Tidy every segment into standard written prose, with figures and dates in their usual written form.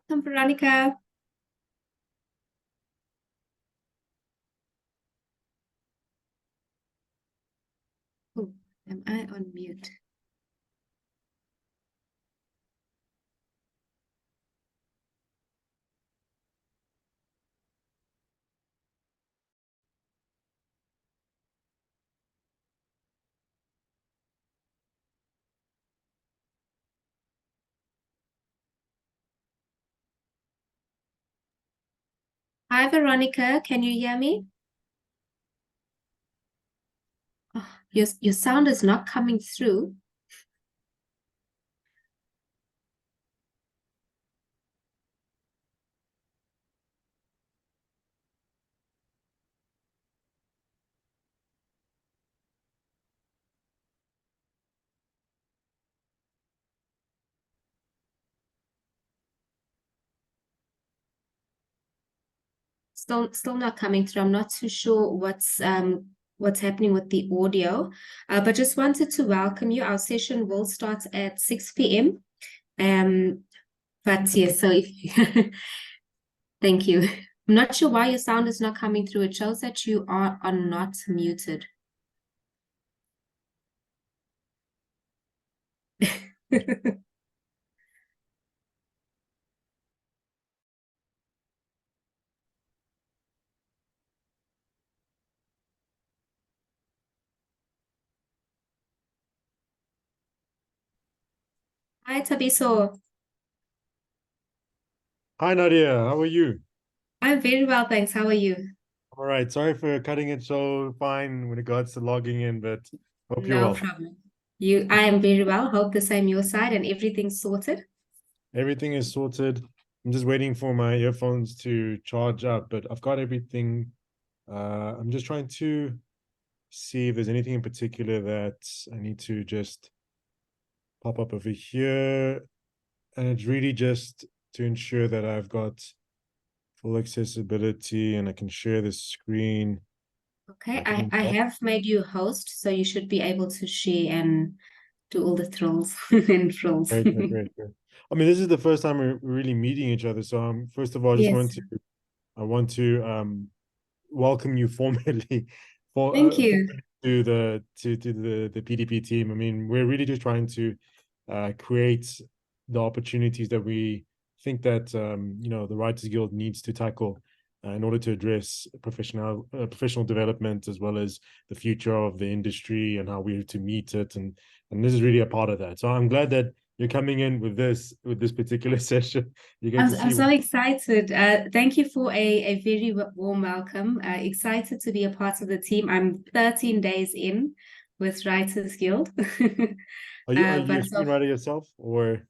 Welcome, Veronica. Oh, am I on mute? Hi, Veronica. Can you hear me? Oh, your sound is not coming through. Still not coming through. I'm not too sure what's happening with the audio. But just wanted to welcome you. Our session will start at 6 p.m. But yes, so if thank you. I'm not sure why your sound is not coming through. It shows that you are not muted. Hi, Thabiso. Hi Nadia, how are you? I'm very well, thanks. How are you? All right, sorry for cutting it so fine with regards to logging in, but hope you're No well. problem. I am very well. Hope the same your side and everything's sorted. Everything is sorted. I'm just waiting for my earphones to charge up, but I've got everything. I'm just trying to see if there's anything in particular that I need to just pop up over here. And it's really just to ensure that I've got full accessibility and I can share the screen. Okay, Uh, give me I one. have made you a host, so you should be able to share and do all the thrills and frills. Great, great, great, great. I mean, this is the first time we're really meeting each other. So, first of all, Yes, I want to welcome you formally thank you. formally to the PDP team. I mean, we're really just trying to create the opportunities that we think that the Writers Guild needs to tackle in order to address professional development as well as the future of the industry and how we're to meet it, and this is really a part of that. So I'm glad that you're coming in with this particular session. You get to I'm see. so excited. Thank you for a very warm welcome. Excited to be a part of the team. I'm 13 days in with Writers Guild. Are you a But so screenwriter yourself or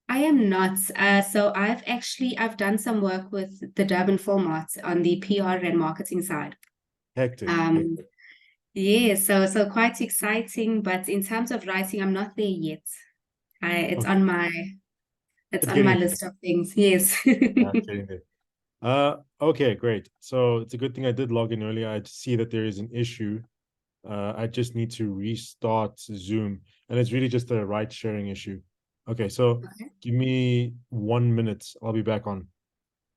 I am not. So I've done some work with the Durban Film Arts on the PR and marketing side. hectic? Um, yeah, so quite exciting, but in terms of writing, I'm not there yet. It's Okay, on my it's it's on my getting there. list of things. Yes. It's getting there. Okay, great. So it's a good thing I did log in earlier. I see that there is an issue. I just need to restart Zoom, and it's really just a right sharing issue. Okay, so Okay. give me 1 minute. I'll be back on.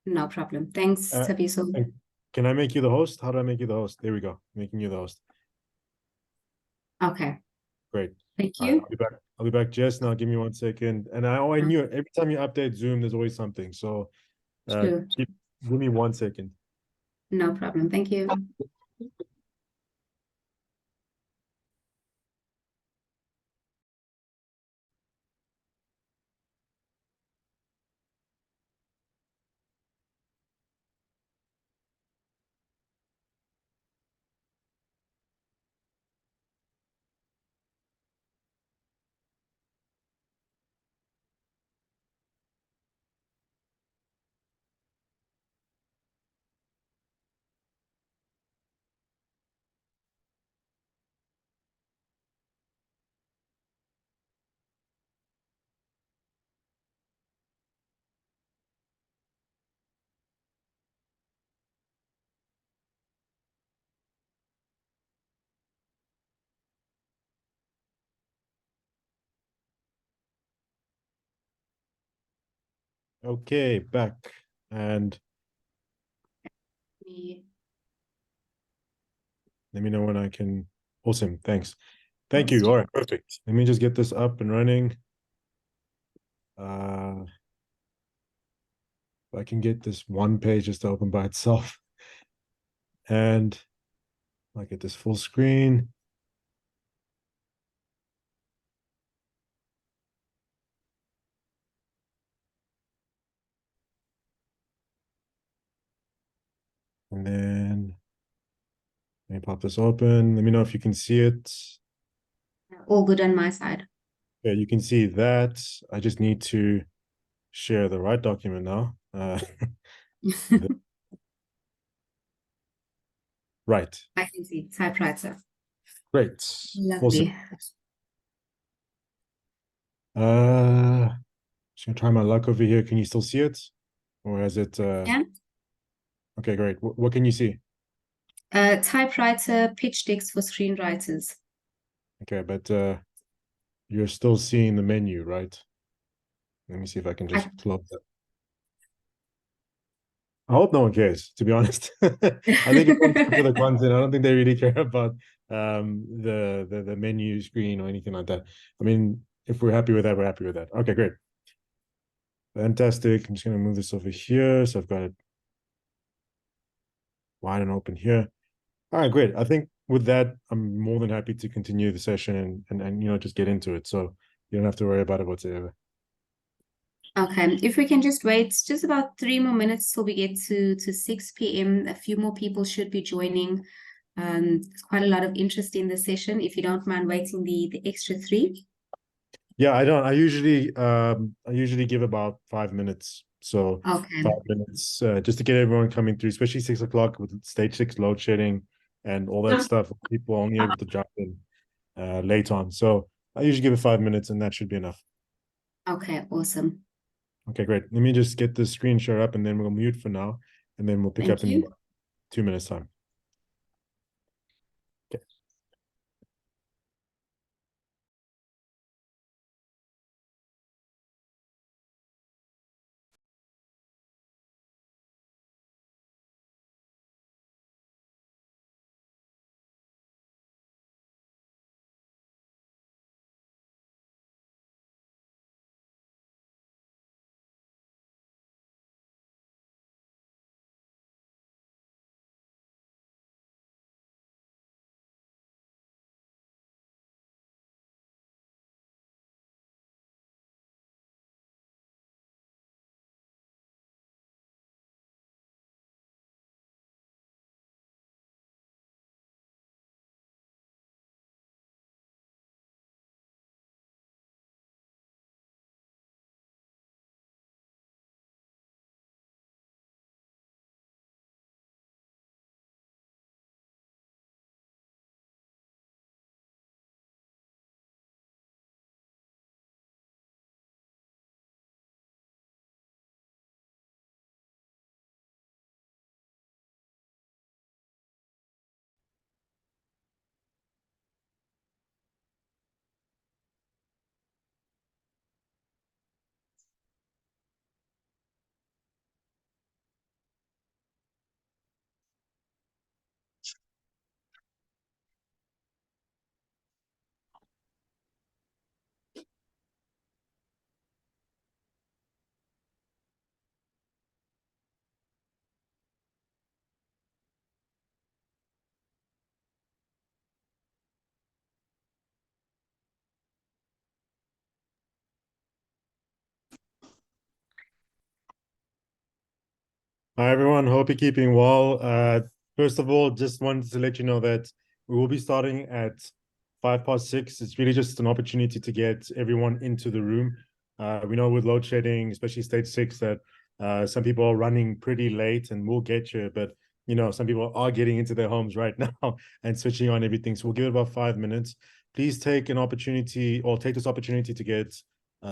No problem. Thanks, Uh, Thabiso. and can I make you the host? How do I make you the host? There we go. Making you the host. Okay. Great. Thank All right, you. I'll be back. I'll be back just now. Give me 1 second. And I Oh, knew it. Every time you update Zoom, there's always something. So uh, sure. give me 1 second. No problem. Thank you. Okay, back. And let me know when I can. Awesome. Thanks. Thank you. All right, perfect. Let me just get this up and running. If I can get this one page just to open by itself. And I get this full screen. And then let me pop this open. Let me know if you can see it. All good on my side. Yeah, you can see that. I just need to share the right document now. Right. I can see typewriter. Great. Awesome. Lovely. Just gonna try my luck over here. Can you still see it? Or has it Yeah. Okay, great. What can you see? Typewriter pitch decks for screenwriters. Okay, but you're still seeing the menu, right? Let me see if I can just I, pull up that. I hope no one cares, to be honest. I think everyone cares for the content. I don't think they really care about the menu screen or anything like that. I mean, if we're happy with that, we're happy with that. Okay, great. Fantastic. I'm just gonna move this over here. So I've got it wide and open here. All right, great. I think with that, I'm more than happy to continue the session and just get into it. So you don't have to worry about it whatsoever. Okay, if we can just wait just about 3 more minutes till we get to 6 p.m. A few more people should be joining. There's quite a lot of interest in the session. If you don't mind waiting the extra three. Yeah, I don't. I usually give about 5 minutes. So Okay. 5 minutes just to get everyone coming through, especially 6 o'clock with stage six load shedding and all that stuff. People are only able to jump in late on. So I usually give it 5 minutes and that should be enough. Okay, awesome. Okay, great. Let me just get the screen share up and then we'll mute for now. And then we'll pick Thank up in you. 2 minutes time. Okay. Hi, everyone. Hope you're keeping well. First of all, just wanted to let you know that we will be starting at 6:05. It's really just an opportunity to get everyone into the room. We know with load shedding, especially stage six, that some people are running pretty late and we'll get you, but some people are getting into their homes right now and switching on everything. So we'll give it about 5 minutes. Please take an opportunity or take this opportunity to get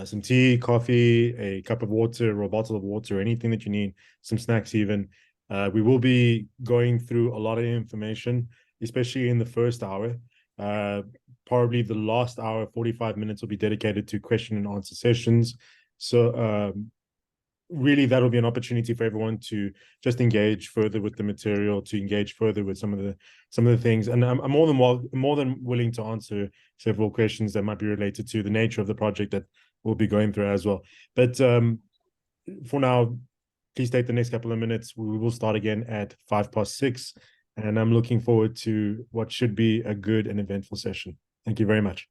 some tea, coffee, a cup of water or a bottle of water, anything that you need, some snacks even. We will be going through a lot of information, especially in the first hour. Probably the last hour, 45 minutes, will be dedicated to question and answer sessions. So really that'll be an opportunity for everyone to just engage further with the material, to engage further with some of the things. And I'm more than willing to answer several questions that might be related to the nature of the project that we'll be going through as well. But for now, please take the next couple of minutes. We will start again at 6:05, and I'm looking forward to what should be a good and eventful session. Thank you very much.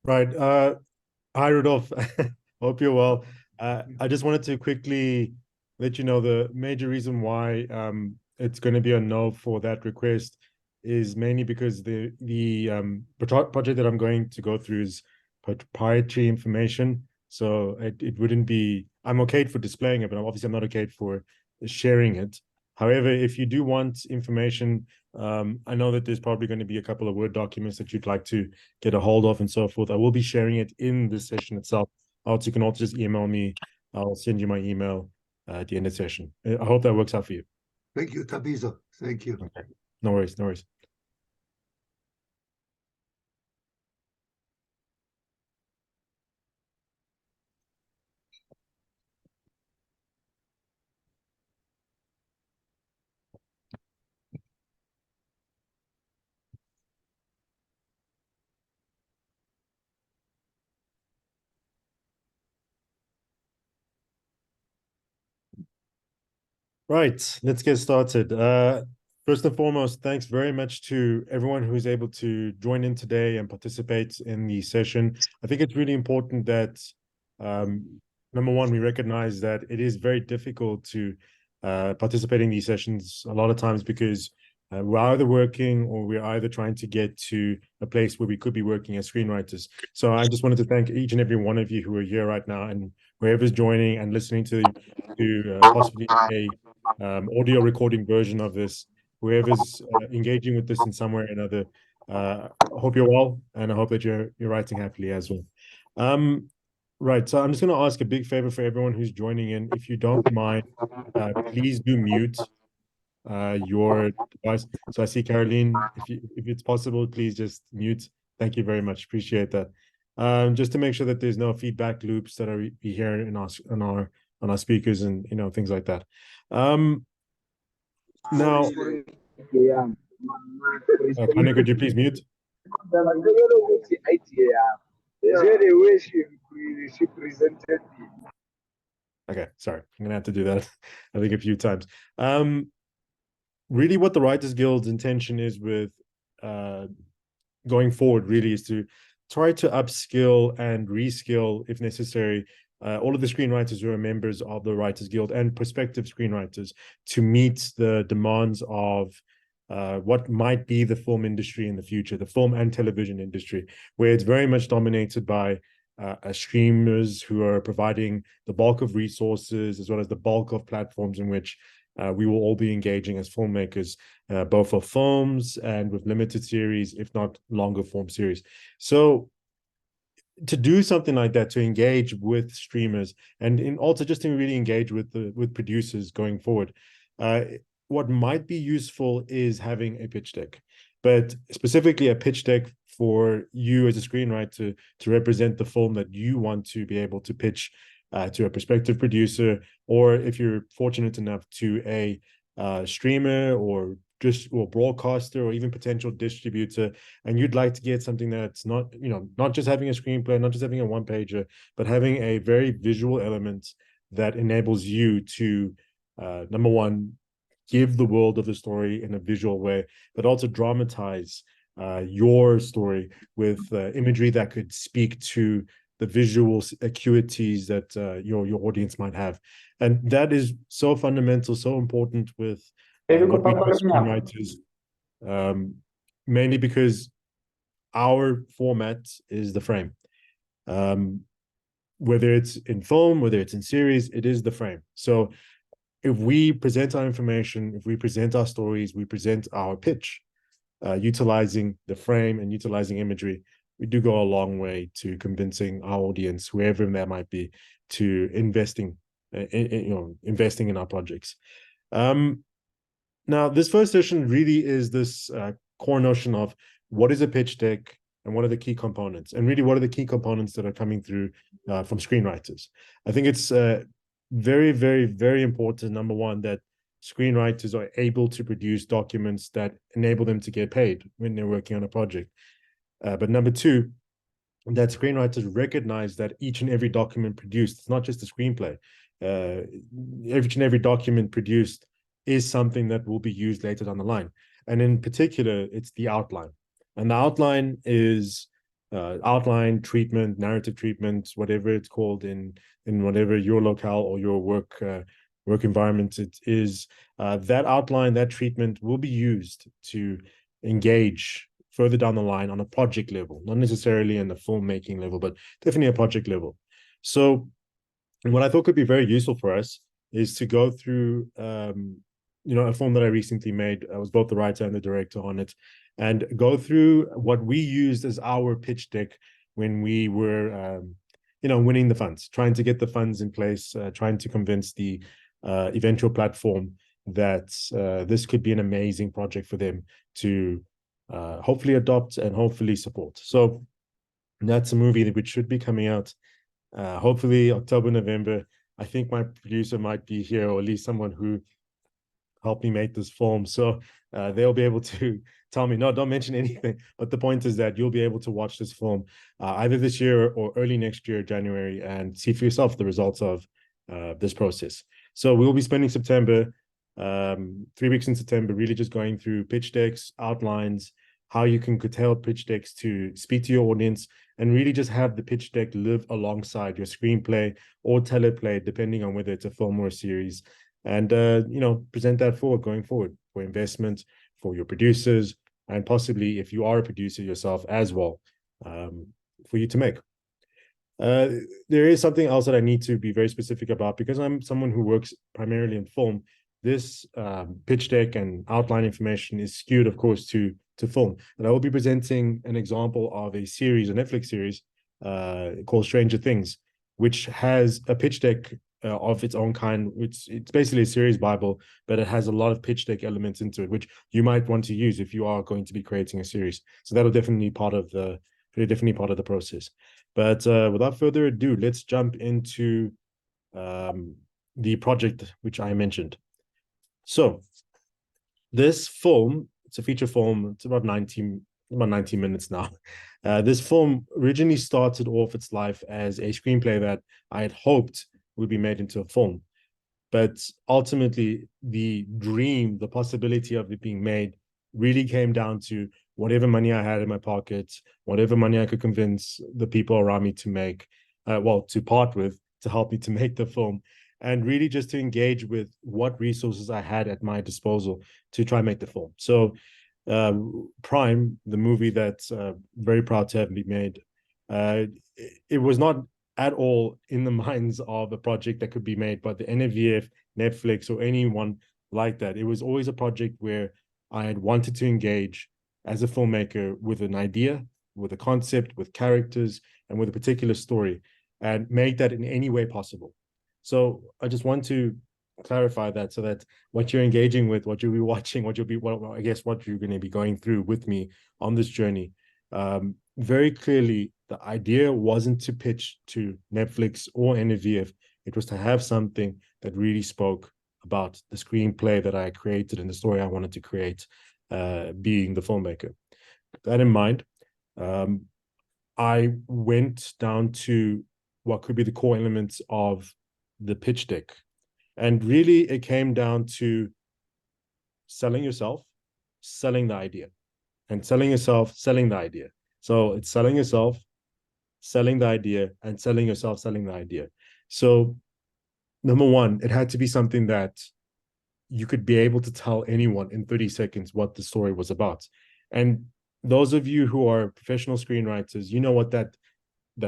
Right. Hi, Rudolph. Hope you're well. I just wanted to quickly let you know the major reason why it's going to be a no for that request is mainly because the project that I'm going to go through is proprietary information. So it wouldn't be, I'm okay for displaying it, but obviously I'm not okay for sharing it. However, if you do want information, I know that there's probably going to be a couple of Word documents that you'd like to get a hold of and so forth. I will be sharing it in this session itself. Else you can also just email me. I'll send you my email at the end of the session. I hope that works out for you. Thank you, Thabiso. Thank you. Okay. No worries, no worries. Right, let's get started. First and foremost, thanks very much to everyone who is able to join in today and participate in the session. I think it's really important that, number one, we recognize that it is very difficult to participate in these sessions a lot of times because we're either working or we're either trying to get to a place where we could be working as screenwriters. So I just wanted to thank each and every one of you who are here right now and whoever's joining and listening to possibly a audio recording version of this, whoever's engaging with this in some way or another. Hope you're well, and I hope that you're writing happily as well. Right, so I'm just going to ask a big favor for everyone who's joining in. If you don't mind, please do mute your device. So I see Caroline, if it's possible, please just mute. Thank you very much. Appreciate that. Just to make sure that there's no feedback loops that are be here in on our speakers and things like that. Now, Kanye, could you please mute? She presented. Okay, sorry. I'm gonna have to do that, I think, a few times. Really what the Writers Guild's intention is with going forward really is to try to upskill and reskill, if necessary, all of the screenwriters who are members of the Writers Guild and prospective screenwriters to meet the demands of what might be the film industry in the future, the film and television industry, where it's very much dominated by streamers who are providing the bulk of resources as well as the bulk of platforms in which we will all be engaging as filmmakers, both for films and with limited series, if not longer form series. So to do something like that, to engage with streamers and also just to really engage with producers going forward, what might be useful is having a pitch deck, but specifically a pitch deck for you as a screenwriter to represent the film that you want to be able to pitch to a prospective producer, or if you're fortunate enough, to a streamer or broadcaster or even potential distributor, and you'd like to get something that's not just having a screenplay, not just having a one pager, but having a very visual element that enables you to number one, give the world of the story in a visual way, but also dramatize your story with imagery that could speak to the visual acuities that your audience might have. And that is so fundamental, so important with what we do as screenwriters, mainly because our format is the frame. Whether it's in film, whether it's in series, it is the frame. So if we present our information, if we present our stories, we present our pitch, utilizing the frame and utilizing imagery, we do go a long way to convincing our audience, whoever that might be, to investing in our projects. Now, this first session really is this core notion of what is a pitch deck and what are the key components, and really what are the key components that are coming through from screenwriters. I think it's very, very, very important, number one, that screenwriters are able to produce documents that enable them to get paid when they're working on a project. But number two, that screenwriters recognize that each and every document produced, it's not just a screenplay. Each and every document produced is something that will be used later down the line. And in particular, it's the outline. And the outline is outline, treatment, narrative treatment, whatever it's called in whatever your locale or your work environment it is. That outline, that treatment will be used to engage further down the line on a project level, not necessarily in the filmmaking level, but definitely a project level. So what I thought could be very useful for us is to go through a film that I recently made. I was both the writer and the director on it, and go through what we used as our pitch deck when we were winning the funds, trying to get the funds in place, trying to convince the eventual platform that this could be an amazing project for them to hopefully adopt and hopefully support. So that's a movie which should be coming out hopefully October, November. I think my producer might be here, or at least someone who helped me make this film. So they'll be able to tell me, no, don't mention anything. But the point is that you'll be able to watch this film either this year or early next year, January, and see for yourself the results of this process. So we'll be spending September, 3 weeks in September, really just going through pitch decks, outlines, how you can curtail pitch decks to speak to your audience, and really just have the pitch deck live alongside your screenplay or teleplay, depending on whether it's a film or a series. And, present that forward going forward for investment, for your producers, and possibly if you are a producer yourself as well, for you to make. There is something else that I need to be very specific about, because I'm someone who works primarily in film. this pitch deck and outline information is skewed, of course, to film. And I will be presenting an example of a series, a Netflix series called Stranger Things, which has a pitch deck of its own kind. It's basically a series Bible, but it has a lot of pitch deck elements into it, which you might want to use if you are going to be creating a series. So that'll definitely be part of the process. But without further ado, let's jump into the project which I mentioned. So this film, it's a feature film. It's about 90 minutes now. This film originally started off its life as a screenplay that I had hoped would be made into a film. But ultimately, the dream, the possibility of it being made really came down to whatever money I had in my pocket, whatever money I could convince the people around me to make, to part with, to help me to make the film, and really just to engage with what resources I had at my disposal to try and make the film. So Prime, the movie that's very proud to have been made, it was not at all in the minds of a project that could be made by the NVF, Netflix, or anyone like that. It was always a project where I had wanted to engage as a filmmaker with an idea, with a concept, with characters, and with a particular story, and make that in any way possible. So I just want to clarify that, so that what you're engaging with, what you'll be watching, what you're going to be going through with me on this journey, very clearly, the idea wasn't to pitch to Netflix or NVF. It was to have something that really spoke about the screenplay that I created and the story I wanted to create, being the filmmaker. With that in mind, I went down to what could be the core elements of the pitch deck. And really, it came down to selling yourself, selling the idea, and selling yourself, selling the idea. So it's selling yourself, selling the idea, and selling yourself, selling the idea. So number one, it had to be something that you could be able to tell anyone in 30 seconds what the story was about. And those of you who are professional screenwriters, you know what that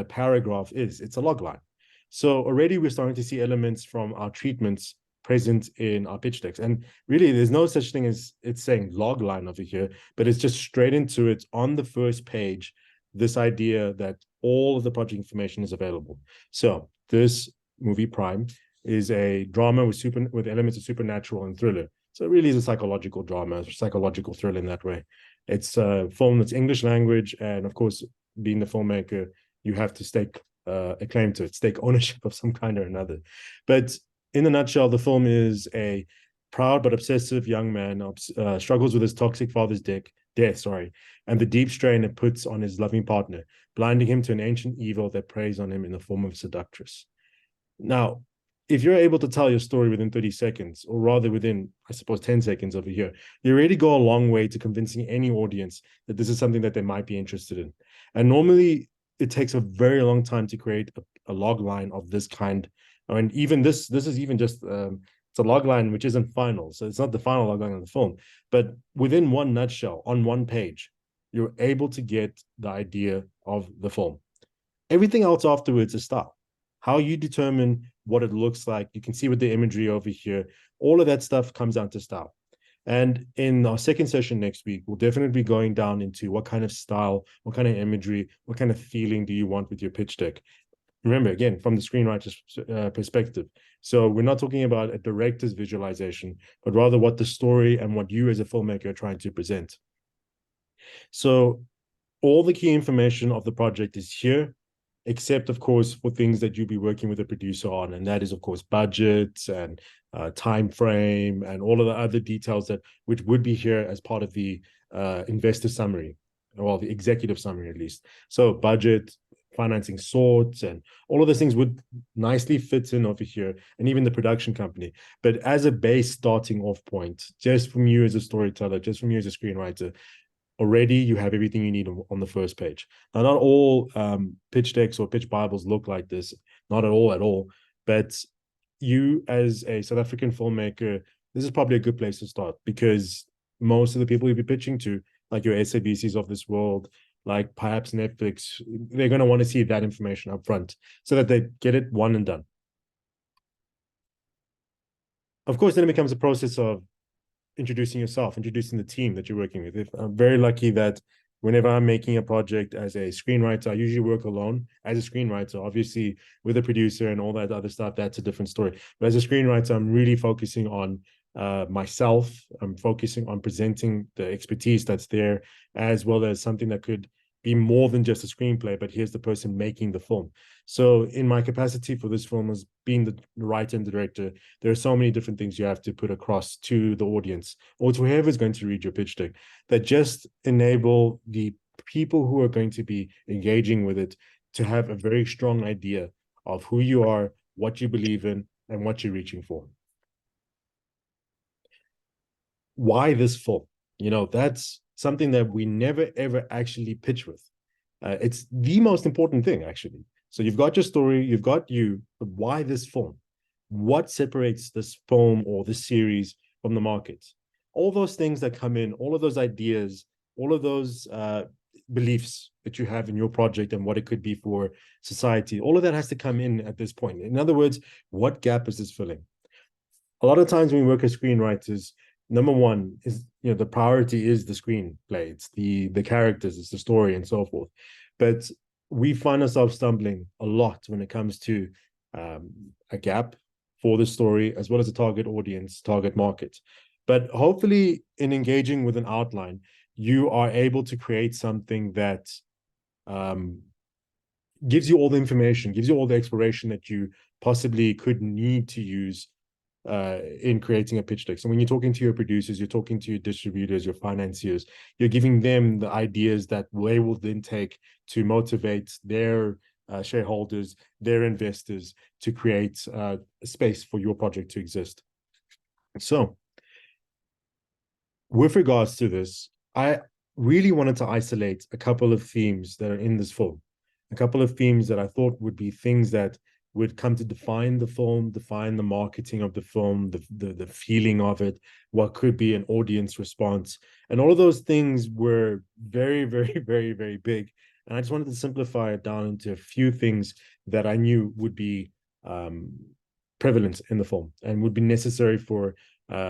paragraph is. It's a logline. So already we're starting to see elements from our treatments present in our pitch decks. And really, there's no such thing as it's saying logline over here, but it's just straight into it on the first page, this idea that all of the project information is available. So this movie, Prime, is a drama with elements of supernatural and thriller. So it really is a psychological drama, a psychological thriller in that way. It's a film that's English language, and of course, being the filmmaker, you have to stake a claim to it, stake ownership of some kind or another. But in a nutshell, the film is a proud but obsessive young man struggles with his toxic father's death, and the deep strain it puts on his loving partner, blinding him to an ancient evil that preys on him in the form of a seductress. Now, if you're able to tell your story within 30 seconds, or rather within, I suppose, 10 seconds over here, you already go a long way to convincing any audience that this is something that they might be interested in. And normally, it takes a very long time to create a log line of this kind. And even this is even just, it's a log line which isn't final. So it's not the final log line of the film. But within one nutshell, on one page, you're able to get the idea of the film. Everything else afterwards is style. How you determine what it looks like. You can see with the imagery over here, all of that stuff comes down to style. And in our second session next week, we'll definitely be going down into what kind of style, what kind of imagery, what kind of feeling do you want with your pitch deck. Remember, again, from the screenwriter's perspective. So we're not talking about a director's visualization, but rather what the story and what you as a filmmaker are trying to present. So all the key information of the project is here, except, of course, for things that you'll be working with a producer on. And that is, of course, budgets and time frame and all of the other details which would be here as part of the investor summary, or the executive summary, at least. So budget, financing sorts, and all of those things would nicely fit in over here, and even the production company. But as a base starting off point, just from you as a storyteller, just from you as a screenwriter, already you have everything you need on the first page. Now, not all pitch decks or pitch Bibles look like this, not at all. But you as a South African filmmaker, this is probably a good place to start, because most of the people you'll be pitching to, like your SABCs of this world, like perhaps Netflix, they're going to want to see that information up front so that they get it one and done. of course, then it becomes a process of introducing yourself, introducing the team that you're working with. If I'm very lucky that whenever I'm making a project as a screenwriter, I usually work alone as a screenwriter. Obviously, with a producer and all that other stuff, that's a different story. But as a screenwriter, I'm really focusing on myself. I'm focusing on presenting the expertise that's there, as well as something that could be more than just a screenplay, but here's the person making the film. So in my capacity for this film as being the writer and the director, there are so many different things you have to put across to the audience or to whoever's going to read your pitch deck that just enable the people who are going to be engaging with it to have a very strong idea of who you are, what you believe in, and what you're reaching for. Why this film? That's something that we never, ever actually pitch with. It's the most important thing, actually. So you've got your story, you've got you, but why this film? What separates this film or this series from the market? All those things that come in, all of those ideas, all of those beliefs that you have in your project and what it could be for society, all of that has to come in at this point. In other words, what gap is this filling? A lot of times when we work as screenwriters, number one is, the priority is the screenplay, it's the characters, it's the story and so forth. But we find ourselves stumbling a lot when it comes to a gap for the story, as well as a target audience, target market. But hopefully in engaging with an outline, you are able to create something that gives you all the information, gives you all the exploration that you possibly could need to use in creating a pitch deck. So when you're talking to your producers, you're talking to your distributors, your financiers, you're giving them the ideas that they will then take to motivate their shareholders, their investors to create a space for your project to exist. So with regards to this, I really wanted to isolate a couple of themes that are in this film, a couple of themes that I thought would be things that would come to define the film, define the marketing of the film, the feeling of it, what could be an audience response. And all of those things were very, very, very, very big. And I just wanted to simplify it down into a few things that I knew would be prevalent in the film and would be necessary for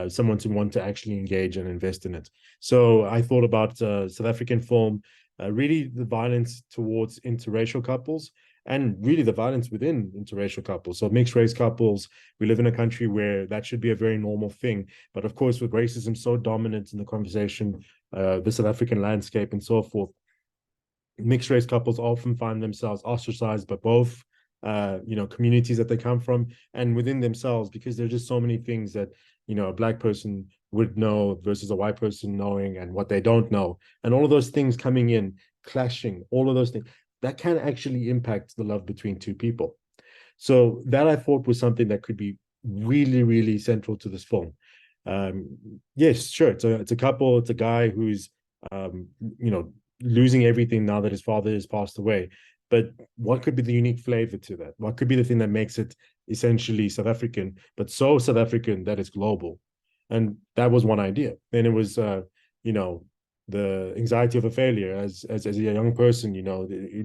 someone to want to actually engage and invest in it. So I thought about South African film, really the violence towards interracial couples, and really the violence within interracial couples. So mixed race couples, we live in a country where that should be a very normal thing. But of course, with racism so dominant in the conversation, the South African landscape and so forth, mixed race couples often find themselves ostracized by both communities that they come from and within themselves, because there's just so many things that a black person would know versus a white person knowing and what they don't know, and all of those things coming in, clashing, all of those things that can actually impact the love between two people. So that I thought was something that could be really, really central to this film. Yes, sure, it's a couple, it's a guy who's losing everything now that his father has passed away. But what could be the unique flavor to that? What could be the thing that makes it essentially South African, but so South African that it's global? And that was one idea. Then it was, the anxiety of a failure as a young person,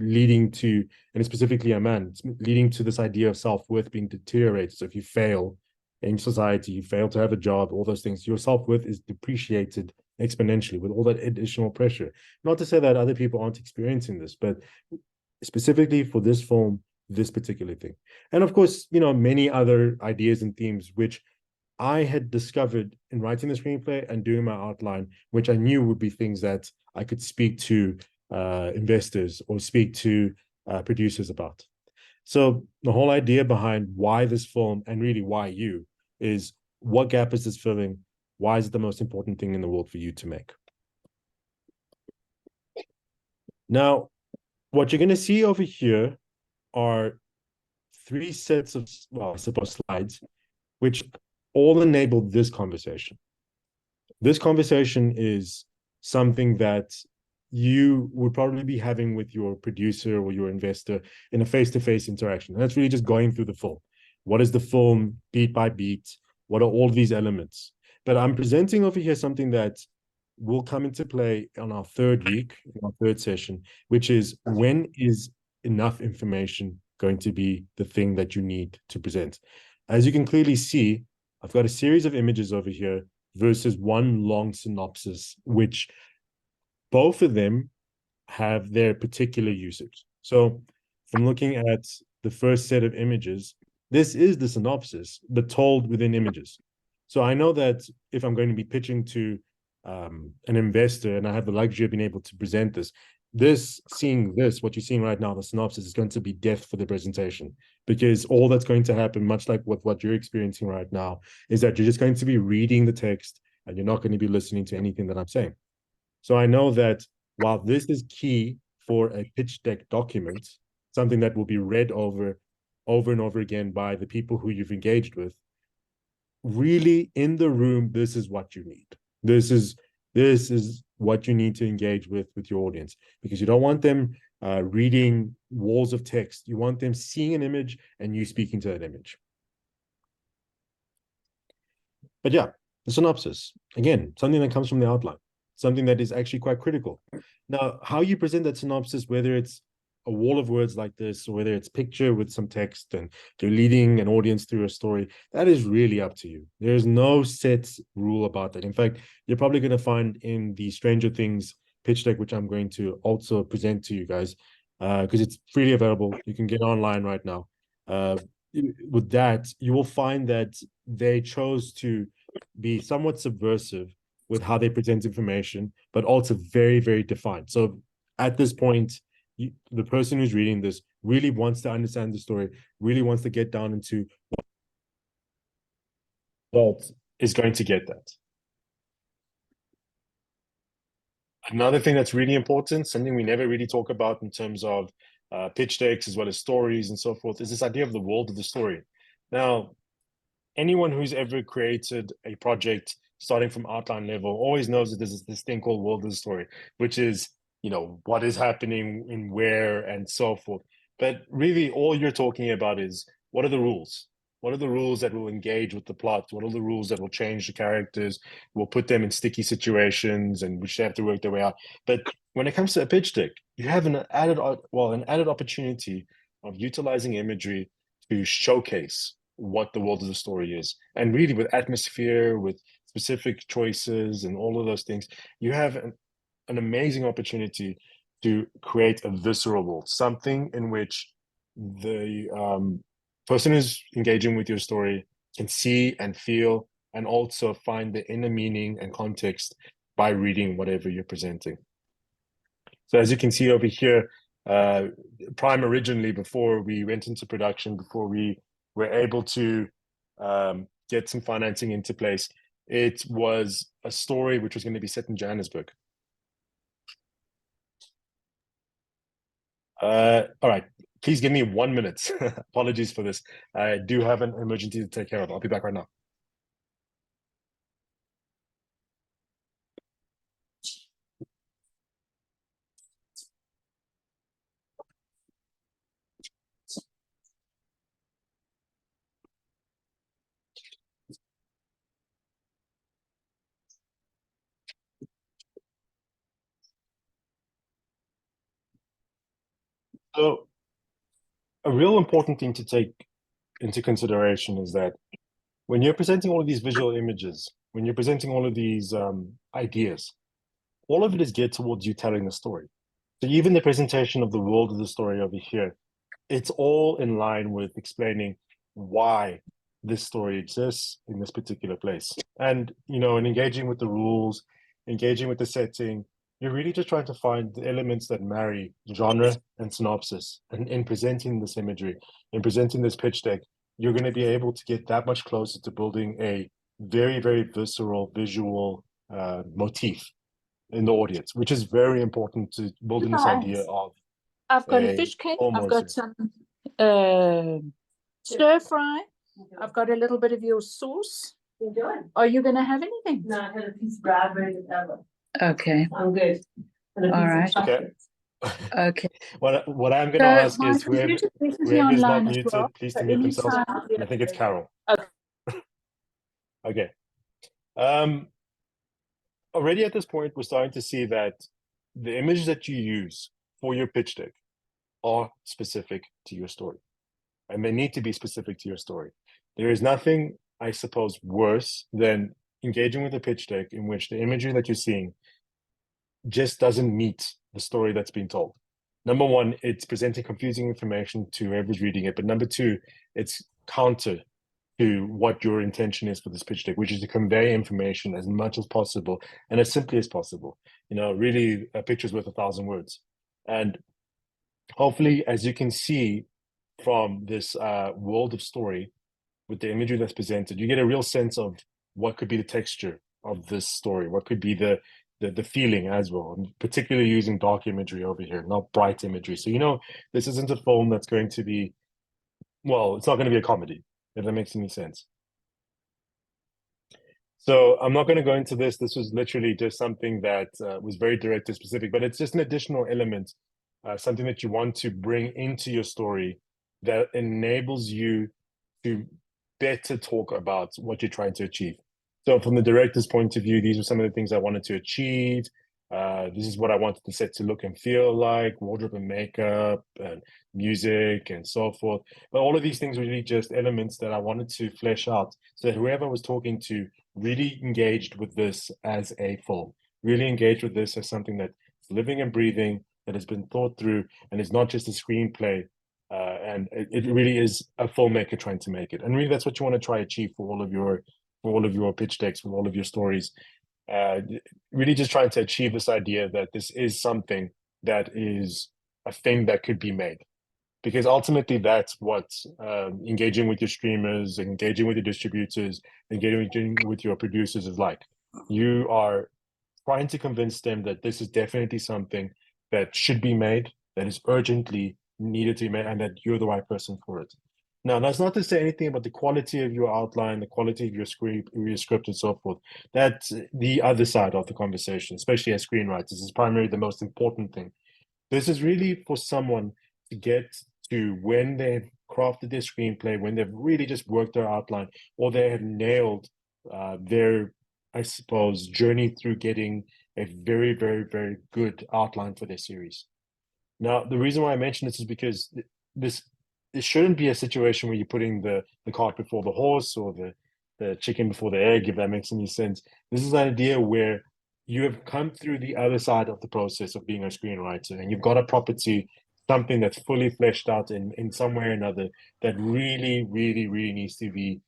leading to, and specifically a man, leading to this idea of self-worth being deteriorated. So if you fail in society, you fail to have a job, all those things, your self-worth is depreciated exponentially with all that additional pressure. Not to say that other people aren't experiencing this, but specifically for this film, this particular thing. And of course, many other ideas and themes which I had discovered in writing the screenplay and doing my outline, which I knew would be things that I could speak to investors or speak to producers about. So the whole idea behind why this film, and really why you, is what gap is this filling? Why is it the most important thing in the world for you to make? Now, what you're going to see over here are 3 sets of, well, I suppose, slides, which all enable this conversation. This conversation is something that you would probably be having with your producer or your investor in a face-to-face interaction. And that's really just going through the film. What is the film beat by beat? What are all these elements? But I'm presenting over here something that will come into play on our 3rd week, our 3rd session, which is, when is enough information going to be the thing that you need to present? As you can clearly see, I've got a series of images over here versus one long synopsis, which both of them have their particular usage. So if I'm looking at the first set of images, this is the synopsis, but told within images. So I know that if I'm going to be pitching to an investor and I have the luxury of being able to present this, what you're seeing right now, the synopsis is going to be death for the presentation, because all that's going to happen, much like what you're experiencing right now, is that you're just going to be reading the text and you're not going to be listening to anything that I'm saying. So I know that while this is key for a pitch deck document, something that will be read over and over again by the people who you've engaged with, really in the room, this is what you need. This is what you need to engage with your audience, because you don't want them reading walls of text. You want them seeing an image and you speaking to that image. But yeah, the synopsis, again, something that comes from the outline, something that is actually quite critical. Now, how you present that synopsis, whether it's a wall of words like this, or whether it's picture with some text and you're leading an audience through a story, that is really up to you. There's no set rule about that. In fact, you're probably going to find in the Stranger Things pitch deck, which I'm going to also present to you guys, because it's freely available. You can get online right now. With that, you will find that they chose to be somewhat subversive with how they present information, but also very, very defined. So at this point, the person who's reading this really wants to understand the story, really wants to get down into what is going to get that. Another thing that's really important, something we never really talk about in terms of pitch decks as well as stories and so forth, is this idea of the world of the story. Now, anyone who's ever created a project starting from outline level always knows that there's this thing called world of the story, which is, you know, what is happening in where and so forth. But really all you're talking about is, what are the rules? What are the rules that will engage with the plot? What are the rules that will change the characters, will put them in sticky situations and which they have to work their way out? But when it comes to a pitch deck, you have an added opportunity of utilizing imagery to showcase what the world of the story is. And really with atmosphere, with specific choices and all of those things, you have an amazing opportunity to create a visceral world, something in which the person who's engaging with your story can see and feel and also find the inner meaning and context by reading whatever you're presenting. So as you can see over here, Prime originally, before we went into production, before we were able to get some financing into place, it was a story which was going to be set in Johannesburg. All right, please give me 1 minute. Apologies for this. I do have an emergency to take care of. I'll be back right now. So a real important thing to take into consideration is that when you're presenting all of these visual images, when you're presenting all of these ideas, all of it is geared towards you telling the story. So even the presentation of the world of the story over here, it's all in line with explaining why this story exists in this particular place. And, you know, in engaging with the rules, engaging with the setting, you're really just trying to find the elements that marry genre and synopsis. And in presenting this imagery, in presenting this pitch deck, you're going to be able to get that much closer to building a very, very visceral visual motif in the audience, which is very important to building this idea of I've got a fish cake. I've got some stir fry. I've got a little bit of your sauce. Are you going to have anything? No, I had a piece of raspberry with that. Okay. I'm good. All right. Okay. Okay. What I'm going to ask is whoever is not muted, well, please to mute themselves. I think it's Carol. Okay. Okay. Already at this point, we're starting to see that the images that you use for your pitch deck are specific to your story, and they need to be specific to your story. There is nothing I suppose, worse than engaging with a pitch deck in which the imagery that you're seeing just doesn't meet the story that's being told. Number one, it's presenting confusing information to whoever's reading it. But number two, it's counter to what your intention is for this pitch deck, which is to convey information as much as possible and as simply as possible. Really, a picture's worth 1,000 words. And hopefully, as you can see from this world of story, with the imagery that's presented, you get a real sense of what could be the texture of this story, what could be the feeling as well, and particularly using dark imagery over here, not bright imagery. So this isn't a film that's going to be, well, it's not going to be a comedy, if that makes any sense. So I'm not going to go into this. This was literally just something that was very director specific, but it's just an additional element, something that you want to bring into your story that enables you to better talk about what you're trying to achieve. So from the director's point of view, these are some of the things I wanted to achieve. This is what I wanted the set to look and feel like, wardrobe and makeup and music and so forth. But all of these things were really just elements that I wanted to flesh out so that whoever I was talking to really engaged with this as a film, really engaged with this as something that's living and breathing, that has been thought through, and is not just a screenplay. And it really is a filmmaker trying to make it. And really, that's what you want to try to achieve for all of your pitch decks, for all of your stories. Really just trying to achieve this idea that this is something that is a thing that could be made. Because ultimately, that's what engaging with your streamers, engaging with your distributors, engaging with your producers is like. You are trying to convince them that this is definitely something that should be made, that is urgently needed to be made, and that you're the right person for it. Now, that's not to say anything about the quality of your outline, the quality of your script, and so forth. That's the other side of the conversation, especially as screenwriters, is primarily the most important thing. This is really for someone to get to when they've crafted their screenplay, when they've really just worked their outline, or they have nailed their, I suppose, journey through getting a very, very, very good outline for their series. Now, the reason why I mention this is because this shouldn't be a situation where you're putting the cart before the horse or the chicken before the egg, if that makes any sense. This is an idea where you have come through the other side of the process of being a screenwriter, and you've got a property, something that's fully fleshed out in some way or another, that really, really, really needs to be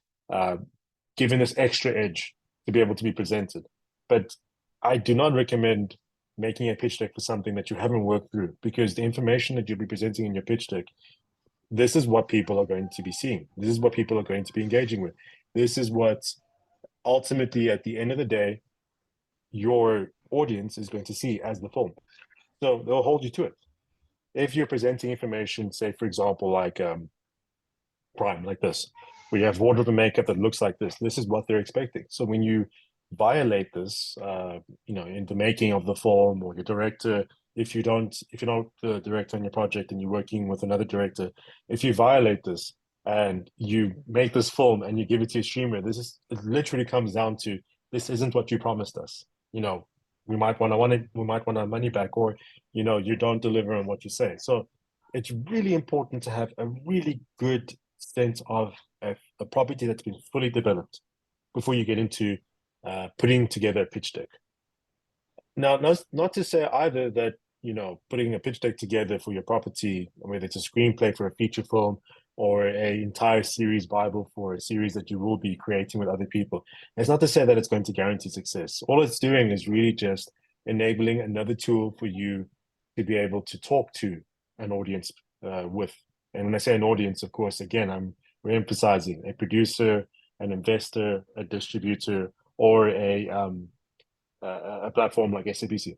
given this extra edge to be able to be presented. But I do not recommend making a pitch deck for something that you haven't worked through, because the information that you'll be presenting in your pitch deck, this is what people are going to be seeing. This is what people are going to be engaging with. This is what ultimately, at the end of the day, your audience is going to see as the film. So they'll hold you to it. If you're presenting information, say, for example, like Prime, like this, where you have wardrobe and makeup that looks like this is what they're expecting. So when you violate this, in the making of the film, or your director, if you're not the director on your project and you're working with another director, if you violate this and you make this film and you give it to a streamer, it literally comes down to, this isn't what you promised us. We might want our money back, or you don't deliver on what you say. So it's really important to have a really good sense of a property that's been fully developed before you get into putting together a pitch deck. Now, not to say either that putting a pitch deck together for your property, whether it's a screenplay for a feature film or an entire series bible for a series that you will be creating with other people, it's not to say that it's going to guarantee success. All it's doing is really just enabling another tool for you to be able to talk to an audience with. And when I say an audience, of course, again, I'm re-emphasizing a producer, an investor, a distributor, or a platform like SABC.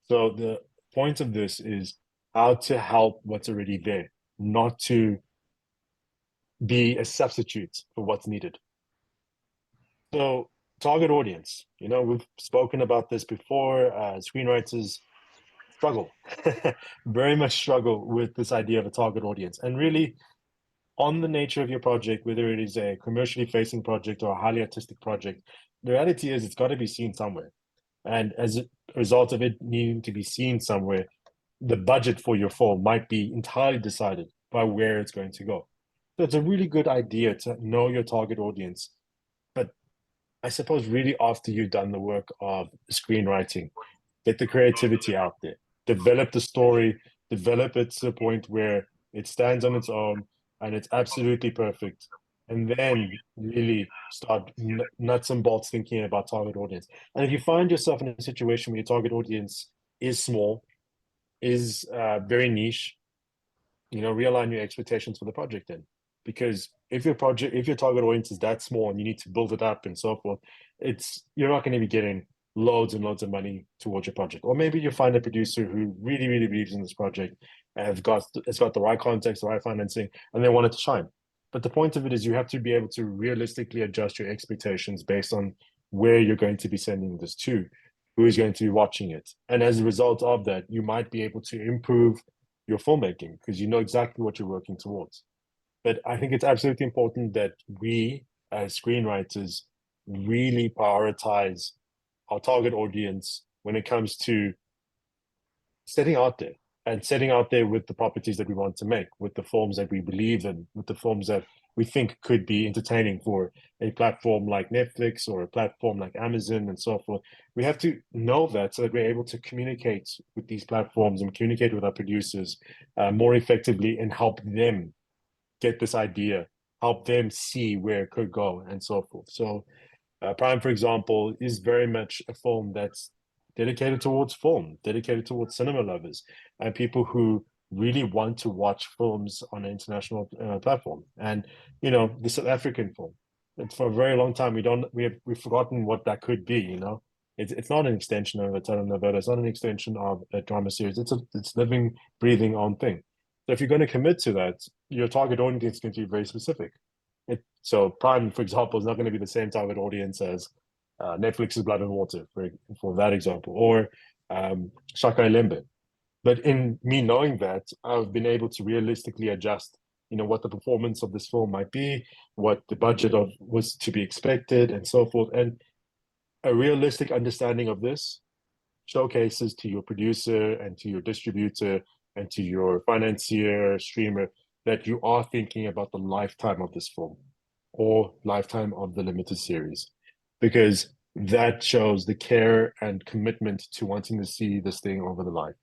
So the point of this is how to help what's already there, not to be a substitute for what's needed. So target audience, we've spoken about this before. Screenwriters struggle, very much struggle with this idea of a target audience. And really, on the nature of your project, whether it is a commercially facing project or a highly artistic project, the reality is it's got to be seen somewhere. And as a result of it needing to be seen somewhere, the budget for your film might be entirely decided by where it's going to go. So it's a really good idea to know your target audience I suppose really after you've done the work of screenwriting, get the creativity out there, develop the story, develop it to the point where it stands on its own and it's absolutely perfect. And then really start nuts and bolts thinking about target audience. And if you find yourself in a situation where your target audience is small, is very niche, realign your expectations for the project then. Because if your target audience is that small and you need to build it up and so forth, you're not going to be getting loads and loads of money towards your project. Or maybe you find a producer who really, really believes in this project and has got the right context, the right financing, and they want it to shine. But the point of it is you have to be able to realistically adjust your expectations based on where you're going to be sending this to, who is going to be watching it. And as a result of that, you might be able to improve your filmmaking because you know exactly what you're working towards. But I think it's absolutely important that we, as screenwriters, really prioritize our target audience when it comes to setting out there with the properties that we want to make, with the forms that we believe in, with the forms that we think could be entertaining for a platform like Netflix or a platform like Amazon and so forth. We have to know that so that we're able to communicate with these platforms and communicate with our producers more effectively and help them get this idea, help them see where it could go and so forth. So Prime, for example, is very much a film that's dedicated towards film, dedicated towards cinema lovers and people who really want to watch films on an international platform. And the South African film, for a very long time we've forgotten what that could be. It's not an extension of a telenovela. It's not an extension of a drama series. It's living, breathing own thing. So if you're going to commit to that, your target audience is going to be very specific. So Prime, for example, is not going to be the same target audience as Netflix's Blood and Water, for that example, or Shaka Ilembe. But in me knowing that, I've been able to realistically adjust, what the performance of this film might be, what the budget of was to be expected, and so forth. And a realistic understanding of this showcases to your producer and to your distributor and to your financier, streamer, that you are thinking about the lifetime of this film or lifetime of the limited series, because that shows the care and commitment to wanting to see this thing over the line.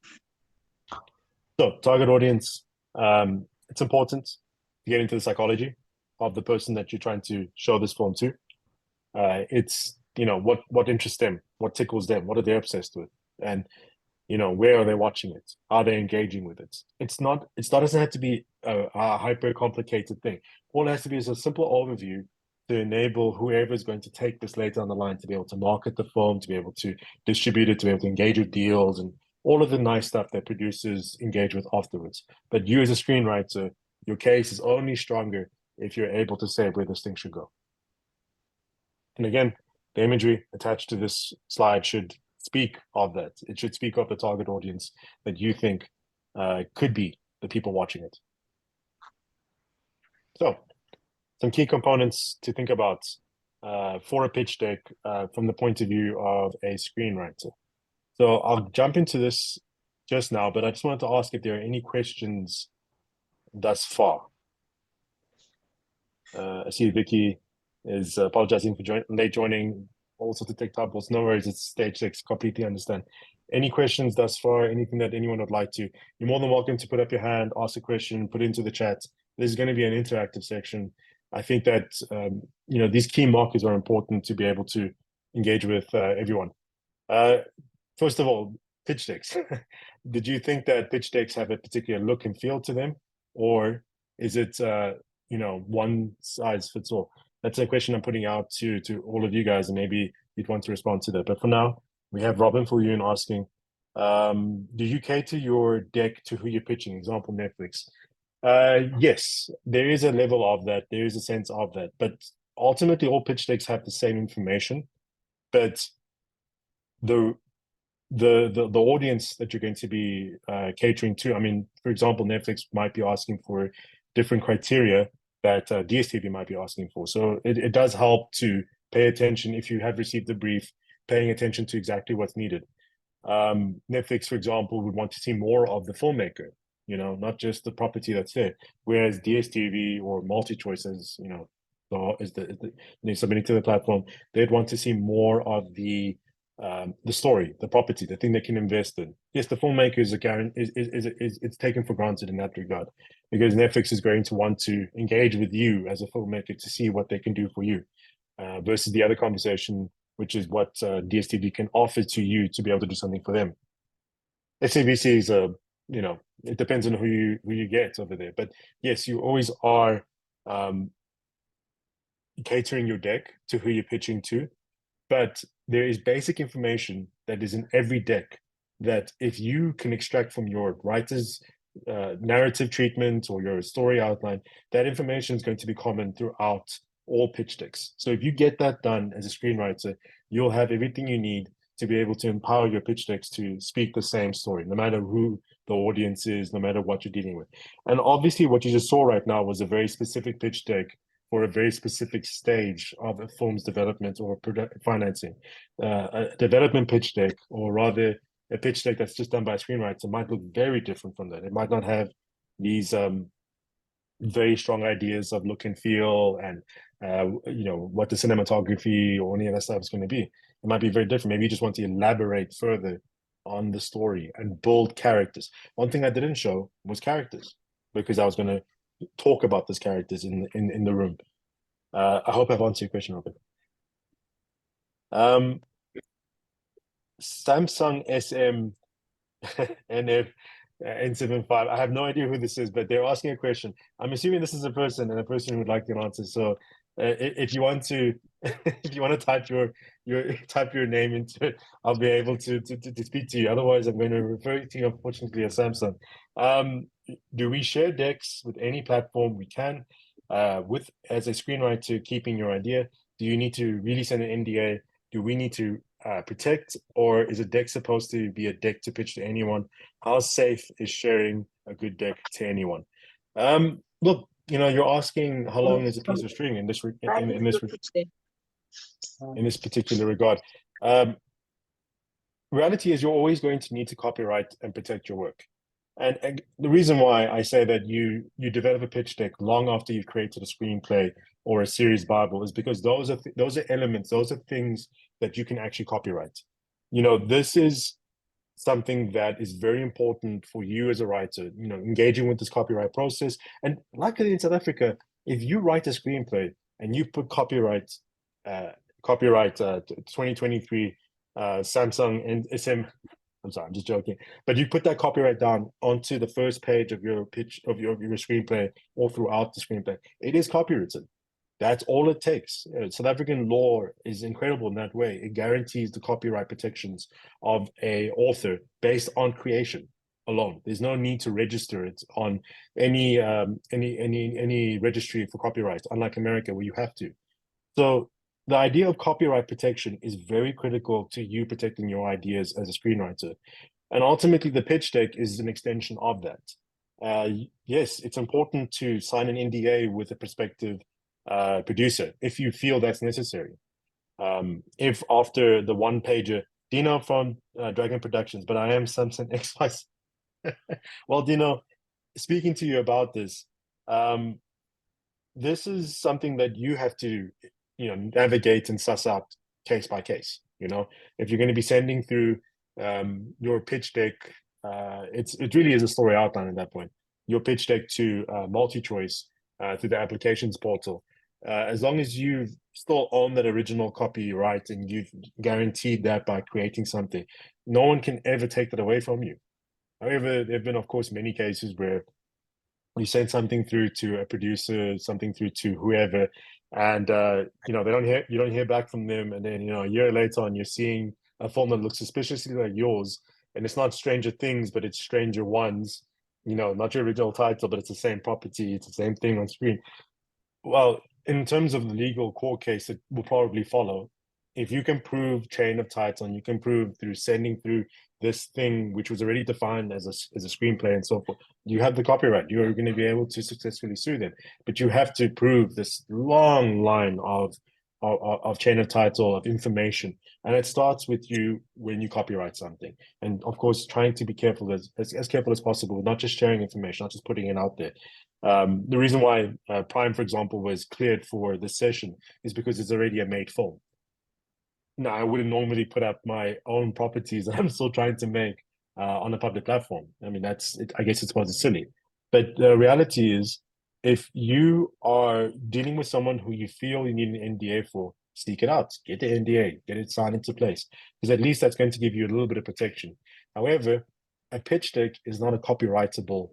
So target audience, it's important to get into the psychology of the person that you're trying to show this film to. It's what interests them, what tickles them, what are they obsessed with, and where are they watching it? Are they engaging with it? It doesn't have to be a hyper complicated thing. All it has to be is a simple overview to enable whoever is going to take this later on the line to be able to market the film, to be able to distribute it, to be able to engage with deals and all of the nice stuff that producers engage with afterwards. But you as a screenwriter, your case is only stronger if you're able to say where this thing should go. And again, the imagery attached to this slide should speak of that. It should speak of the target audience that you think could be the people watching it. So, some key components to think about for a pitch deck from the point of view of a screenwriter. So I'll jump into this just now, but I just wanted to ask if there are any questions thus far. I see Vicky is apologizing for late joining. All sorts of TikTok balls. No worries, it's stage 6. Completely understand. Any questions thus far? Anything that anyone would like to? You're more than welcome to put up your hand, ask a question, put it into the chat. There's going to be an interactive section. I think that these key markers are important to be able to engage with everyone. First of all, pitch decks. Did you think that pitch decks have a particular look and feel to them, or is it one size fits all? That's a question I'm putting out to all of you guys, and maybe you'd want to respond to that. But for now, we have Robin for you and asking, do you cater your deck to who you're pitching? Example, Netflix. Yes, there is a level of that. There is a sense of that. But ultimately, all pitch decks have the same information. But the audience that you're going to be catering to, I mean, for example, Netflix might be asking for different criteria that DSTV might be asking for. So it does help to pay attention if you have received the brief, paying attention to exactly what's needed. Netflix, for example, would want to see more of the filmmaker, not just the property that's there. Whereas DSTV or MultiChoice, as submitting to the platform, they'd want to see more of the story, the property, the thing they can invest in. Yes, the filmmaker is it's taken for granted in that regard, because Netflix is going to want to engage with you as a filmmaker to see what they can do for you, versus the other conversation, which is what DSTV can offer to you to be able to do something for them. SABC is it depends on who you get over there, but yes, you always are catering your deck to who you're pitching to. But there is basic information that is in every deck that if you can extract from your writer's narrative treatment or your story outline, that information is going to be common throughout all pitch decks. So if you get that done as a screenwriter, you'll have everything you need to be able to empower your pitch decks to speak the same story, no matter who the audience is, no matter what you're dealing with. And obviously what you just saw right now was a very specific pitch deck for a very specific stage of a film's development or financing. A development pitch deck, or rather a pitch deck that's just done by a screenwriter, might look very different from that. It might not have these very strong ideas of look and feel and what the cinematography or any of that stuff is going to be. It might be very different. Maybe you just want to elaborate further on the story and build characters. One thing I didn't show was characters, because I was going to talk about those characters in the room. I hope I've answered your question, Robert. Samsung SM NF N75. I have no idea who this is, but they're asking a question. I'm assuming this is a person, and a person who would like an answer. So if you want to type your name into it, I'll be able to speak to you. Otherwise, I'm going to refer to you, unfortunately, as Samsung. Do we share decks with any platform? We can. As a screenwriter, keeping your idea, do you need to really send an NDA? Do we need to protect, or is a deck supposed to be a deck to pitch to anyone? How safe is sharing a good deck to anyone? Look, you're asking how long is a piece of string in this particular regard. Reality is you're always going to need to copyright and protect your work. And the reason why I say that you develop a pitch deck long after you've created a screenplay or a series Bible is because those are elements, those are things that you can actually copyright. This is something that is very important for you as a writer, engaging with this copyright process. And luckily in South Africa, if you write a screenplay and you put copyright 2023 Samsung and SM, I'm sorry, I'm just joking. But you put that copyright down onto the first page of your pitch of your screenplay or throughout the screenplay. It is copywritten. That's all it takes. South African law is incredible in that way. It guarantees the copyright protections of a author based on creation alone. There's no need to register it on any registry for copyright, unlike America where you have to. So the idea of copyright protection is very critical to you protecting your ideas as a screenwriter. And ultimately, the pitch deck is an extension of that. Yes, it's important to sign an NDA with a prospective producer if you feel that's necessary. If after the one-pager, Dino from Dragon Productions, but I am Samson XY. Well, Dino, speaking to you about this, this is something that you have to navigate and suss out case by case. If you're going to be sending through your pitch deck, it really is a story outline at that point. Your pitch deck to multi-choice through the applications portal. As long as you still own that original copyright and you've guaranteed that by creating something, no one can ever take that away from you. However, there have been, of course, many cases where you send something through to a producer, something through to whoever, and you don't hear back from them, and then a year later on you're seeing a film that looks suspiciously like yours, and it's not Stranger Things, but it's Stranger Ones, not your original title, but it's the same property, it's the same thing on screen. Well, in terms of the legal court case, it will probably follow. If you can prove chain of title, and you can prove through sending through this thing, which was already defined as a screenplay and so forth, you have the copyright. You're going to be able to successfully sue them. But you have to prove this long line of chain of title, of information. And it starts with you when you copyright something. And of course, trying to be careful as careful as possible, not just sharing information, not just putting it out there. The reason why Prime, for example, was cleared for this session is because it's already a made film. Now, I wouldn't normally put up my own properties that I'm still trying to make on a public platform. I mean, I guess it's quite silly. But the reality is, if you are dealing with someone who you feel you need an NDA for, seek it out, get the NDA, get it signed into place, because at least that's going to give you a little bit of protection. However, a pitch deck is not a copyrightable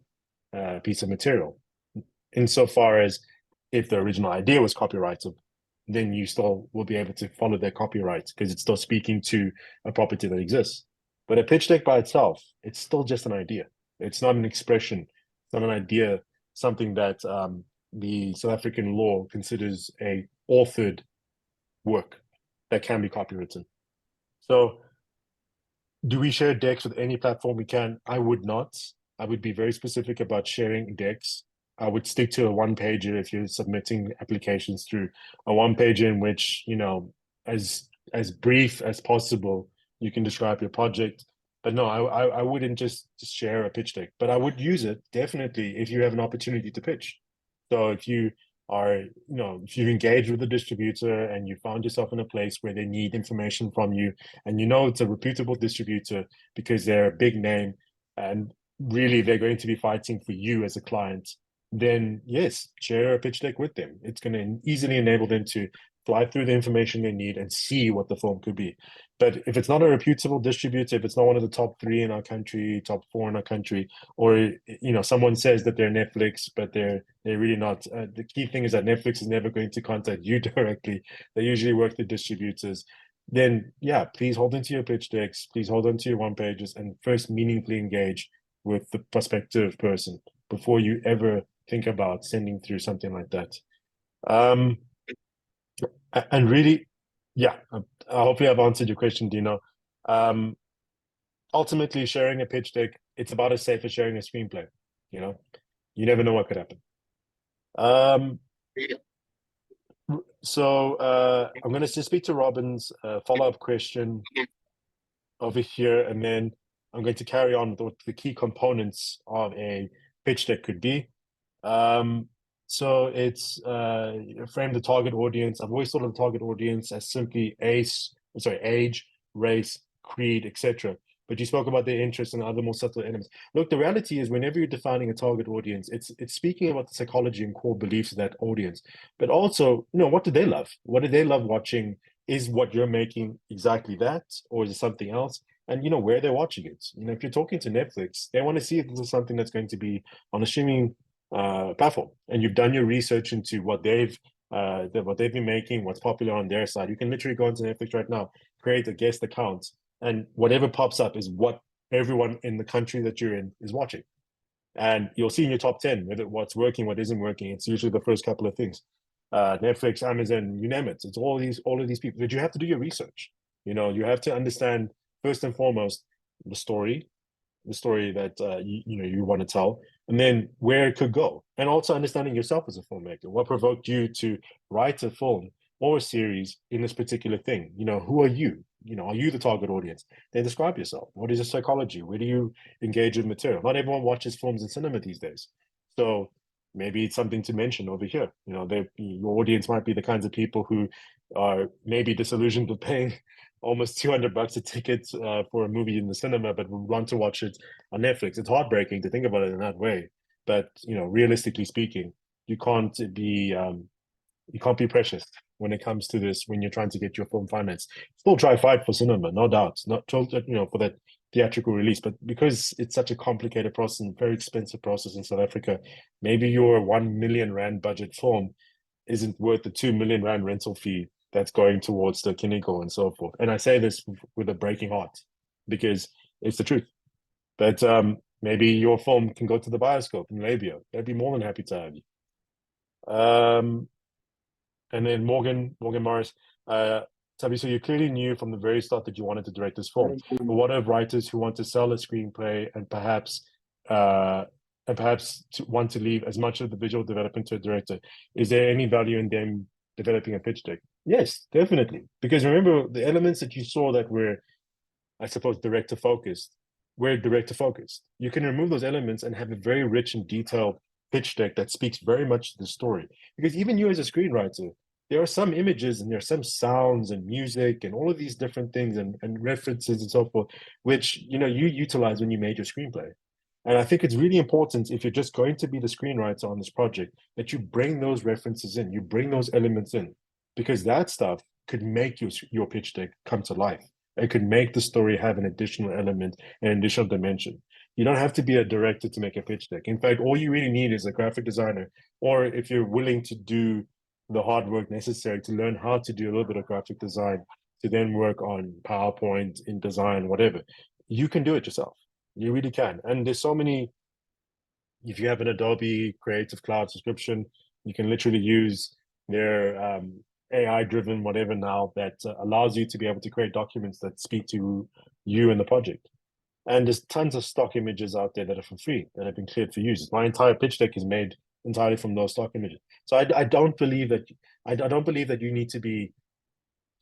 piece of material, insofar as if the original idea was copyrightable, then you still will be able to follow their copyright because it's still speaking to a property that exists. But a pitch deck by itself, it's still just an idea. It's not an expression. It's not an idea, something that the South African law considers a authored work that can be copywritten. So do we share decks with any platform we can? I would not. I would be very specific about sharing decks. I would stick to a one-pager if you're submitting applications through a one-pager in which, you know, as brief as possible, you can describe your project. But no, I wouldn't just share a pitch deck, but I would use it definitely if you have an opportunity to pitch. So if you are, you know, if you've engaged with a distributor and you found yourself in a place where they need information from you, and you know it's a reputable distributor because they're a big name and really they're going to be fighting for you as a client, then yes, share a pitch deck with them. It's going to easily enable them to fly through the information they need and see what the film could be. But if it's not a reputable distributor, if it's not one of the top 3 in our country, top 4 in our country, or, you know, someone says that they're Netflix, but they're really not. The key thing is that Netflix is never going to contact you directly. They usually work with distributors. Then yeah, please hold into your pitch decks. Please hold onto your one pages and first meaningfully engage with the prospective person before you ever think about sending through something like that. And really, yeah, hopefully I've answered your question, Dino. Ultimately, sharing a pitch deck, it's about as safe as sharing a screenplay. You know, you never know what could happen. So I'm going to just speak to Robin's follow-up question over here, and then I'm going to carry on with what the key components of a pitch deck could be. So it's frame the target audience. I've always thought of the target audience as simply age, race, creed, etc. But you spoke about their interests and other more subtle elements. Look, the reality is whenever you're defining a target audience, it's speaking about the psychology and core beliefs of that audience. But also, you know, what do they love? What do they love watching? Is what you're making exactly that, or is it something else? And you know where they're watching it. You know, if you're talking to Netflix, they want to see if this is something that's going to be on a streaming platform, and you've done your research into what they've been making, what's popular on their side. You can literally go into Netflix right now, create a guest account, and whatever pops up is what everyone in the country that you're in is watching. And you'll see in your top 10 what's working, what isn't working. It's usually the first couple of things. Netflix, Amazon, you name it. It's all of these people. But you have to do your research. You know, you have to understand first and foremost the story that you want to tell, and then where it could go, and also understanding yourself as a filmmaker. What provoked you to write a film or a series in this particular thing? You know, who are you? You know, are you the target audience? Then describe yourself. What is your psychology? Where do you engage with material? Not everyone watches films in cinema these days, so maybe it's something to mention over here. You know, your audience might be the kinds of people who are maybe disillusioned with paying almost $200 a ticket for a movie in the cinema, but would want to watch it on Netflix. It's heartbreaking to think about it in that way. But you know, realistically speaking, you can't be precious when it comes to this. When you're trying to get your film financed, still try fight for cinema, no doubt. Not for that theatrical release, but because it's such a complicated process and very expensive process in South Africa, maybe your 1 million rand budget film isn't worth the 2 million rand rental fee that's going towards the clinical and so forth. And I say this with a breaking heart because it's the truth. But maybe your film can go to the bioscope in Labia. They'd be more than happy to have you. And then Morgan Morris, Thabiso, you clearly knew from the very start that you wanted to direct this film. But what of writers who want to sell a screenplay and perhaps want to leave as much of the visual development to a director? Is there any value in them developing a pitch deck? Yes, definitely. Because remember, the elements that you saw that were, I suppose, director focused. You can remove those elements and have a very rich and detailed pitch deck that speaks very much to the story. Because even you as a screenwriter, there are some images and there are some sounds and music and all of these different things and references and so forth, which you utilize when you made your screenplay. And I think it's really important, if you're just going to be the screenwriter on this project, that you bring those references in, you bring those elements in, because that stuff could make your pitch deck come to life. It could make the story have an additional element, an additional dimension. You don't have to be a director to make a pitch deck. In fact, all you really need is a graphic designer, or if you're willing to do the hard work necessary to learn how to do a little bit of graphic design, to then work on PowerPoint, InDesign, whatever, you can do it yourself. You really can. And there's so many, if you have an Adobe Creative Cloud subscription, you can literally use their AI-driven whatever now that allows you to be able to create documents that speak to you and the project. And there's tons of stock images out there that are for free, that have been cleared for use. My entire pitch deck is made entirely from those stock images. So I don't believe that you need to be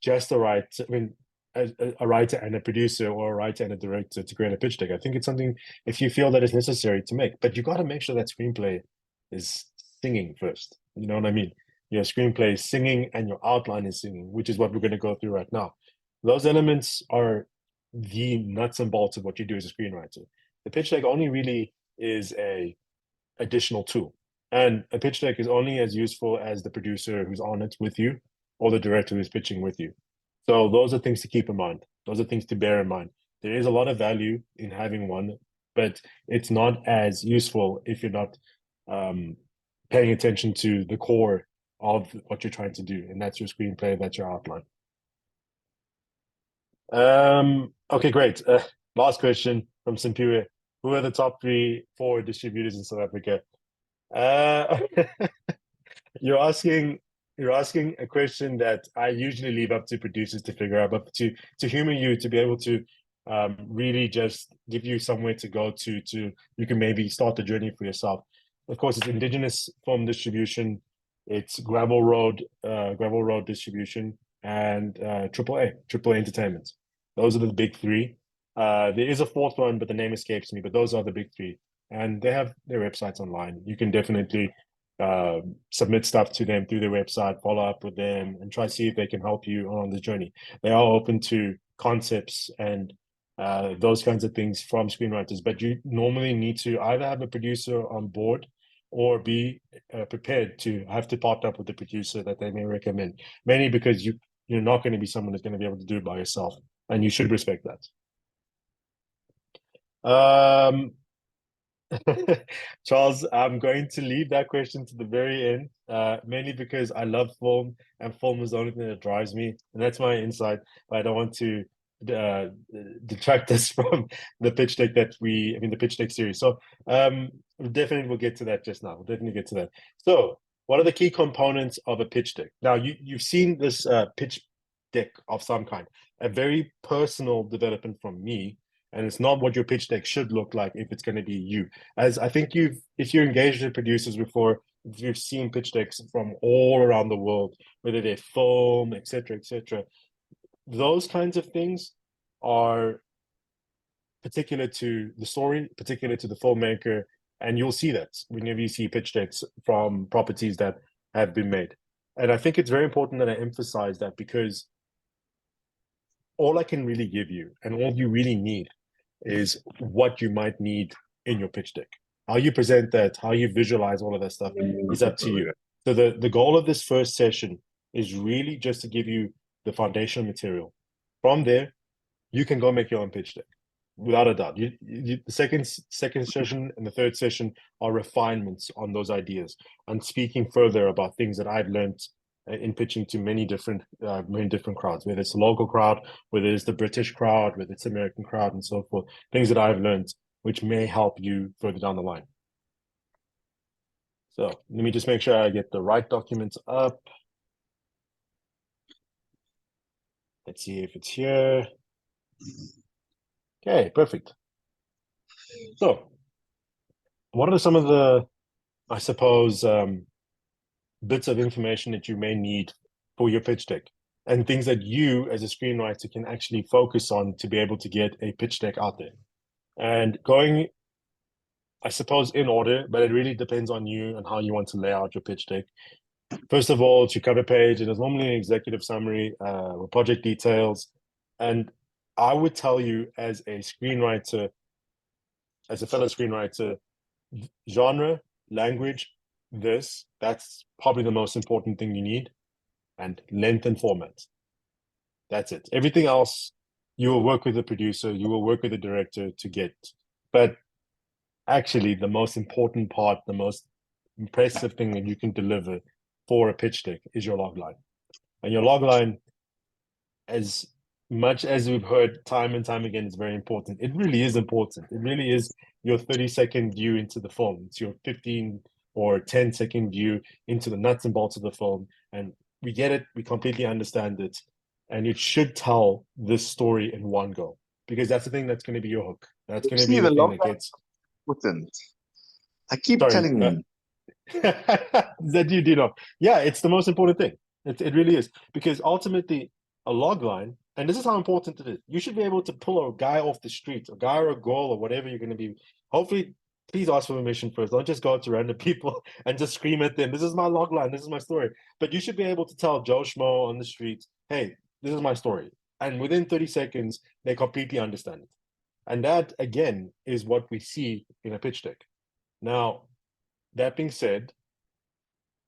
just a writer and a producer, or a writer and a director to create a pitch deck. I think it's something, if you feel that it's necessary to make, but you got to make sure that screenplay is singing first. You know what I mean? Your screenplay is singing and your outline is singing, which is what we're going to go through right now. Those elements are the nuts and bolts of what you do as a screenwriter. The pitch deck only really is a additional tool. And a pitch deck is only as useful as the producer who's on it with you, or the director who's pitching with you. So those are things to keep in mind. Those are things to bear in mind. There is a lot of value in having one, but it's not as useful if you're not paying attention to the core of what you're trying to do. And that's your screenplay, that's your outline. Okay, great. Last question from Simpiwe. Who are the top 3-4 distributors in South Africa? You're asking a question that I usually leave up to producers to figure out, but to humor you, to be able to really just give you somewhere to go to you can maybe start the journey for yourself. Of course, it's Indigenous Film Distribution, it's Gravel Road Distribution, and AAA Entertainment. Those are the big 3. There is a 4th one, but the name escapes me, but those are the big 3. And they have their websites online. You can definitely submit stuff to them through their website, follow up with them, and try to see if they can help you on the journey. They are open to concepts and those kinds of things from screenwriters, but you normally need to either have a producer on board or be prepared to have to partner up with the producer that they may recommend, mainly because you're not going to be someone that's going to be able to do it by yourself, and you should respect that. Charles, I'm going to leave that question to the very end, mainly because I love film, and film is the only thing that drives me, and that's my insight. But I don't want to detract us from the pitch deck the pitch deck series. So definitely we'll get to that just now. We'll definitely get to that. So what are the key components of a pitch deck? Now you've seen this pitch deck of some kind, a very personal development from me. And it's not what your pitch deck should look like if it's going to be you. As I think if you're engaged with producers before, you've seen pitch decks from all around the world, whether they're film, etc., etc. Those kinds of things are particular to the story, particular to the filmmaker, and you'll see that whenever you see pitch decks from properties that have been made. And I think it's very important that I emphasize that, because all I can really give you and all you really need is what you might need in your pitch deck. How you present that, how you visualize all of that stuff is up to you. So the goal of this first session is really just to give you the foundational material. From there, you can go make your own pitch deck, without a doubt. The second session and the third session are refinements on those ideas and speaking further about things that I've learned in pitching to many different crowds, whether it's the local crowd, whether it's the British crowd, whether it's the American crowd, and so forth. Things that I've learned which may help you further down the line. So let me just make sure I get the right documents up. Let's see if it's here. Okay, perfect. So what are some of the, I suppose, bits of information that you may need for your pitch deck, and things that you as a screenwriter can actually focus on to be able to get a pitch deck out there? And going I suppose in order, but it really depends on you and how you want to lay out your pitch deck. First of all, it's your cover page. It is normally an executive summary with project details. And I would tell you as a screenwriter, as a fellow screenwriter, genre, language, that's probably the most important thing you need. And length and format. That's it. Everything else, you will work with the producer, you will work with the director to get. But actually, the most important part, the most impressive thing that you can deliver for a pitch deck is your logline. And your logline, as much as we've heard time and time again, is very important. It really is important. It really is your 30-second view into the film. It's your 15 or 10-second view into the nuts and bolts of the film. And we get it. We completely understand it. And it should tell this story in one go. Because that's the thing that's going to be your hook. That's going to be the thing that gets... Important. I keep Sorry, telling you. that you do know. Yeah, it's the most important thing. It really is. Because ultimately, a log line, and this is how important it is, you should be able to pull a guy off the street, a guy or a girl or whatever you're going to be. Hopefully, please ask for permission first. Don't just go out to random people and just scream at them, this is my log line, this is my story. But you should be able to tell Joe Schmo on the street, hey, this is my story. And within 30 seconds, they completely understand it. And that, again, is what we see in a pitch deck. Now, that being said,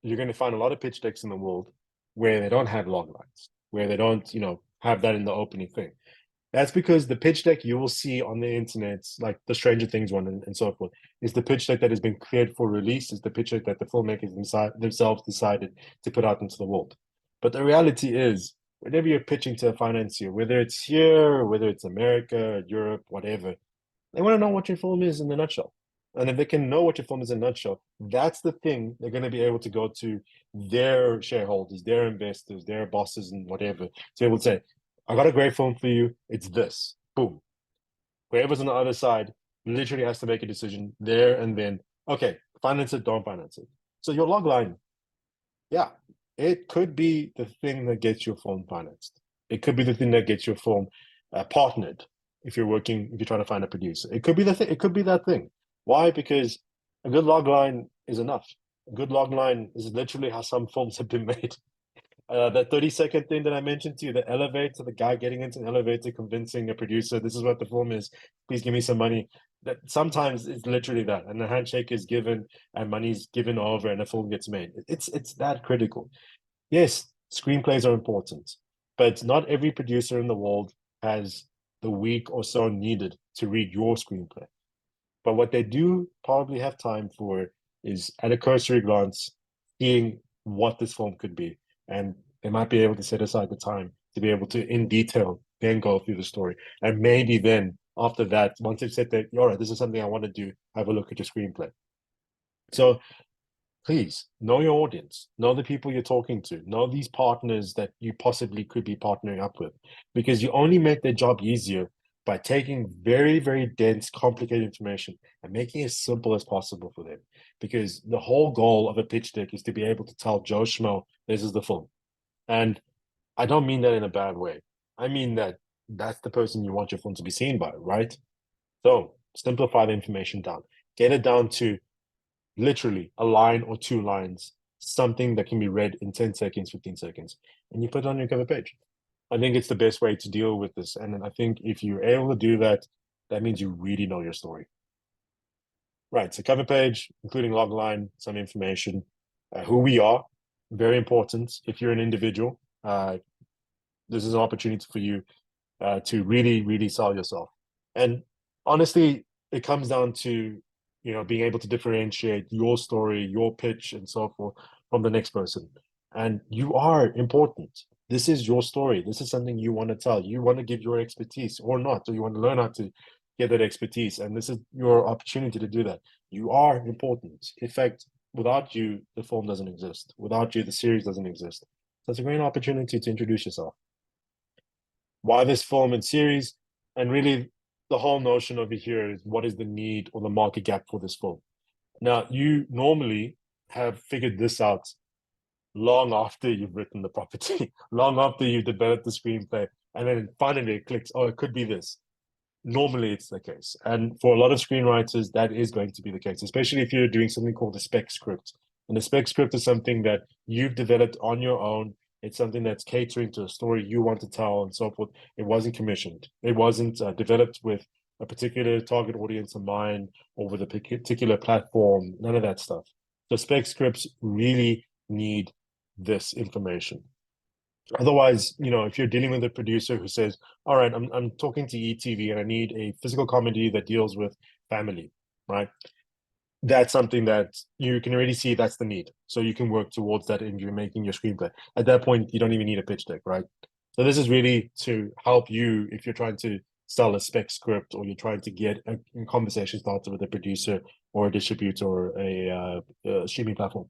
you're going to find a lot of pitch decks in the world where they don't have log lines, where they don't, have that in the opening thing. That's because the pitch deck you will see on the internet, like the Stranger Things one and so forth, is the pitch deck that has been cleared for release, is the pitch deck that the filmmakers themselves decided to put out into the world. But the reality is, whenever you're pitching to a financier, whether it's here, or whether it's America, Europe, whatever, they want to know what your film is in a nutshell. And if they can know what your film is in a nutshell, that's the thing they're going to be able to go to their shareholders, their investors, their bosses, and whatever, to be able to say, I got a great film for you. It's this. Boom. Whoever's on the other side literally has to make a decision there and then. Okay, finance it, don't finance it. So your log line, yeah, it could be the thing that gets your film financed. It could be the thing that gets your film partnered if you're trying to find a producer. It could be the thing. It could be that thing. Why? Because a good log line is enough. A good log line is literally how some films have been made. That 30-second thing that I mentioned to you, the elevator, the guy getting into an elevator, convincing a producer, this is what the film is, please give me some money. That sometimes it's literally that, and the handshake is given, and money's given over, and a film gets made. It's that critical. Yes, screenplays are important, but not every producer in the world has the week or so needed to read your screenplay. But what they do probably have time for is, at a cursory glance, seeing what this film could be. And they might be able to set aside the time to be able to, in detail, then go through the story. And maybe then, after that, once they've said that, all right, this is something I want to do, have a look at your screenplay. So please, know your audience. Know the people you're talking to. Know these partners that you possibly could be partnering up with. Because you only make their job easier by taking very, very dense, complicated information and making it as simple as possible for them. Because the whole goal of a pitch deck is to be able to tell Joe Schmo, this is the film. And I don't mean that in a bad way. I mean that that's the person you want your film to be seen by, right? So simplify the information down. Get it down to literally a line or 2 lines, something that can be read in 10 seconds, 15 seconds, and you put it on your cover page. I think it's the best way to deal with this. And I think if you're able to do that, that means you really know your story. Right, so cover page, including log line, some information, who we are, very important. If you're an individual, this is an opportunity for you to really, really sell yourself. And honestly, it comes down to, being able to differentiate your story, your pitch, and so forth from the next person. And you are important. This is your story. This is something you want to tell. You want to give your expertise or not, or you want to learn how to get that expertise. And this is your opportunity to do that. You are important. In fact, without you, the film doesn't exist. Without you, the series doesn't exist. So it's a great opportunity to introduce yourself. Why this film and series? And really, the whole notion over here is, what is the need or the market gap for this film? Now, you normally have figured this out long after you've written the property, long after you've developed the screenplay, and then finally it clicks, oh, it could be this. normally it's the case. And for a lot of screenwriters, that is going to be the case, especially if you're doing something called a spec script. And a spec script is something that you've developed on your own. It's something that's catering to a story you want to tell and so forth. It wasn't commissioned. It wasn't developed with a particular target audience in mind or with a particular platform, none of that stuff. So spec scripts really need this information. Otherwise, if you're dealing with a producer who says, all right, I'm talking to ETV and I need a physical comedy that deals with family, right? That's something that you can already see that's the need. So you can work towards that in you're making your screenplay. At that point, you don't even need a pitch deck, right? So this is really to help you if you're trying to sell a spec script or you're trying to get a conversation started with a producer or a distributor or a streaming platform.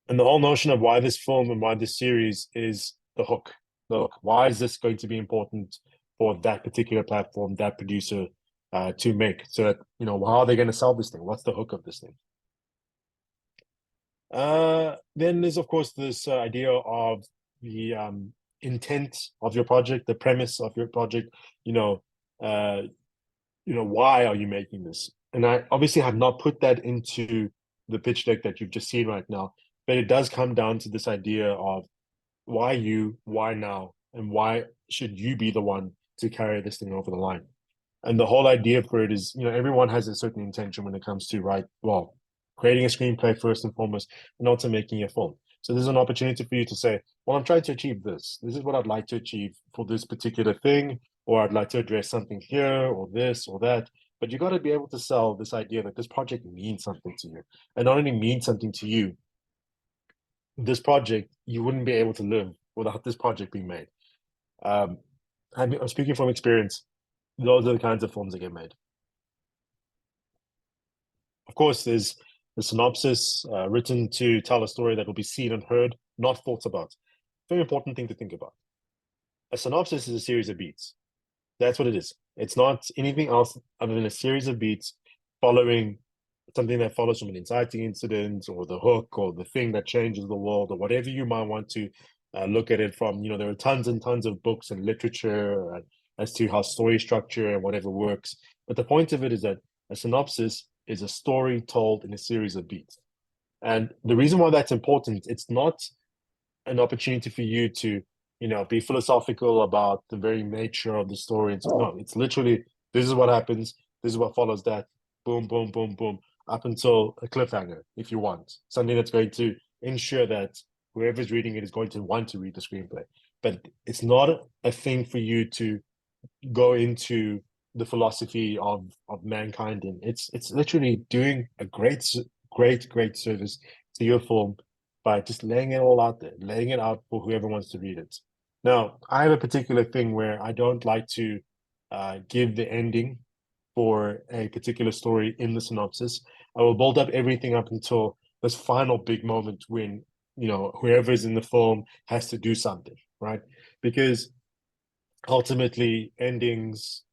And the whole notion of why this film and why this series is the hook. The hook. Why is this going to be important for that particular platform, that producer to make? So that, how are they going to sell this thing? What's the hook of this thing? Then there's, of course, this idea of the intent of your project, the premise of your project. Why are you making this? And I obviously have not put that into the pitch deck that you've just seen right now, but it does come down to this idea of why you, why now, and why should you be the one to carry this thing over the line? And the whole idea for it is, everyone has a certain intention when it comes to, creating a screenplay first and foremost, and also making a film. So there's an opportunity for you to say, well, I'm trying to achieve this. This is what I'd like to achieve for this particular thing, or I'd like to address something here, or this, or that. But you got to be able to sell this idea that this project means something to you. And not only means something to you, this project, you wouldn't be able to live without this project being made. I'm speaking from experience. Those are the kinds of films that get made. Of course, there's the synopsis written to tell a story that will be seen and heard, not thought about. Very important thing to think about. A synopsis is a series of beats. That's what it is. It's not anything else other than a series of beats following something that follows from an inciting incident or the hook or the thing that changes the world or whatever you might want to look at it from. There are tons and tons of books and literature as to how story structure and whatever works. But the point of it is that a synopsis is a story told in a series of beats. And the reason why that's important, it's not an opportunity for you to, be philosophical about the very nature of the story. No, it's literally, this is what happens, this is what follows that, boom, boom, boom, boom, up until a cliffhanger, if you want. Something that's going to ensure that whoever's reading it is going to want to read the screenplay. But it's not a thing for you to go into the philosophy of mankind in. It's literally doing a great service to your film by just laying it all out there, laying it out for whoever wants to read it. Now, I have a particular thing where I don't like to give the ending for a particular story in the synopsis. I will build up everything up until this final big moment when, whoever is in the film has to do something, right? Because ultimately endings,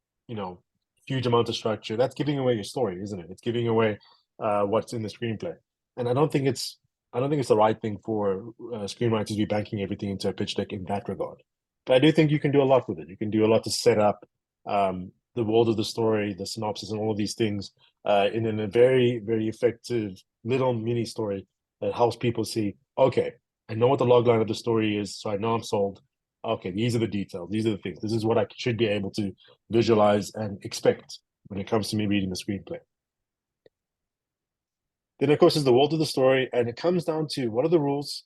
huge amount of structure, that's giving away your story, isn't it? It's giving away what's in the screenplay. And I don't think it's the right thing for screenwriters to be banking everything into a pitch deck in that regard. But I do think you can do a lot with it. You can do a lot to set up the world of the story, the synopsis, and all of these things in a very, very effective little mini story that helps people see, okay, I know what the logline of the story is, so I know I'm sold. Okay, these are the details. These are the things. This is what I should be able to visualize and expect when it comes to me reading the screenplay. Then, of course, is the world of the story, and it comes down to what are the rules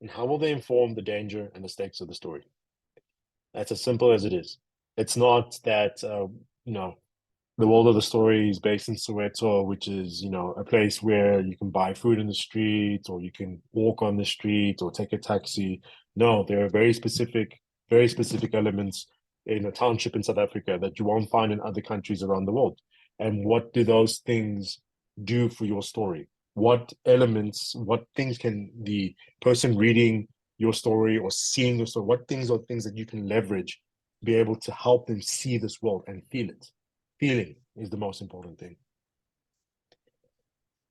and how will they inform the danger and the stakes of the story. That's as simple as it is. It's not that, the world of the story is based in Soweto, which is, a place where you can buy food in the street or you can walk on the street or take a taxi. No, there are very specific elements in a township in South Africa that you won't find in other countries around the world. And what do those things do for your story? What elements, what things can the person reading your story or seeing your story, what things are things that you can leverage to be able to help them see this world and feel it? Feeling is the most important thing.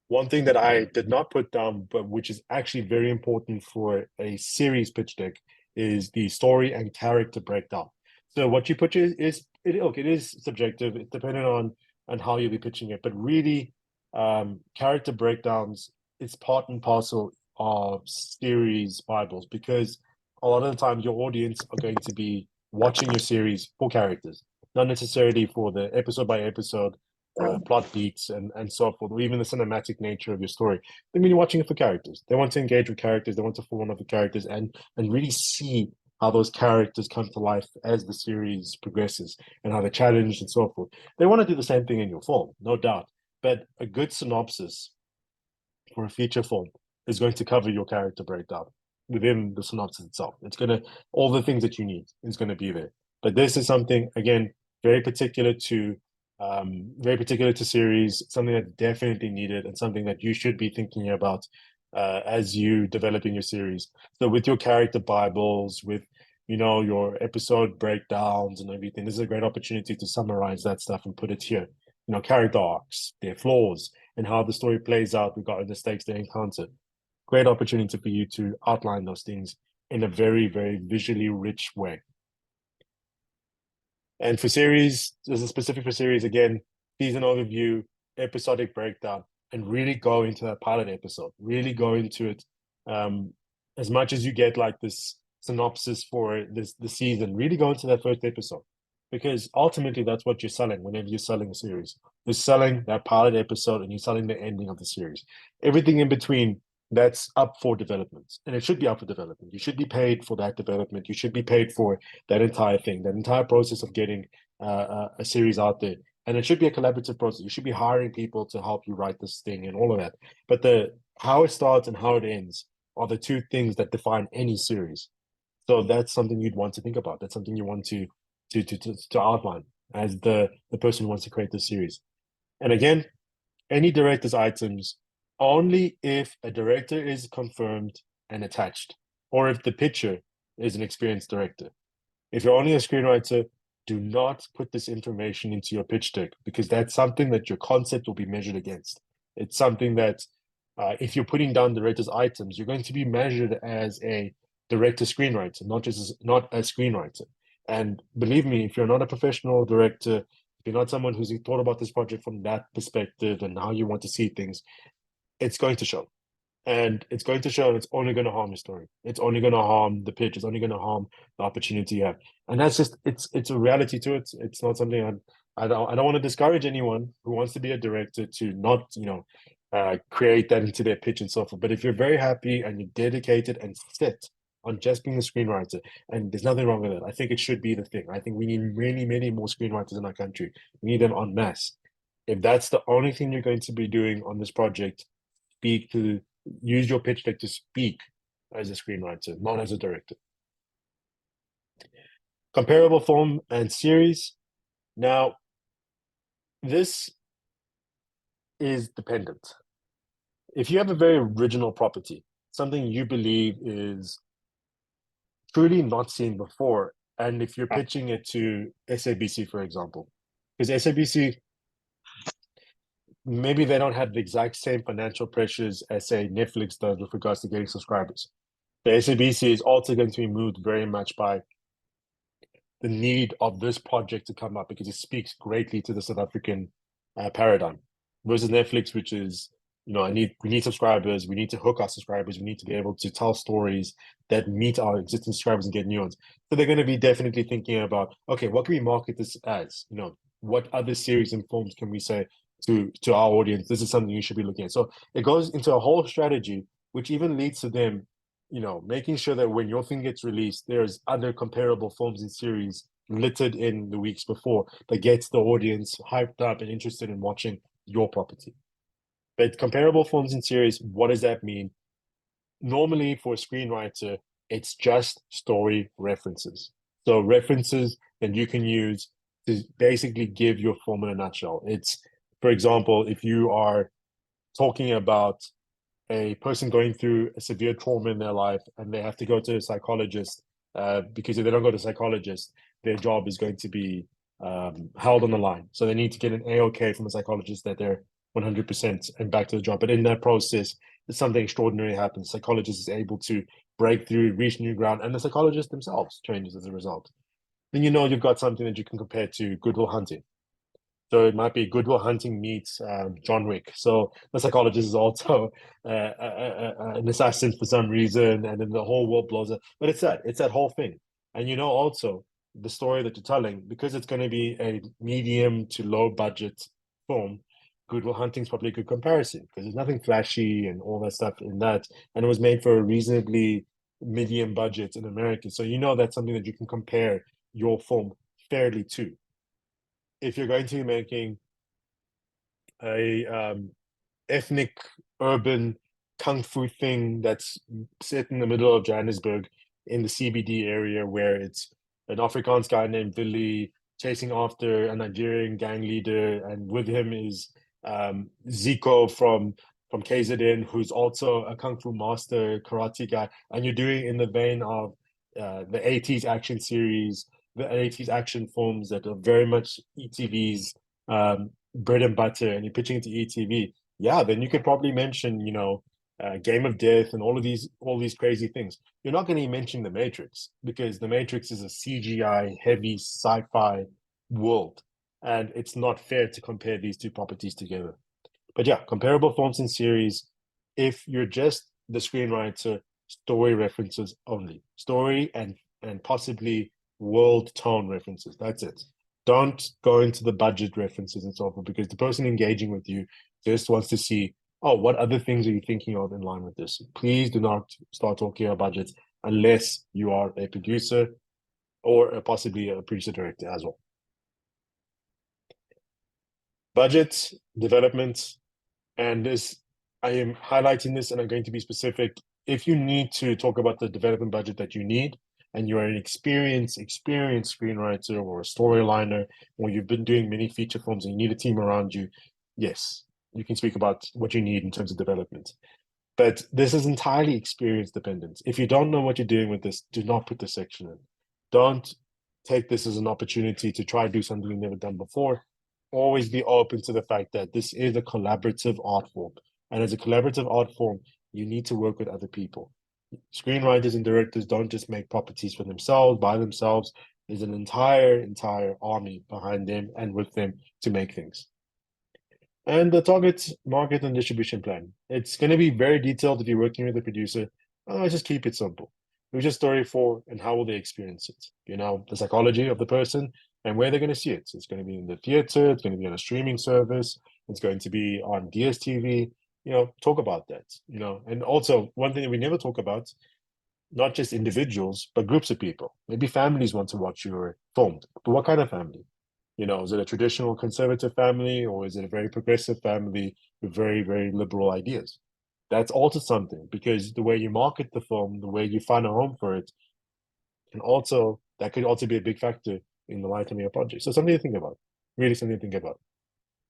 One thing that I did not put down, but which is actually very important for a series pitch deck, is the story and character breakdown. So what you put is it is subjective. It's dependent on how you'll be pitching it, but really, character breakdowns is part and parcel of series Bibles, because a lot of the time your audience are going to be watching your series for characters, not necessarily for the episode by episode plot beats and so forth, or even the cinematic nature of your story. I mean, you're watching it for characters. They want to engage with characters. They want to fall in love with characters and really see how those characters come to life as the series progresses and how they're challenged and so forth. They want to do the same thing in your film, no doubt. But a good synopsis for a feature film is going to cover your character breakdown within the synopsis itself. It's going to, all the things that you need is going to be there. But this is something, again, very particular to series, something that's definitely needed and something that you should be thinking about as you developing your series. So with your character Bibles, with your episode breakdowns and everything, this is a great opportunity to summarize that stuff and put it here. Character arcs, their flaws, and how the story plays out regarding the stakes they encounter. Great opportunity for you to outline those things in a very, very visually rich way. And for series, there's a specific for series, again, season overview, episodic breakdown, and really go into that pilot episode. Really go into it as much as you get like this synopsis for the season. Really go into that first episode, because ultimately that's what you're selling whenever you're selling a series. You're selling that pilot episode and you're selling the ending of the series. Everything in between, that's up for development, and it should be up for development. You should be paid for that development. You should be paid for that entire thing, that entire process of getting a series out there. And it should be a collaborative process. You should be hiring people to help you write this thing and all of that. But how it starts and how it ends are the two things that define any series. So that's something you'd want to think about. That's something you want to outline as the person who wants to create this series. And again, any director's items only if a director is confirmed and attached, or if the pitcher is an experienced director. If you're only a screenwriter, do not put this information into your pitch deck, because that's something that your concept will be measured against. It's something that if you're putting down director's items, you're going to be measured as a director screenwriter, not a screenwriter. And believe me, if you're not a professional director, if you're not someone who's thought about this project from that perspective and how you want to see things, it's going to show. And it's going to show, and it's only going to harm your story. It's only going to harm the pitch. It's only going to harm the opportunity you have. And that's just, it's a reality to it. It's not something I don't want to discourage anyone who wants to be a director to not, create that into their pitch and so forth. But if you're very happy and you're dedicated and set on just being a screenwriter, and there's nothing wrong with it, I think it should be the thing. I think we need many, many more screenwriters in our country. We need them en masse. If that's the only thing you're going to be doing on this project, use your pitch deck to speak as a screenwriter, not as a director. Comparable film and series. Now, this is dependent. If you have a very original property, something you believe is truly not seen before, and if you're pitching it to SABC, for example, because SABC, maybe they don't have the exact same financial pressures as, say, Netflix does with regards to getting subscribers. The SABC is also going to be moved very much by the need of this project to come up, because it speaks greatly to the South African paradigm, versus Netflix, which is, we need subscribers, we need to hook our subscribers, we need to be able to tell stories that meet our existing subscribers and get new ones. So they're going to be definitely thinking about, okay, what can we market this as? What other series and films can we say to our audience? This is something you should be looking at. So it goes into a whole strategy, which even leads to them, making sure that when your thing gets released, there's other comparable films and series littered in the weeks before that gets the audience hyped up and interested in watching your property. But comparable films and series, what does that mean? Normally for a screenwriter, it's just story references. So references that you can use to basically give your film in a nutshell. It's, for example, if you are talking about a person going through a severe trauma in their life and they have to go to a psychologist, because if they don't go to a psychologist, their job is going to be held on the line. So they need to get an AOK from a psychologist that they're 100% and back to the job. But in that process, something extraordinary happens. The psychologist is able to break through, reach new ground, and the psychologist themselves changes as a result. then you know you've got something that you can compare to Good Will Hunting. So it might be Good Will Hunting meets John Wick. So the psychologist is also an assassin for some reason, and then the whole world blows up. But it's that whole thing. And you know also the story that you're telling, because it's going to be a medium to low budget film, Good Will Hunting is probably a good comparison because there's nothing flashy and all that stuff in that. And it was made for a reasonably medium budget in America. So you know that's something that you can compare your film fairly to. If you're going to be making a ethnic urban kung fu thing that's set in the middle of Johannesburg in the CBD area, where it's an Afrikaans guy named Billy chasing after a Nigerian gang leader, and with him is Zico from KZN, who's also a kung fu master, karate guy, and you're doing in the vein of the 80s action series, the 80s action films that are very much ETV's bread and butter, and you're pitching it to ETV, yeah, then you could probably mention, you know, Game of Death and all these crazy things. You're not going to mention The Matrix because The Matrix is a CGI heavy sci-fi world, and it's not fair to compare these two properties together. But yeah, comparable films and series. If you're just the screenwriter, story references only, story and possibly world tone references. That's it. Don't go into the budget references and so forth, because the person engaging with you just wants to see, oh, what other things are you thinking of in line with this? Please do not start talking about budgets unless you are a producer or possibly a producer director as well. Budget, development, and this, I am highlighting this and I'm going to be specific. If you need to talk about the development budget that you need, and you're an experienced screenwriter or a storyliner, or you've been doing many feature films and you need a team around you, yes, you can speak about what you need in terms of development. But this is entirely experience dependent. If you don't know what you're doing with this, do not put this section in. Don't take this as an opportunity to try to do something you've never done before. Always be open to the fact that this is a collaborative art form. And as a collaborative art form, you need to work with other people. Screenwriters and directors don't just make properties for themselves, by themselves. There's an entire army behind them and with them to make things. And the target market and distribution plan. It's going to be very detailed if you're working with a producer. Just keep it simple. Who's your story for and how will they experience it? You know, the psychology of the person and where they're going to see it. It's going to be in the theater, it's going to be on a streaming service, it's going to be on DSTV. You know, talk about that, you know. And also, one thing that we never talk about, not just individuals, but groups of people. Maybe families want to watch your film. But what kind of family? You know, is it a traditional conservative family, or is it a very progressive family with very, very liberal ideas? That's also something, because the way you market the film, the way you find a home for it, and also that could also be a big factor in the lifetime of your project. So something to think about, really something to think about.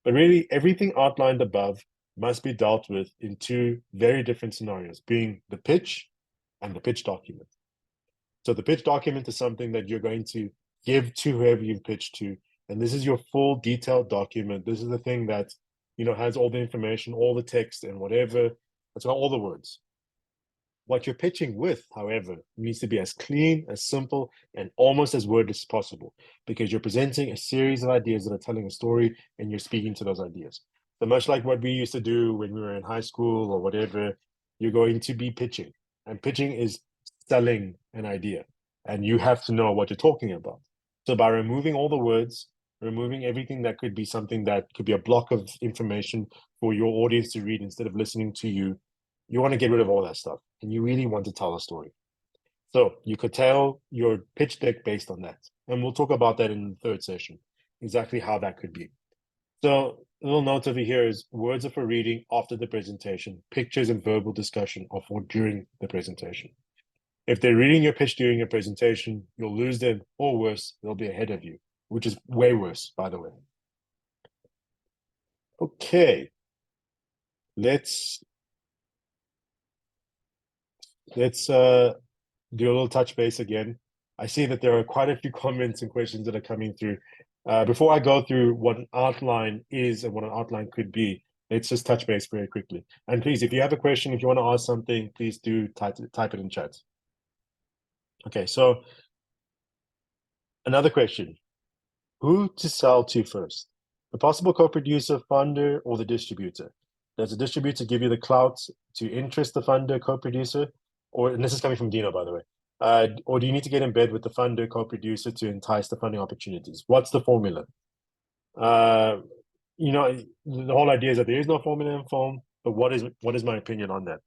But really, everything outlined above must be dealt with in two very different scenarios, being the pitch and the pitch document. So the pitch document is something that you're going to give to whoever you've pitched to, and this is your full detailed document. This is the thing that, you know, has all the information, all the text and whatever. That's got all the words. What you're pitching with, however, needs to be as clean, as simple, and almost as wordless as possible, because you're presenting a series of ideas that are telling a story and you're speaking to those ideas. So much like what we used to do when we were in high school or whatever, you're going to be pitching. And pitching is selling an idea, and you have to know what you're talking about. So by removing all the words, removing everything that could be something that could be a block of information for your audience to read instead of listening to you, you want to get rid of all that stuff, and you really want to tell a story. So you could tell your pitch deck based on that. And we'll talk about that in the third session, exactly how that could be. So a little note over here is words are for reading after the presentation. Pictures and verbal discussion are for during the presentation. If they're reading your pitch during your presentation, you'll lose them, or worse, they'll be ahead of you, which is way worse, by the way. Okay. Let's do a little touch base again. I see that there are quite a few comments and questions that are coming through. Before I go through what an outline is and what an outline could be, let's just touch base very quickly. And please, if you have a question, if you want to ask something, please do type it in chat. Okay, so Another question. Who to sell to first? The possible co-producer, funder, or the distributor? Does the distributor give you the clout to interest the funder, co-producer? Or, and this is coming from Dino, by the way. Or do you need to get in bed with the funder, co-producer to entice the funding opportunities? What's the formula? You know, the whole idea is that there is no formula in film, but what is my opinion on that?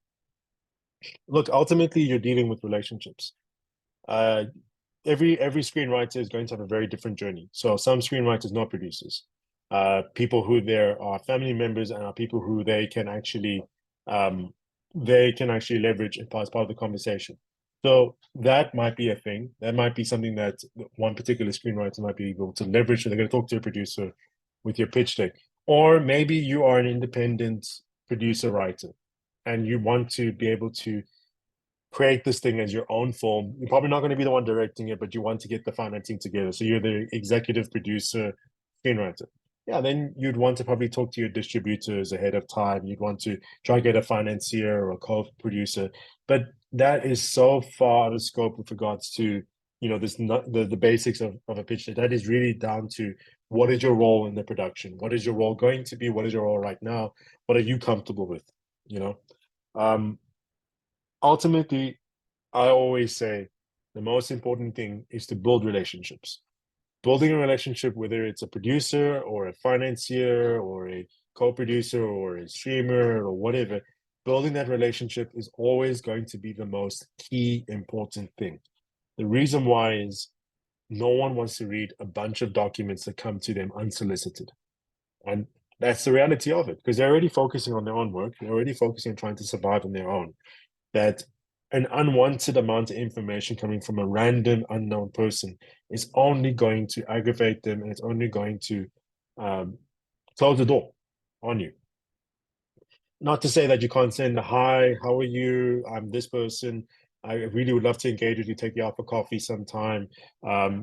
Look, ultimately, you're dealing with relationships. Every screenwriter is going to have a very different journey. So some screenwriters, not producers, people who there are family members and are people who they can actually leverage as part of the conversation. So that might be a thing. That might be something that one particular screenwriter might be able to leverage. So they're going to talk to a producer with your pitch deck. Or maybe you are an independent producer writer and you want to be able to create this thing as your own film. You're probably not going to be the one directing it, but you want to get the financing together. So you're the executive producer, screenwriter. Yeah, then you'd want to probably talk to your distributors ahead of time. You'd want to try and get a financier or a co-producer. But that is so far out of scope with regards to, you know, this not the basics of a pitch deck. That is really down to what is your role in the production? What is your role going to be? What is your role right now? What are you comfortable with? You know? Ultimately, I always say the most important thing is to build relationships. Building a relationship, whether it's a producer or a financier or a co-producer or a streamer or whatever, building that relationship is always going to be the most key important thing. The reason why is no one wants to read a bunch of documents that come to them unsolicited. And that's the reality of it, because they're already focusing on their own work. They're already focusing on trying to survive on their own. That an unwanted amount of information coming from a random unknown person is only going to aggravate them, and it's only going to close the door on you. Not to say that you can't send a hi, how are you? I'm this person. I really would love to engage with you, take you out for coffee sometime.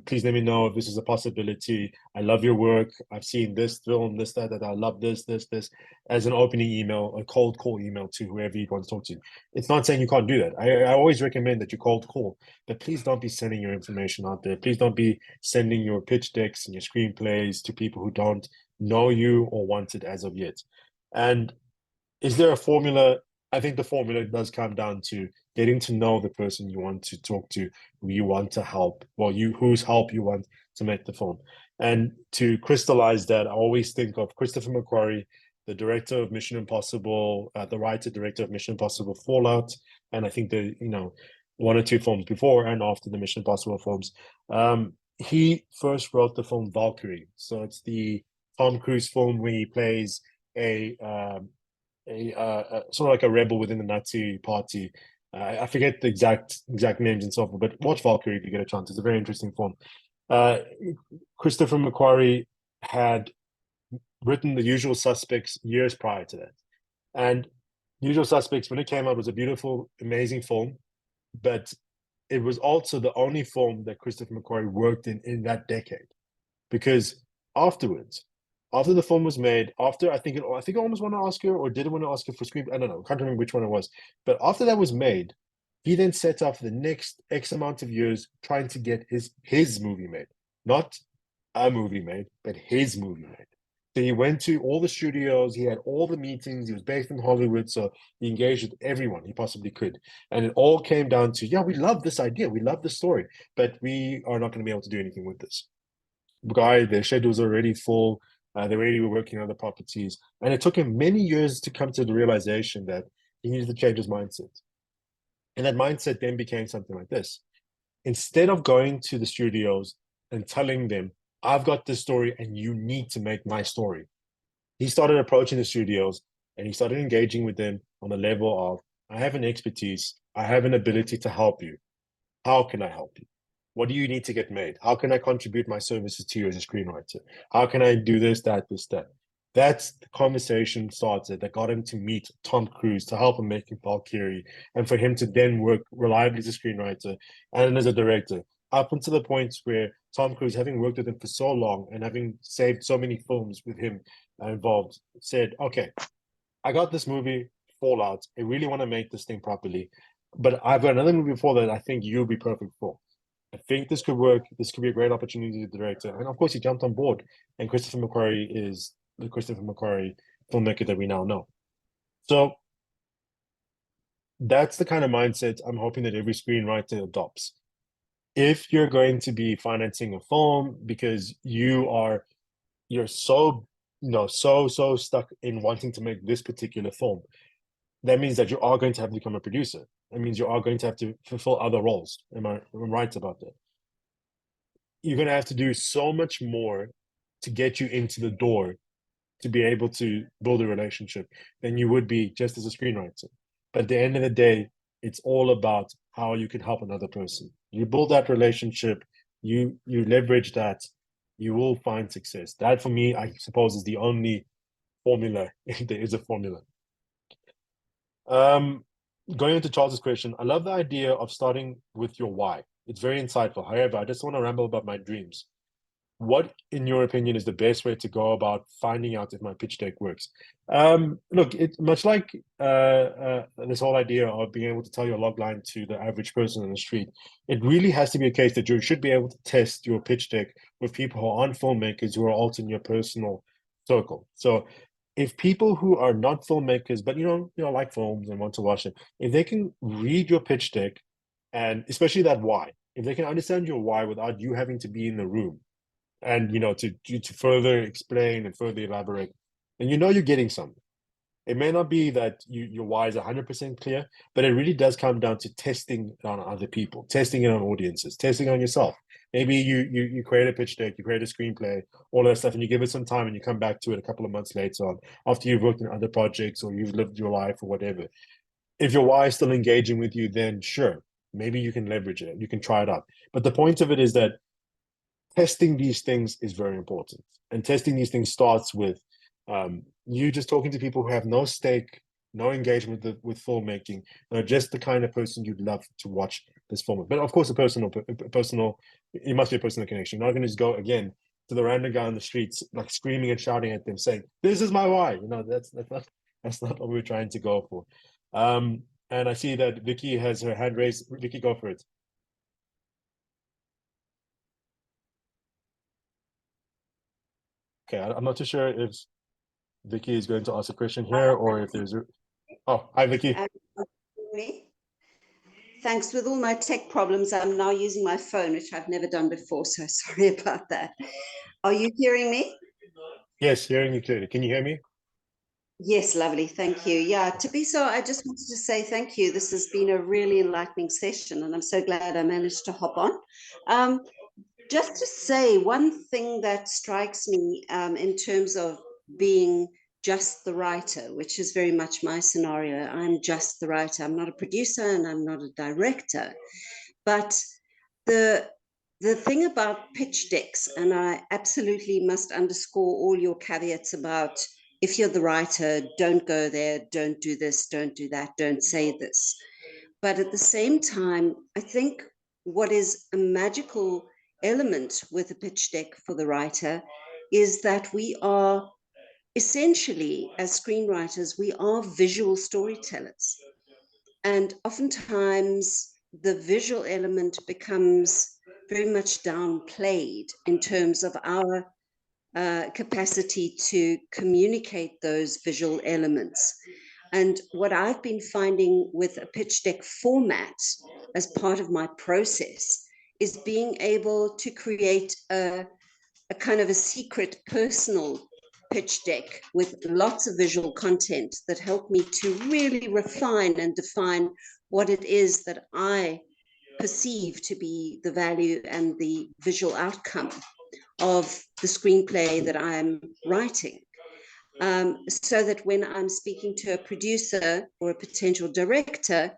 Please let me know if this is a possibility. I love your work. I've seen this film, this, that, I love this, as an opening email, a cold call email to whoever you want to talk to. It's not saying you can't do that. I always recommend that you cold call, but please don't be sending your information out there. Please don't be sending your pitch decks and your screenplays to people who don't know you or want it as of yet. And is there a formula? I think the formula does come down to getting to know the person you want to talk to, who you want to help, whose help you want to make the film. And to crystallize that, I always think of Christopher McQuarrie, the director of Mission Impossible, the writer-director of Mission Impossible Fallout, and I think one or two films before and after the Mission Impossible films. He first wrote the film Valkyrie. So it's the Tom Cruise film where he plays a sort of like a rebel within the Nazi party. I forget the exact names and so forth, but watch Valkyrie if you get a chance. It's a very interesting film. Christopher McQuarrie had written The Usual Suspects years prior to that. And Usual Suspects, when it came out, was a beautiful, amazing film, but it was also the only film that Christopher McQuarrie worked in that decade. Because afterwards, after the film was made, after I think it almost won an Oscar, or did it win an Oscar for screen? I don't know. I can't remember which one it was. But after that was made, he then set off the next X amount of years trying to get his movie made. Not a movie made, but his movie made. So he went to all the studios, he had all the meetings, he was based in Hollywood, so he engaged with everyone he possibly could. And it all came down to, yeah, we love this idea, we love this story, but we are not going to be able to do anything with this. Their schedules are already full. They already were working on other properties. And it took him many years to come to the realization that he needed to change his mindset. And that mindset then became something like this. Instead of going to the studios and telling them, I've got this story and you need to make my story, he started approaching the studios and he started engaging with them on the level of, I have an expertise, I have an ability to help you. How can I help you? What do you need to get made? How can I contribute my services to you as a screenwriter? How can I do this, that, this, that? That's the conversation started that got him to meet Tom Cruise to help him make Valkyrie, and for him to then work reliably as a screenwriter and as a director, up until the point where Tom Cruise, having worked with him for so long and having saved so many films with him involved, said, okay, I got this movie, Fallout. I really want to make this thing properly, but I've got another movie before that I think you'll be perfect for. I think this could work. This could be a great opportunity to the director. And of course, he jumped on board. And Christopher McQuarrie is the Christopher McQuarrie filmmaker that we now know. So that's the kind of mindset I'm hoping that every screenwriter adopts. If you're going to be financing a film because you're so so stuck in wanting to make this particular film, that means that you are going to have to become a producer. That means you are going to have to fulfill other roles. Am I right about that? You're going to have to do so much more to get you into the door to be able to build a relationship than you would be just as a screenwriter. But at the end of the day, it's all about how you can help another person. You build that relationship, you leverage that, you will find success. That for me, I suppose, is the only formula, if there is a formula. Going into Charles's question, I love the idea of starting with your why. It's very insightful. However, I just want to ramble about my dreams. What, in your opinion, is the best way to go about finding out if my pitch deck works? Look, it's much like this whole idea of being able to tell your log line to the average person on the street. It really has to be a case that you should be able to test your pitch deck with people who aren't filmmakers, who are also in your personal circle. So if people who are not filmmakers, but like films and want to watch it, if they can read your pitch deck, and especially that why, if they can understand your why without you having to be in the room, and to further explain and further elaborate, and you're getting something. It may not be that your why is 100% clear, but it really does come down to testing on other people, testing it on audiences, testing on yourself. Maybe you create a pitch deck, you create a screenplay, all that stuff, and you give it some time, and you come back to it a couple of months later on, after you've worked in other projects or you've lived your life or whatever. If your why is still engaging with you, then sure, maybe you can leverage it, you can try it out. But the point of it is that testing these things is very important. And testing these things starts with you just talking to people who have no stake, no engagement with filmmaking, just the kind of person you'd love to watch this film. But of course, it must be a personal connection. You're not going to just go again to the random guy on the streets, like screaming and shouting at them, saying, "This is my why." That's not what we're trying to go for. And I see that Vicky has her hand raised. Vicky, go for it. Okay, I'm not too sure if Vicky is going to ask a question here or if there's... Oh, hi, Vicky. Thanks. With all my tech problems, I'm now using my phone, which I've never done before, so sorry about that. Are you hearing me? Yes, hearing you clearly. Can you hear me? Yes, lovely. Thank you. Yeah, Thabiso, I just wanted to say thank you. This has been a really enlightening session, and I'm so glad I managed to hop on. Just to say one thing that strikes me in terms of being just the writer, which is very much my scenario. I'm just the writer. I'm not a producer and I'm not a director. But the thing about pitch decks, and I absolutely must underscore all your caveats about if you're the writer, don't go there, don't do this, don't do that, don't say this. But at the same time, I think what is a magical element with a pitch deck for the writer is that we are essentially, as screenwriters, we are visual storytellers. And oftentimes the visual element becomes very much downplayed in terms of our capacity to communicate those visual elements. And what I've been finding with a pitch deck format as part of my process is being able to create a kind of a secret personal pitch deck with lots of visual content that help me to really refine and define what it is that I perceive to be the value and the visual outcome of the screenplay that I'm writing. So that when I'm speaking to a producer or a potential director,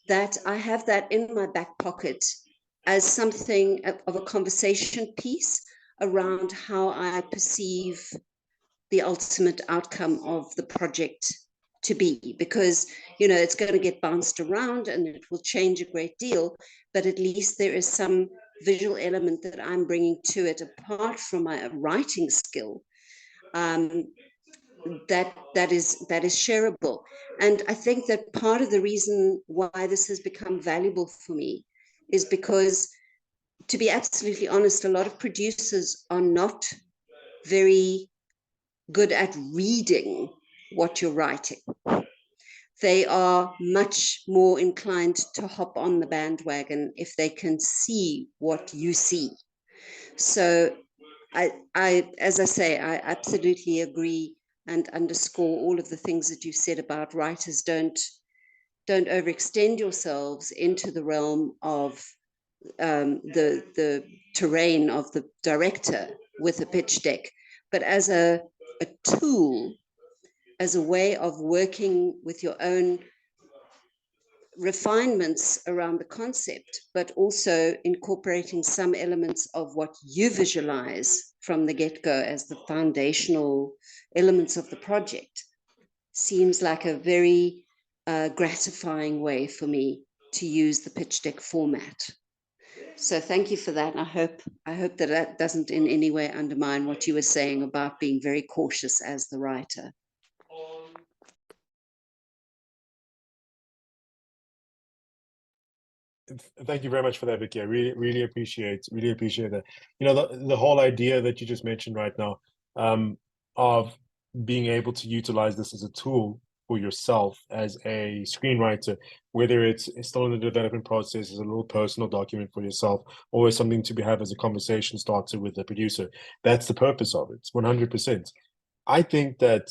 that I have that in my back pocket as something of a conversation piece around how I perceive the ultimate outcome of the project to be, because it's going to get bounced around and it will change a great deal, but at least there is some visual element that I'm bringing to it apart from my writing skill that is shareable. And I think that part of the reason why this has become valuable for me is because to be absolutely honest, a lot of producers are not very good at reading what you're writing. They are much more inclined to hop on the bandwagon if they can see what you see. So as I say, I absolutely agree and underscore all of the things that you've said about writers. Don't overextend yourselves into the realm of the terrain of the director with a pitch deck, but as a tool, as a way of working with your own refinements around the concept, but also incorporating some elements of what you visualize from the get-go as the foundational elements of the project, seems like a very gratifying way for me to use the pitch deck format. So thank you for that. And I hope that that doesn't in any way undermine what you were saying about being very cautious as the writer. Thank you very much for that, Vicky. I really appreciate that. You know, the whole idea that you just mentioned right now, of being able to utilize this as a tool for yourself as a screenwriter, whether it's still in the development process, as a little personal document for yourself, or as something to have as a conversation starter with the producer. That's the purpose of it. 100%. I think that,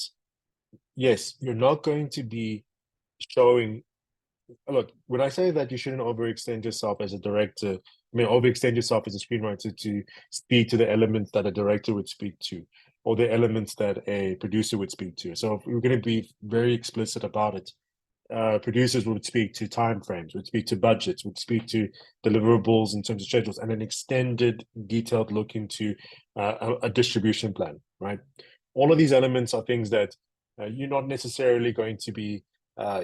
yes, you're not going to be showing. Look, when I say that you shouldn't overextend yourself as a director, I mean, overextend yourself as a screenwriter to speak to the elements that a director would speak to, or the elements that a producer would speak to. So if we're going to be very explicit about it, producers would speak to timeframes, would speak to budgets, would speak to deliverables in terms of schedules, and an extended, detailed look into a distribution plan, right? All of these elements are things that you're not necessarily going to be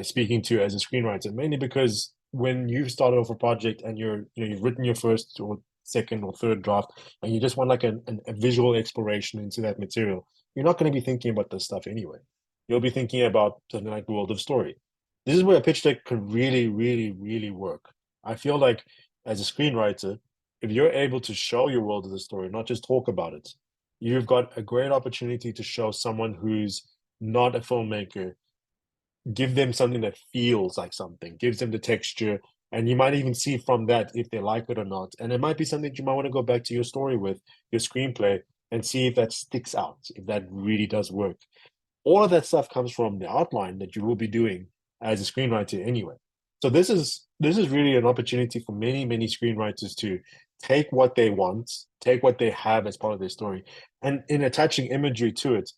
speaking to as a screenwriter, mainly because when you've started off a project and you've written your first or second or third draft, and you just want like a visual exploration into that material, you're not going to be thinking about this stuff anyway. You'll be thinking about something like World of Story. This is where a pitch deck could really work. I feel like as a screenwriter, if you're able to show your world of the story, not just talk about it, you've got a great opportunity to show someone who's not a filmmaker, give them something that feels like something, gives them the texture, and you might even see from that if they like it or not. And it might be something that you might want to go back to your story with, your screenplay, and see if that sticks out, if that really does work. All of that stuff comes from the outline that you will be doing as a screenwriter anyway. So this is really an opportunity for many screenwriters to take what they want, take what they have as part of their story, and in attaching imagery to it,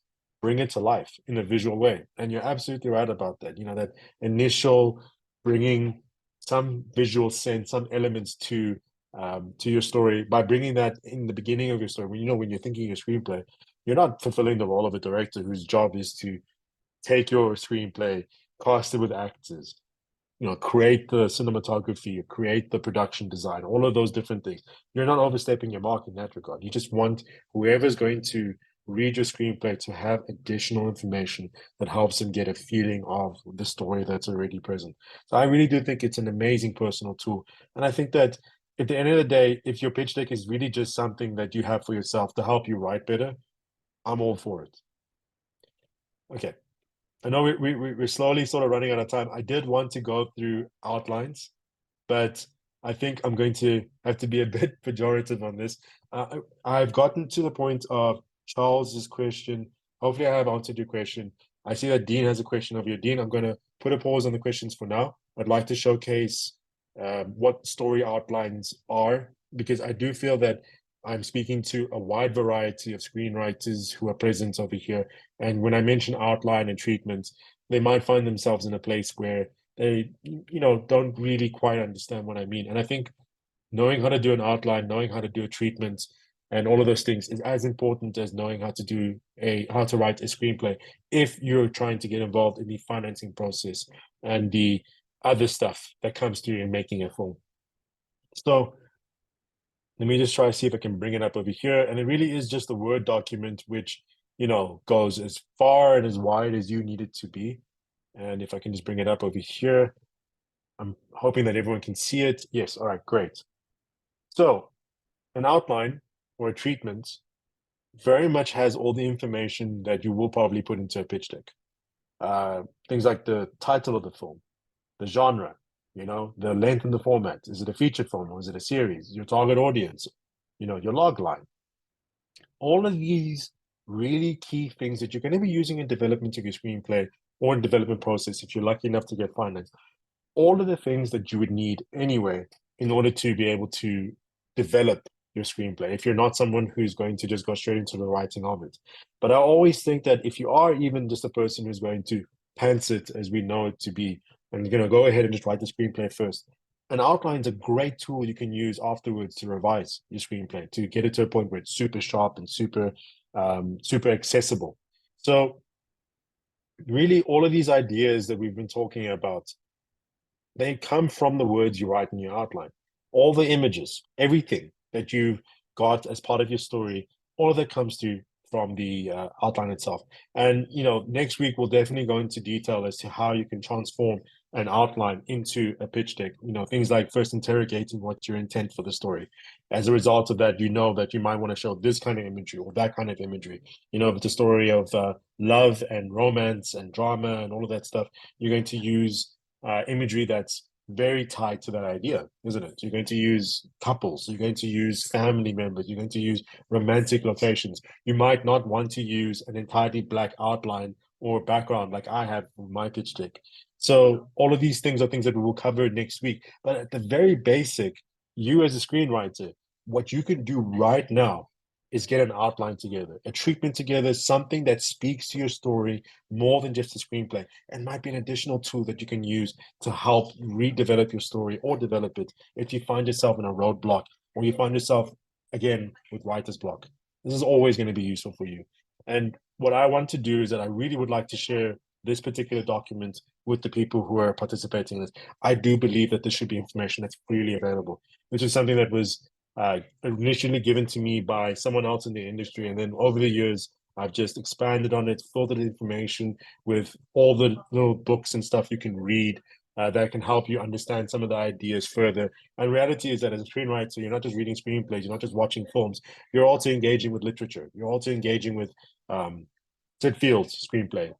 bring it to life in a visual way. And you're absolutely right about that. You know, that initial bringing some visual sense, some elements to your story by bringing that in the beginning of your story. When you're thinking your screenplay, you're not fulfilling the role of a director whose job is to take your screenplay, cast it with actors, create the cinematography, create the production design, all of those different things. You're not overstepping your mark in that regard. You just want whoever's going to read your screenplay to have additional information that helps them get a feeling of the story that's already present. So I really do think it's an amazing personal tool. And I think that at the end of the day, if your pitch deck is really just something that you have for yourself to help you write better, I'm all for it. Okay. I know we're slowly sort of running out of time. I did want to go through outlines, but I think I'm going to have to be a bit pejorative on this. I've gotten to the point of Charles's question. Hopefully I have answered your question. I see that Dean has a question of you. Dean, I'm going to put a pause on the questions for now. I'd like to showcase what story outlines are, because I do feel that I'm speaking to a wide variety of screenwriters who are present over here. And when I mention outline and treatment, they might find themselves in a place where they, don't really quite understand what I mean. And I think knowing how to do an outline, knowing how to do a treatment, and all of those things is as important as knowing how to write a screenplay if you're trying to get involved in the financing process and the other stuff that comes through in making a film. So let me just try to see if I can bring it up over here. And it really is just a Word document, which, goes as far and as wide as you need it to be. And if I can just bring it up over here, I'm hoping that everyone can see it. Yes. All right, great. So an outline or a treatment very much has all the information that you will probably put into a pitch deck. Things like the title of the film, the genre, the length and the format. Is it a feature film or is it a series? Your target audience, your log line. All of these really key things that you're going to be using in development of your screenplay or in development process, if you're lucky enough to get finance, all of the things that you would need anyway in order to be able to develop your screenplay, if you're not someone who's going to just go straight into the writing of it. But I always think that if you are even just a person who's going to pants it as we know it to be, and you're going to go ahead and just write the screenplay first, an outline is a great tool you can use afterwards to revise your screenplay, to get it to a point where it's super sharp and super accessible. So really all of these ideas that we've been talking about, they come from the words you write in your outline. All the images, everything that you've got as part of your story, all of that comes from the outline itself. And next week we'll definitely go into detail as to how you can transform an outline into a pitch deck. Things like first interrogating what's your intent for the story. As a result of that, that you might want to show this kind of imagery or that kind of imagery. If it's a story of love and romance and drama and all of that stuff, you're going to use imagery that's very tied to that idea, isn't it? You're going to use couples, you're going to use family members, you're going to use romantic locations. You might not want to use an entirely black outline or background like I have with my pitch deck. So all of these things are things that we will cover next week. But at the very basic, you as a screenwriter, what you can do right now is get an outline together, a treatment together, something that speaks to your story more than just a screenplay, and might be an additional tool that you can use to help redevelop your story or develop it if you find yourself in a roadblock or you find yourself, again, with writer's block. This is always going to be useful for you. And what I want to do is that I really would like to share this particular document with the people who are participating in this. I do believe that this should be information that's freely available, which is something that was initially given to me by someone else in the industry. And then over the years, I've just expanded on it, filled it information with all the little books and stuff you can read that can help you understand some of the ideas further. And reality is that as a screenwriter, you're not just reading screenplays, you're not just watching films, you're also engaging with literature. You're also engaging with Sid Field's screenplay,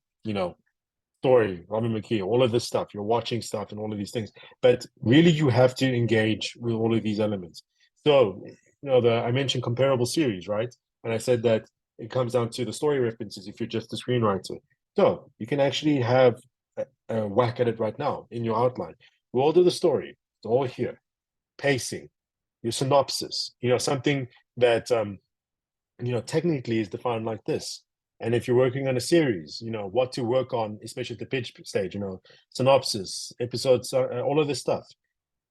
story, Robin McKee, all of this stuff. You're watching stuff and all of these things. But really, you have to engage with all of these elements. So, I mentioned comparable series, right? And I said that it comes down to the story references if you're just a screenwriter. So you can actually have a whack at it right now in your outline. We'll all do the story. It's all here. Pacing, your synopsis, something that, technically is defined like this. And if you're working on a series, what to work on, especially at the pitch stage, synopsis, episodes, all of this stuff.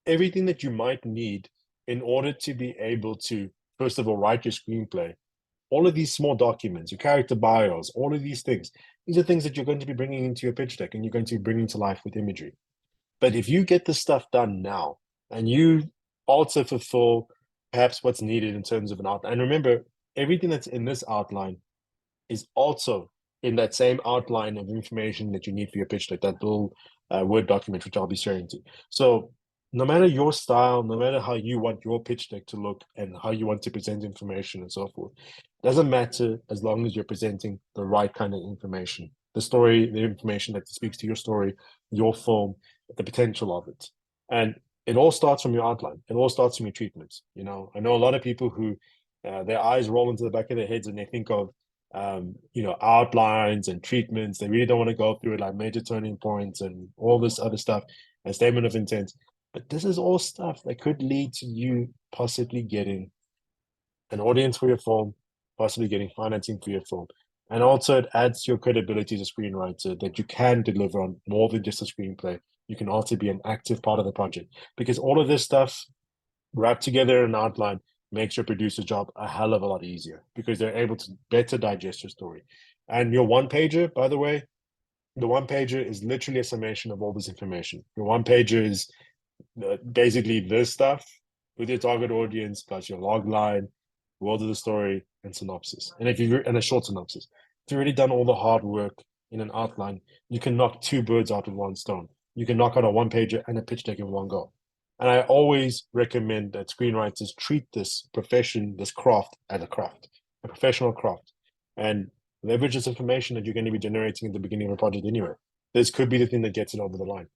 Everything that you might need in order to be able to, first of all, write your screenplay, all of these small documents, your character bios, all of these are things that you're going to be bringing into your pitch deck and you're going to be bringing to life with imagery. But if you get this stuff done now and you also fulfill perhaps what's needed in terms of an outline, and remember, everything that's in this outline is also in that same outline of information that you need for your pitch deck, that little Word document, which I'll be sharing to you. So no matter your style, no matter how you want your pitch deck to look and how you want to present information and so forth, it doesn't matter as long as you're presenting the right kind of information, the story, the information that speaks to your story, your film, the potential of it. And it all starts from your outline. It all starts from your treatments. I know a lot of people who their eyes roll into the back of their heads and they think of outlines and treatments. They really don't want to go through it, like major turning points and all this other stuff, and statement of intent. But this is all stuff that could lead to you possibly getting an audience for your film, possibly getting financing for your film. And also it adds to your credibility as a screenwriter that you can deliver on more than just a screenplay. You can also be an active part of the project, because all of this stuff wrapped together in an outline makes your producer's job a hell of a lot easier, because they're able to better digest your story. And your one pager, by the way, the one pager is literally a summation of all this information. Your one pager is basically this stuff with your target audience plus your log line, world of the story, and synopsis. And a short synopsis. If you've already done all the hard work in an outline, you can knock two birds out with one stone. You can knock out a one pager and a pitch deck in one go. And I always recommend that screenwriters treat this profession, this craft, as a craft, a professional craft, and leverage this information that you're going to be generating at the beginning of a project anyway. This could be the thing that gets it over the line.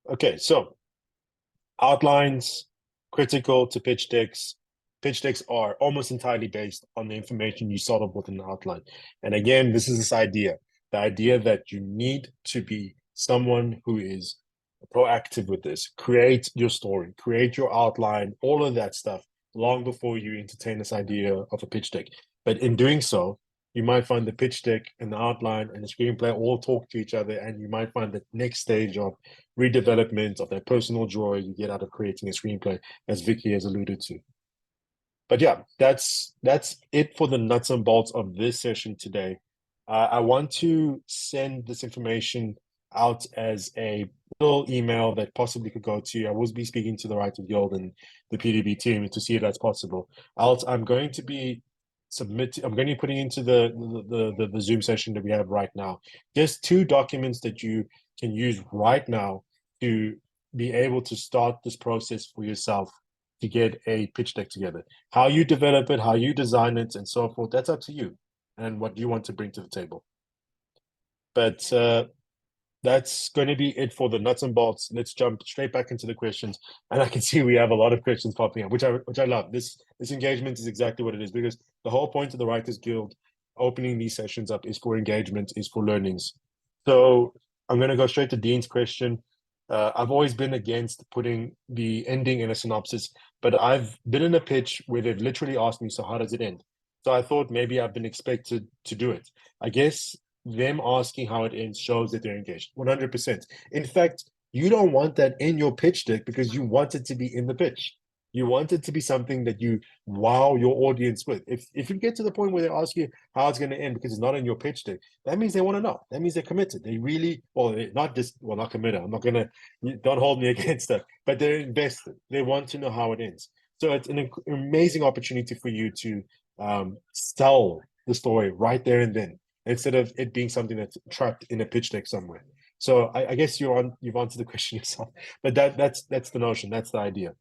Okay, so outlines, critical to pitch decks. Pitch decks are almost entirely based on the information you start off with in the outline. And again, this is the idea that you need to be someone who is proactive with this. Create your story, create your outline, all of that stuff long before you entertain this idea of a pitch deck. But in doing so, you might find the pitch deck and the outline and the screenplay all talk to each other, and you might find the next stage of redevelopment of that personal joy you get out of creating a screenplay, as Vicky has alluded to. But yeah, that's it for the nuts and bolts of this session today. I want to send this information out as a little email that possibly could go to you. I will be speaking to the Writers Guild and the PDB team to see if that's possible. I'm going to be putting into the Zoom session that we have right now. There's 2 documents that you can use right now to be able to start this process for yourself to get a pitch deck together. How you develop it, how you design it, and so forth, that's up to you and what you want to bring to the table. But that's going to be it for the nuts and bolts. Let's jump straight back into the questions. And I can see we have a lot of questions popping up, which I love. This engagement is exactly what it is, because the whole point of the Writers Guild opening these sessions up is for engagement, is for learnings. So I'm going to go straight to Dean's question. I've always been against putting the ending in a synopsis, but I've been in a pitch where they've literally asked me, so how does it end? So I thought maybe I've been expected to do it. I guess them asking how it ends shows that they're engaged 100%. In fact, you don't want that in your pitch deck because you want it to be in the pitch. You want it to be something that you wow your audience with. If you get to the point where they ask you how it's going to end because it's not in your pitch deck, that means they want to know. That means they're committed. They really, not committed. I'm not going to, don't hold me against that, but they're invested. They want to know how it ends. So it's an amazing opportunity for you to sell the story right there and then, instead of it being something that's trapped in a pitch deck somewhere. So I guess you've answered the question yourself, but that's the notion. That's the idea.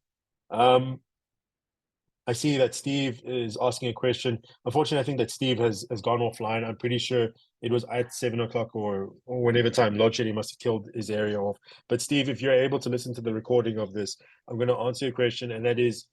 I see that Steve is asking a question. Unfortunately, I think that Steve has gone offline. I'm pretty sure it was at 7 o'clock or whenever time load shedding must have killed his area off. But Steve, if you're able to listen to the recording of this, I'm going to answer your question, and that is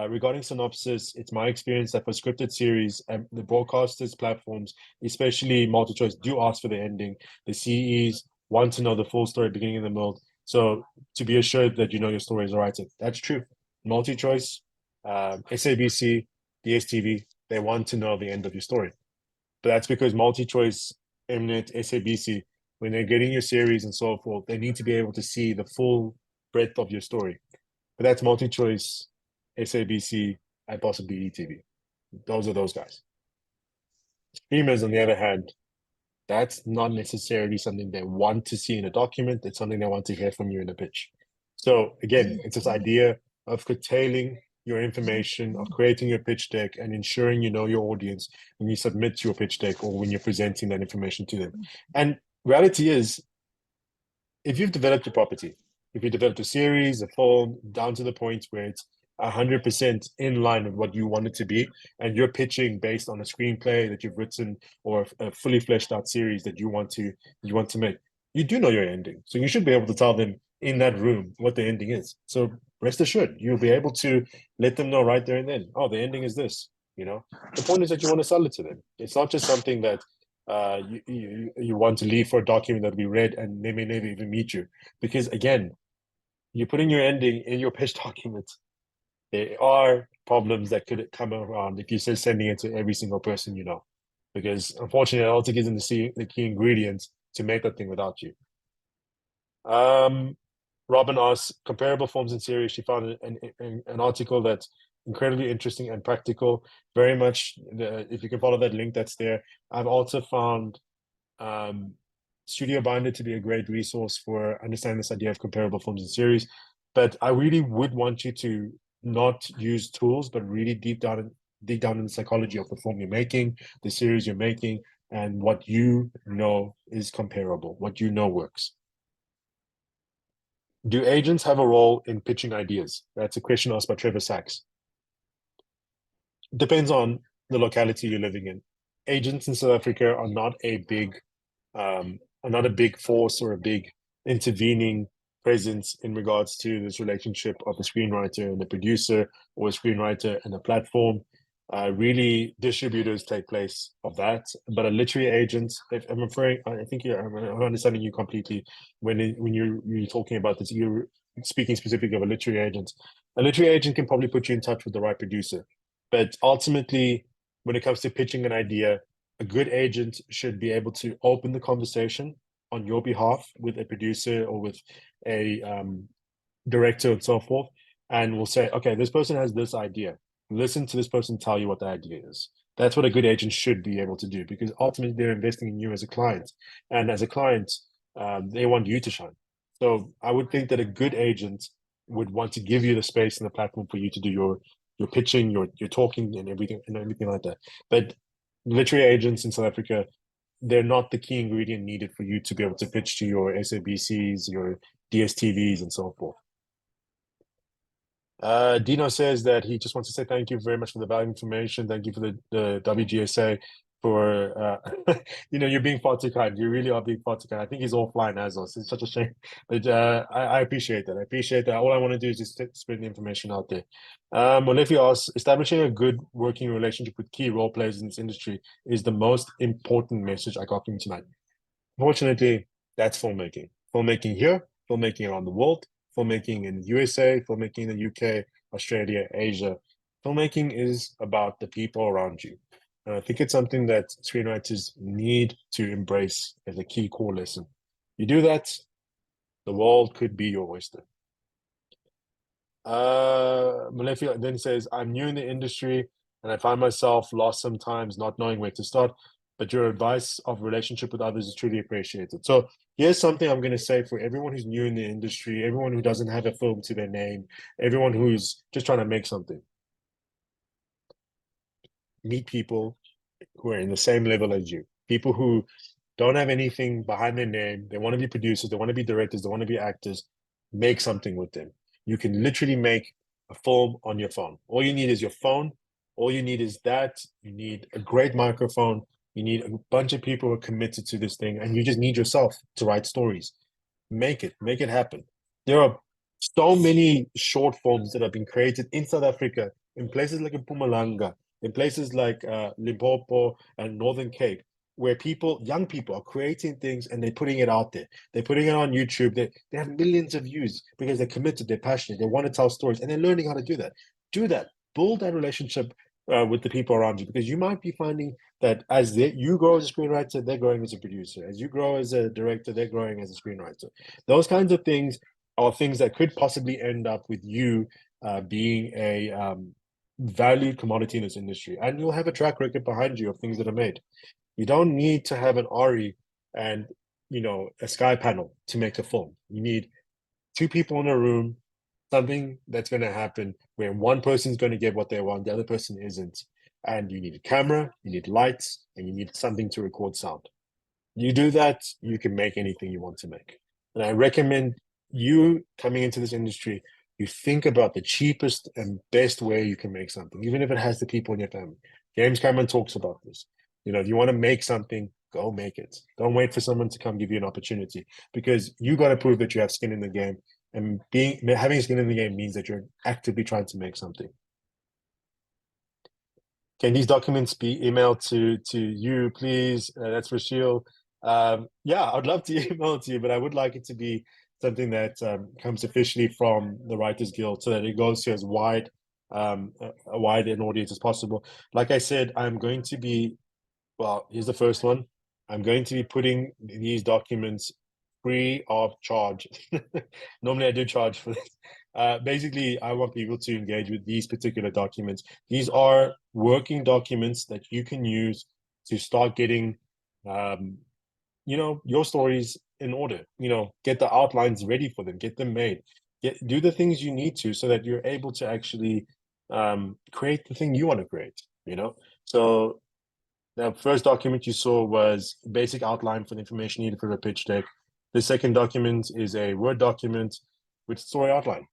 regarding synopsis. It's my experience that for scripted series, the broadcasters platforms, especially multi-choice, do ask for the ending. The CEs want to know the full story, beginning and the middle. So to be assured that you know your story is right. That's true. Multi-choice, SABC, DSTV, they want to know the end of your story. But that's because multi-choice, Mnet, SABC, when they're getting your series and so forth, they need to be able to see the full breadth of your story. But that's multi-choice, SABC, and possibly ETV. Those are those guys. Streamers, on the other hand, that's not necessarily something they want to see in a document. It's something they want to hear from you in a pitch. So again, it's this idea of curtailing your information, of creating your pitch deck and ensuring you know your audience when you submit your pitch deck or when you're presenting that information to them. And reality is, if you've developed a property, if you developed a series, a film, down to the point where it's 100% in line with what you want it to be, and you're pitching based on a screenplay that you've written or a fully fleshed out series that you want to make, you do know your ending. So you should be able to tell them in that room what the ending is. So rest assured, you'll be able to let them know right there and then, oh, the ending is this. You know, the point is that you want to sell it to them. It's not just something that you want to leave for a document that will be read and they may never even meet you. Because again, you're putting your ending in your pitch document. There are problems that could come around if you're sending it to every single person you know. Because unfortunately, it also gives them the key ingredients to make that thing without you. Robin asks, comparable forms and series. She found an article that's incredibly interesting and practical. Very much, if you can follow that link that's there. I've also found Studio Binder to be a great resource for understanding this idea of comparable forms and series. But I really would want you to not use tools, but really dig down in the psychology of the form you're making, the series you're making, and what you know is comparable, what you know works. Do agents have a role in pitching ideas? That's a question asked by Trevor Sachs. Depends on the locality you're living in. Agents in South Africa are not a big force or a big intervening presence in regards to this relationship of a screenwriter and a producer, or a screenwriter and a platform. Really, distributors take place of that, but a literary agent, if I'm referring, I think I'm understanding you completely when you're talking about this. You're speaking specifically of a literary agent. A literary agent can probably put you in touch with the right producer, but ultimately, when it comes to pitching an idea, a good agent should be able to open the conversation on your behalf with a producer or with a director and so forth, and will say, okay, this person has this idea. Listen to this person tell you what the idea is. That's what a good agent should be able to do, because ultimately they're investing in you as a client, and as a client, they want you to shine. So I would think that a good agent would want to give you the space and the platform for you to do your pitching, your talking, and everything like that. But literary agents in South Africa, they're not the key ingredient needed for you to be able to pitch to your SABCs, your DSTVs, and so forth. Dino says that he just wants to say thank you very much for the valuable information. Thank you for the WGSA for, you're being far too kind. You really are being far too kind. I think he's offline as us. It's such a shame. But I appreciate that. I appreciate that. All I want to do is just spread the information out there. Molefi asks, establishing a good working relationship with key role players in this industry is the most important message I got from tonight. Fortunately, that's filmmaking. Filmmaking here, filmmaking around the world, filmmaking in the USA, filmmaking in the UK, Australia, Asia. Filmmaking is about the people around you. And I think it's something that screenwriters need to embrace as a key core lesson. You do that, the world could be your oyster. Malefia then says, I'm new in the industry and I find myself lost sometimes, not knowing where to start, but your advice of relationship with others is truly appreciated. So here's something I'm going to say for everyone who's new in the industry, everyone who doesn't have a film to their name, everyone who's just trying to make something. Meet people who are in the same level as you, people who don't have anything behind their name. They want to be producers, they want to be directors, they want to be actors. Make something with them. You can literally make a film on your phone. All you need is your phone. All you need is that. You need a great microphone. You need a bunch of people who are committed to this thing, and you just need yourself to write stories. Make it happen. There are so many short films that have been created in South Africa, in places like Mpumalanga, in places like Limpopo and Northern Cape, where young people are creating things and they're putting it out there. They're putting it on YouTube. They have millions of views because they're committed, they're passionate, they want to tell stories, and they're learning how to do that. Do that. Build that relationship with the people around you, because you might be finding that as you grow as a screenwriter, they're growing as a producer. As you grow as a director, they're growing as a screenwriter. Those kinds of things are things that could possibly end up with you being a valued commodity in this industry, and you'll have a track record behind you of things that are made. You don't need to have an RE and a sky panel to make a film. You need two people in a room, something that's going to happen where one person's going to get what they want, the other person isn't. And you need a camera, you need lights, and you need something to record sound. You do that, you can make anything you want to make. And I recommend you coming into this industry, you think about the cheapest and best way you can make something, even if it has the people in your family. James Cameron talks about this. If you want to make something, go make it. Don't wait for someone to come give you an opportunity, because you got to prove that you have skin in the game. And having skin in the game means that you're actively trying to make something. Can these documents be emailed to you, please? That's for Sheil. Yeah, I'd love to email it to you, but I would like it to be something that comes officially from the Writers Guild, so that it goes to as wide a wide an audience as possible. Like I said, I'm going to be, well, here's the first one. I'm going to be putting these documents free of charge. Normally I do charge for this. Basically, I want people to engage with these particular documents. These are working documents that you can use to start getting, your stories in order. Get the outlines ready for them, get them made, do the things you need to, so that you're able to actually create the thing you want to create. So the first document you saw was basic outline for the information needed for the pitch deck. The second document is a Word document with story outline.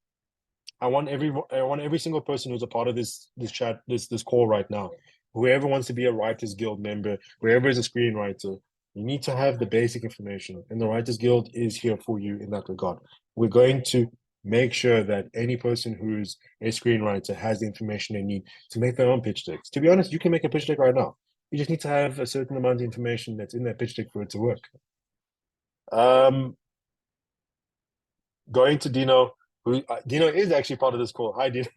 I want every single person who's a part of this chat, this call right now, whoever wants to be a Writers Guild member, whoever is a screenwriter, you need to have the basic information, and the Writers Guild is here for you in that regard. We're going to make sure that any person who's a screenwriter has the information they need to make their own pitch decks. To be honest, you can make a pitch deck right now. You just need to have a certain amount of information that's in that pitch deck for it to work. Going to Dino, who Dino is actually part of this call. Hi, Dino.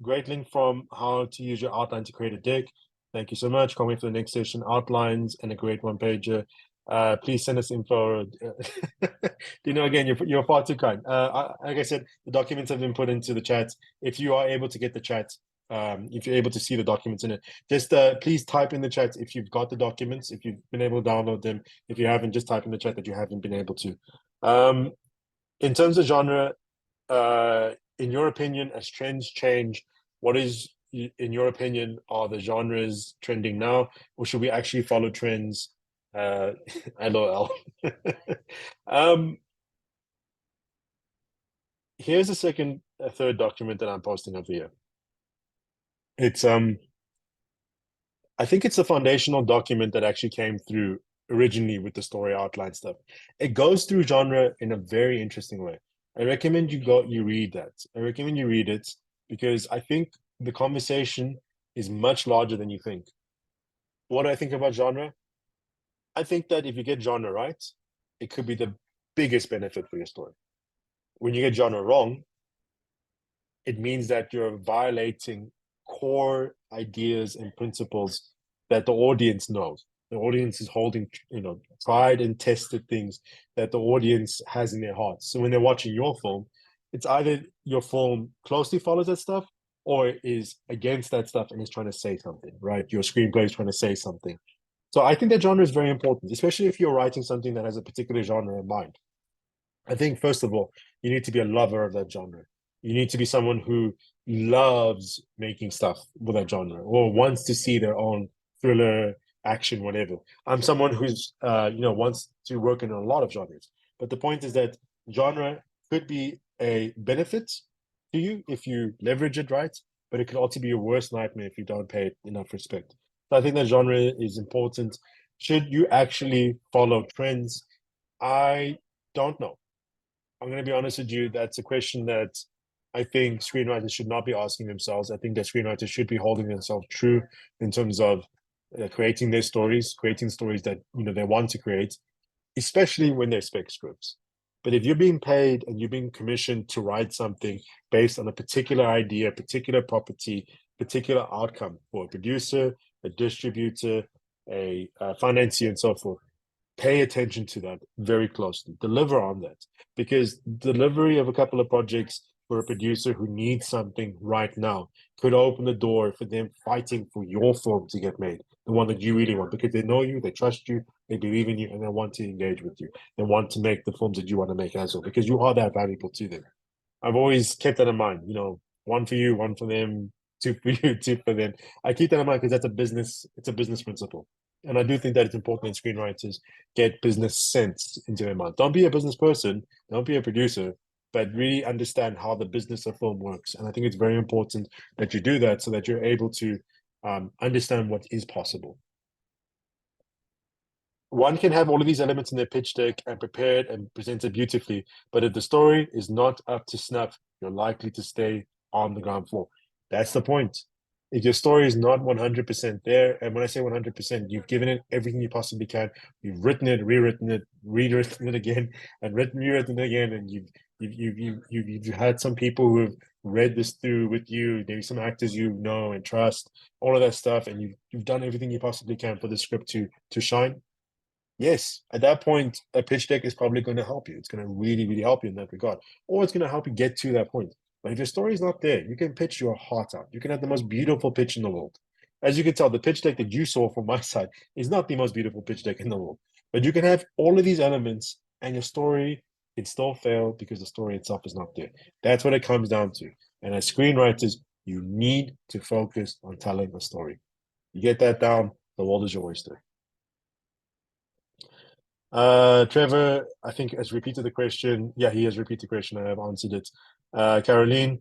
Great link from how to use your outline to create a deck. Thank you so much. Can't wait for the next session. Outlines and a great one-pager. Please send us info. Dino, again, you're far too kind. Like I said, the documents have been put into the chat. If you are able to get the chat, if you're able to see the documents in it, just please type in the chat if you've got the documents, if you've been able to download them. If you haven't, just type in the chat that you haven't been able to. In terms of genre, in your opinion, as trends change, what is, in your opinion, are the genres trending now, or should we actually follow trends? LOL. Here's a third document that I'm posting over here. It's I think it's a foundational document that actually came through originally with the story outline stuff. It goes through genre in a very interesting way. I recommend you read that. I recommend you read it because I think the conversation is much larger than you think. What do I think about genre? I think that if you get genre right, it could be the biggest benefit for your story. When you get genre wrong, it means that you're violating core ideas and principles that the audience knows. The audience is holding, tried and tested things that the audience has in their hearts. So when they're watching your film, it's either your film closely follows that stuff or is against that stuff and is trying to say something, right? Your screenplay is trying to say something. So I think that genre is very important, especially if you're writing something that has a particular genre in mind. I think, first of all, you need to be a lover of that genre. You need to be someone who loves making stuff with that genre or wants to see their own thriller, action, whatever. I'm someone who's, wants to work in a lot of genres. But the point is that genre could be a benefit to you if you leverage it right, but it could also be your worst nightmare if you don't pay it enough respect. So I think that genre is important. Should you actually follow trends? I don't know. I'm going to be honest with you. That's a question that I think screenwriters should not be asking themselves. I think that screenwriters should be holding themselves true in terms of creating their stories, creating stories that they want to create, especially when they're spec scripts. But if you're being paid and you're being commissioned to write something based on a particular idea, particular property, particular outcome for a producer, a distributor, a financier, and so forth, pay attention to that very closely. Deliver on that, because delivery of a couple of projects for a producer who needs something right now could open the door for them fighting for your film to get made, the one that you really want, because they know you, they trust you, they believe in you, and they want to engage with you. They want to make the films that you want to make as well, because you are that valuable to them. I've always kept that in mind, one for you, one for them, two for you, two for them. I keep that in mind because it's a business principle. And I do think that it's important that screenwriters get business sense into their mind. Don't be a business person, don't be a producer, but really understand how the business of film works. And I think it's very important that you do that so that you're able to understand what is possible. One can have all of these elements in their pitch deck and prepared and presented beautifully, but if the story is not up to snuff, you're likely to stay on the ground floor. That's the point. If your story is not 100% there, and when I say 100%, you've given it everything you possibly can. You've written it, rewritten it again, and rewritten it again, and you've had some people who have read this through with you, maybe some actors you know and trust, all of that stuff, and you've done everything you possibly can for the script to shine. Yes, at that point, a pitch deck is probably going to help you. It's going to really, really help you in that regard, or it's going to help you get to that point. But if your story is not there, you can pitch your heart out. You can have the most beautiful pitch in the world. As you can tell, the pitch deck that you saw from my side is not the most beautiful pitch deck in the world. But you can have all of these elements and your story can still fail because the story itself is not there. That's what it comes down to. And as screenwriters, you need to focus on telling a story. You get that down, the world is your oyster. Trevor, I think, has repeated the question. Yeah, he has repeated the question. I have answered it. Caroline,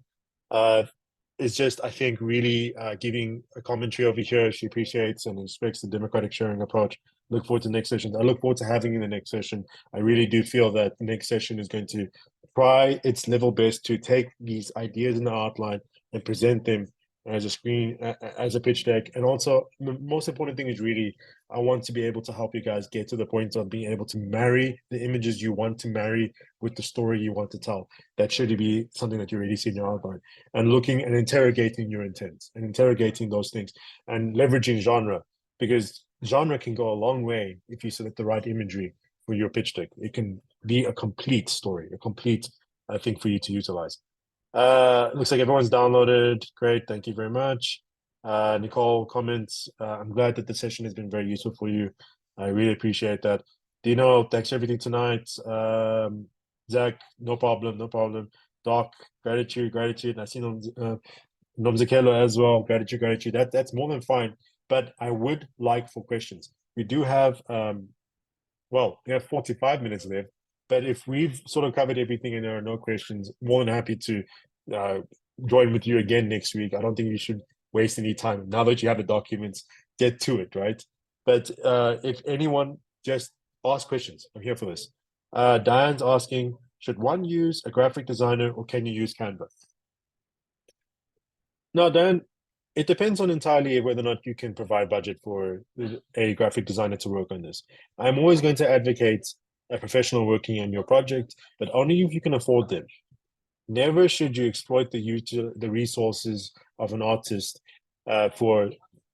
is just, I think, really giving a commentary over here. She appreciates and respects the democratic sharing approach. Look forward to the next session. I look forward to having you in the next session. I really do feel that the next session is going to try its level best to take these ideas in the outline and present them as a pitch deck. And also, the most important thing is really, I want to be able to help you guys get to the point of being able to marry the images you want to marry with the story you want to tell. That should be something that you already see in your outline, and looking and interrogating your intents and interrogating those things and leveraging genre, because genre can go a long way if you select the right imagery for your pitch deck. It can be a complete story, a complete thing for you to utilize. Looks like everyone's downloaded. Great, thank you very much. Nicole comments, I'm glad that the session has been very useful for you. I really appreciate that. Dino, thanks for everything tonight. Zach, no problem, no problem. Doc, gratitude. I see Nomzakelo as well. Gratitude. That's more than fine. But I would like for questions. We do have we have 45 minutes left. But if we've sort of covered everything and there are no questions, more than happy to join with you again next week. I don't think you should waste any time. Now that you have the documents, get to it, right? But if anyone, just ask questions. I'm here for this. Diane's asking, should one use a graphic designer or can you use Canva? No, Diane, it depends on entirely whether or not you can provide budget for a graphic designer to work on this. I'm always going to advocate a professional working on your project, but only if you can afford them. Never should you exploit the resources of an artist for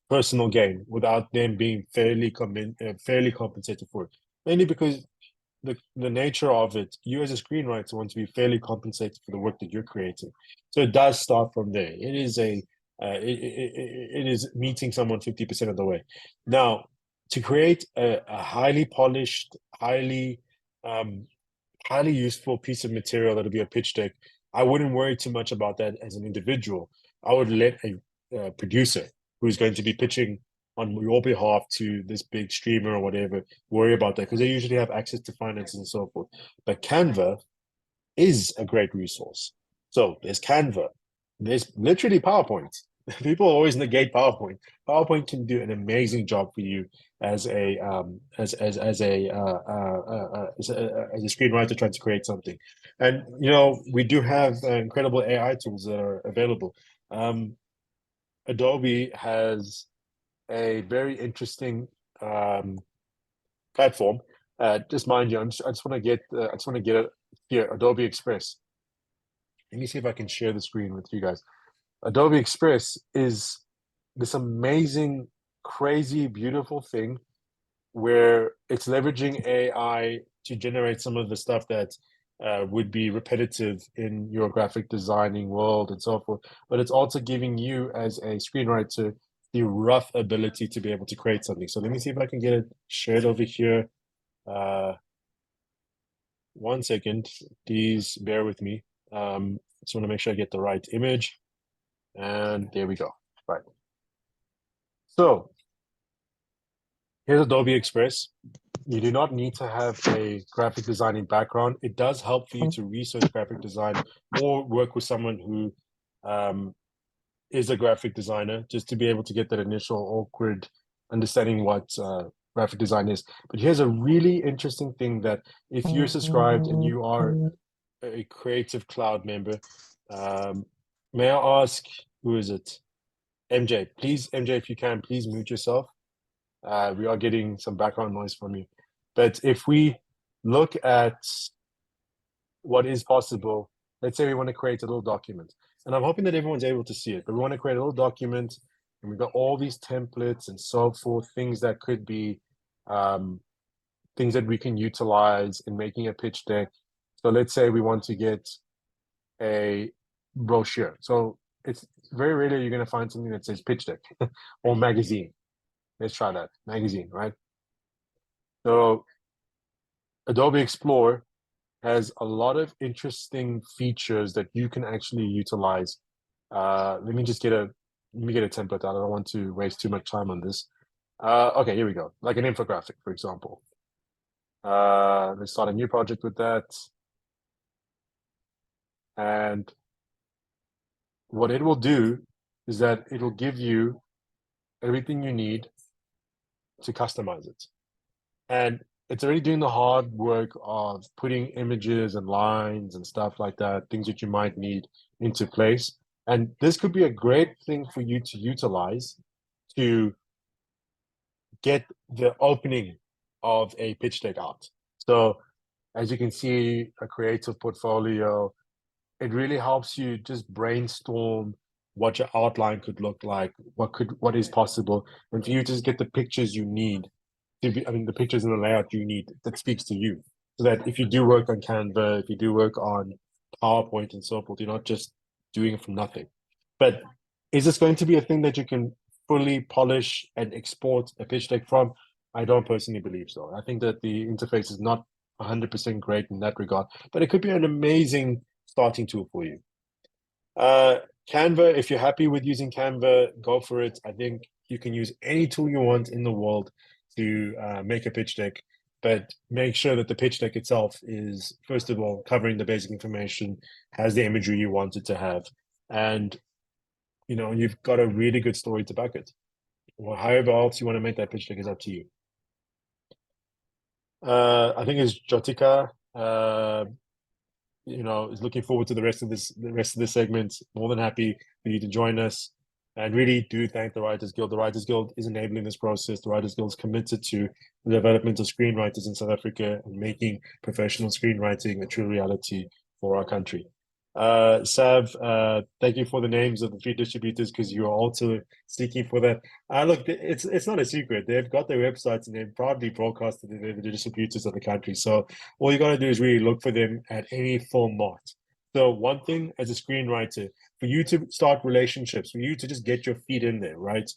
personal gain without them being fairly compensated for it. Mainly because the nature of it, you as a screenwriter want to be fairly compensated for the work that you're creating. So it does start from there. It is it is meeting someone 50% of the way. Now, to create a highly polished, highly useful piece of material that'll be a pitch deck, I wouldn't worry too much about that as an individual. I would let a producer who's going to be pitching on your behalf to this big streamer or whatever worry about that, because they usually have access to finances and so forth. But Canva is a great resource. So there's Canva. There's literally PowerPoint. People always negate PowerPoint. PowerPoint can do an amazing job for you as a screenwriter trying to create something. And we do have incredible AI tools that are available. Adobe has a very interesting platform. Just mind you, I just want to get it here. Adobe Express. Let me see if I can share the screen with you guys. Adobe Express is this amazing, crazy, beautiful thing where it's leveraging AI to generate some of the stuff that would be repetitive in your graphic designing world and so forth. But it's also giving you as a screenwriter the rough ability to be able to create something. So let me see if I can get it shared over here. 1 second, please bear with me. Just want to make sure I get the right image. And there we go. Right. So here's Adobe Express. You do not need to have a graphic designing background. It does help for you to research graphic design or work with someone who is a graphic designer, just to be able to get that initial awkward understanding what graphic design is. But here's a really interesting thing that if you're subscribed and you are a Creative Cloud member, may I ask, who is it? MJ, please, MJ, if you can, please mute yourself. We are getting some background noise from you. But if we look at what is possible, let's say we want to create a little document. And I'm hoping that everyone's able to see it, but we want to create a little document and we've got all these templates and so forth, things that could be things that we can utilize in making a pitch deck. So let's say we want to get a brochure. So it's very rarely you're going to find something that says pitch deck or magazine. Let's try that, magazine, right? So Adobe Explorer has a lot of interesting features that you can actually utilize. Let me get a template out. I don't want to waste too much time on this. Okay, here we go. Like an infographic, for example. Let's start a new project with that. And what it will do is that it'll give you everything you need to customize it. And it's already doing the hard work of putting images and lines and stuff like that, things that you might need into place. And this could be a great thing for you to utilize to get the opening of a pitch deck out. So as you can see, a creative portfolio, it really helps you just brainstorm what your outline could look like, what is possible, and for you to just get the pictures you need to be, I mean, the pictures and the layout you need that speaks to you. So that if you do work on Canva, if you do work on PowerPoint and so forth, you're not just doing it from nothing. But is this going to be a thing that you can fully polish and export a pitch deck from? I don't personally believe so. I think that the interface is not 100% great in that regard, but it could be an amazing starting tool for you. Canva, if you're happy with using Canva, go for it. I think you can use any tool you want in the world to make a pitch deck, but make sure that the pitch deck itself is, first of all, covering the basic information, has the imagery you want it to have, and you've got a really good story to back it. Well, however else you want to make that pitch deck is up to you. I think it's Jotika. Is looking forward to the rest of this segment. More than happy for you to join us, and really do thank the Writers Guild. The Writers Guild is enabling this process. The Writers Guild is committed to the development of screenwriters in South Africa and making professional screenwriting a true reality for our country. Sav, thank you for the names of the 3 distributors, because you are also seeking for that. Look, it's not a secret. They've got their websites and they've proudly broadcasted the distributors of the country. So all you got to do is really look for them at any format. So one thing as a screenwriter, for you to start relationships, for you to just get your feet in there, right?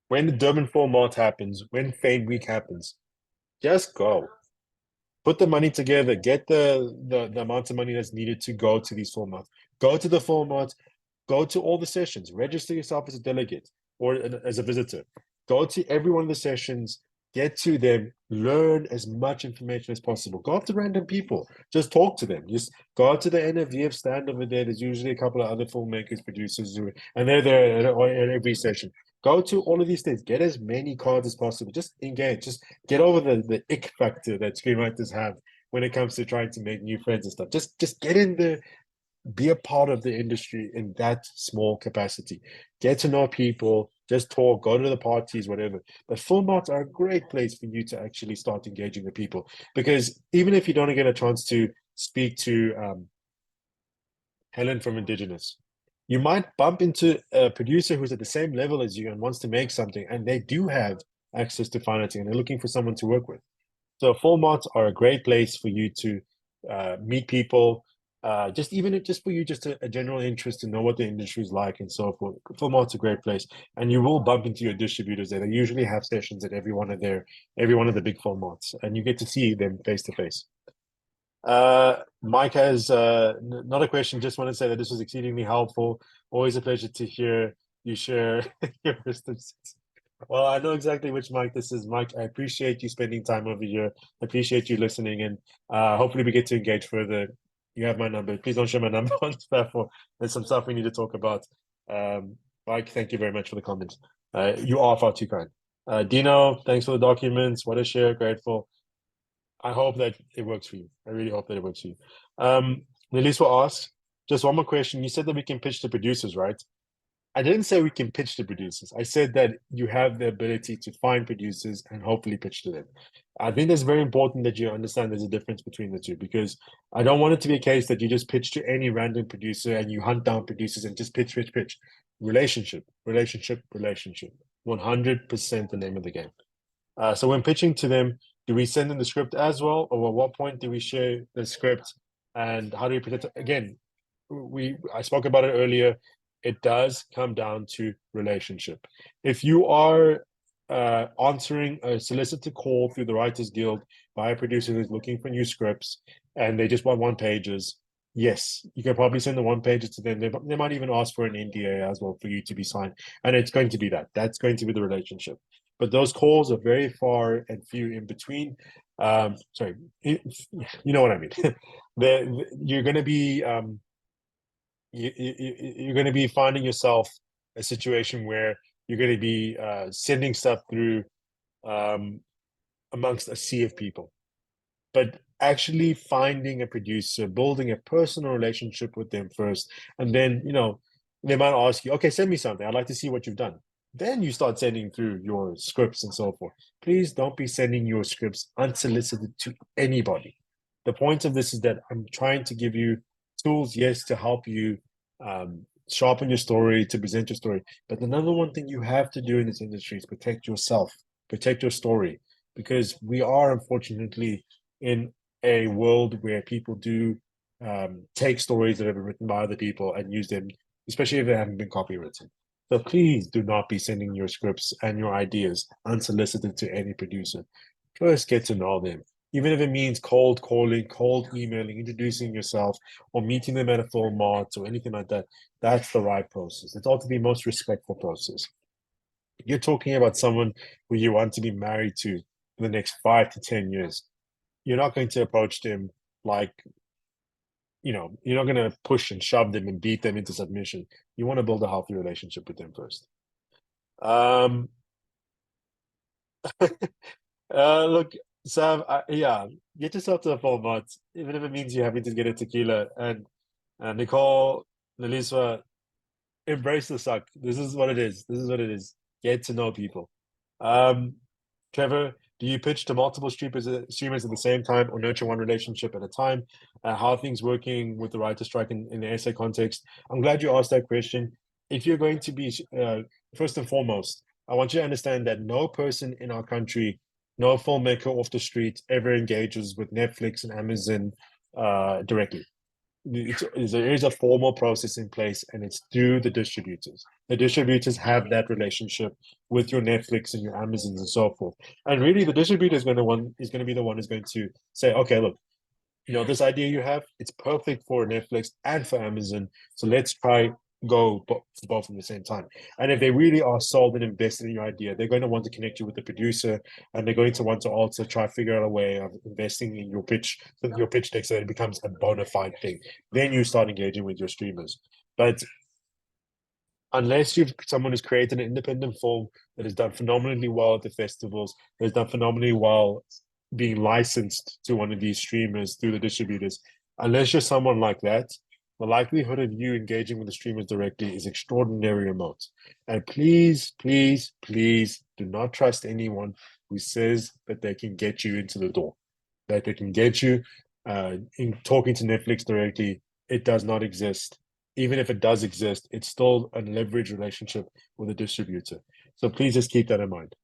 When the Durban format happens, when Fame Week happens, just go. Put the money together, get the amount of money that's needed to go to these formats. Go to the format, go to all the sessions, register yourself as a delegate or as a visitor. Go to every one of the sessions, get to them, learn as much information as possible. Go up to random people, just talk to them. Just go out to the NFVF stand over there. There's usually a couple of other filmmakers, producers, and they're there at every session. Go to all of these things. Get as many cards as possible. Just engage. Just get over the ick factor that screenwriters have when it comes to trying to make new friends and stuff. Just get in there. Be a part of the industry in that small capacity. Get to know people. Just talk. Go to the parties, whatever. But formats are a great place for you to actually start engaging with people. Because even if you don't get a chance to speak to Helen from Indigenous, you might bump into a producer who's at the same level as you and wants to make something, and they do have access to financing and they're looking for someone to work with. So formats are a great place for you to meet people, just for you, just a general interest to know what the industry is like and so forth. Formats a great place, and you will bump into your distributors there. They usually have sessions at every one of the big formats, and you get to see them face to face. Mike has not a question, just want to say that this was exceedingly helpful. Always a pleasure to hear you share your wisdom. Well, I know exactly which Mike this is. Mike, I appreciate you spending time over here. I appreciate you listening, and hopefully we get to engage further. You have my number. Please don't share my number on Spaffor. There's some stuff we need to talk about. Mike, thank you very much for the comments. You are far too kind. Dino, thanks for the documents. What a share, grateful. I hope that it works for you. I really hope that it works for you. Nelise will ask, just one more question. You said that we can pitch to producers, right? I didn't say we can pitch to producers. I said that you have the ability to find producers and hopefully pitch to them. I think it's very important that you understand there's a difference between the two, because I don't want it to be a case that you just pitch to any random producer and you hunt down producers and just pitch. Relationship. 100% the name of the game. So when pitching to them, do we send them the script as well? Or at what point do we share the script? And how do we present it? Again, I spoke about it earlier. It does come down to relationship. If you are answering a solicitor call through the Writers Guild by a producer who's looking for new scripts and they just want 1-pagers, yes, you can probably send the 1-pagers to them. They might even ask for an NDA as well for you to be signed. And it's going to be that. That's going to be the relationship. But those calls are very far and few in between. Sorry, you know what I mean. You're going to be you're going to be finding yourself a situation where you're going to be sending stuff through amongst a sea of people, but actually finding a producer, building a personal relationship with them first, and then they might ask you, okay, send me something, I'd like to see what you've done. Then you start sending through your scripts and so forth. Please don't be sending your scripts unsolicited to anybody. The point of this is that I'm trying to give you tools, yes, to help you sharpen your story, to present your story. But the number one thing you have to do in this industry is protect yourself, protect your story, because we are unfortunately in a world where people do take stories that have been written by other people and use them, especially if they haven't been copywritten. So please do not be sending your scripts and your ideas unsolicited to any producer. First, get to know them. Even if it means cold calling, cold emailing, introducing yourself, or meeting them at a film mart or anything like that, that's the right process. It's ought to be most respectful process. You're talking about someone who you want to be married to for the next 5 to 10 years. You're not going to approach them like, you're not going to push and shove them and beat them into submission. You want to build a healthy relationship with them first. Look, Sam, yeah, get yourself to the full month, even if it means you're having to get a tequila. And Nicole, Neliswa, embrace the suck. This is what it is. This is what it is. Get to know people. Trevor, do you pitch to multiple streamers at the same time or nurture one relationship at a time? How are things working with the writer strike in the essay context? I'm glad you asked that question. If you're going to be, first and foremost, I want you to understand that no person in our country, no filmmaker off the street ever engages with Netflix and Amazon directly. There is a formal process in place, and it's through the distributors. The distributors have that relationship with your Netflix and your Amazons and so forth. And really, the distributor is going to be the one who's going to say, okay, look, this idea you have, it's perfect for Netflix and for Amazon. So let's try go both at the same time. And if they really are sold and invested in your idea, they're going to want to connect you with the producer, and they're going to want to also try to figure out a way of investing in your pitch deck so that it becomes a bona fide thing. Then you start engaging with your streamers. But unless you've someone who's created an independent film that has done phenomenally well at the festivals, that has done phenomenally well being licensed to one of these streamers through the distributors, unless you're someone like that, the likelihood of you engaging with the streamers directly is extraordinarily remote. And please, please, please do not trust anyone who says that they can get you into the door, that they can get you in talking to Netflix directly. It does not exist. Even if it does exist, it's still a leveraged relationship with a distributor. So please just keep that in mind.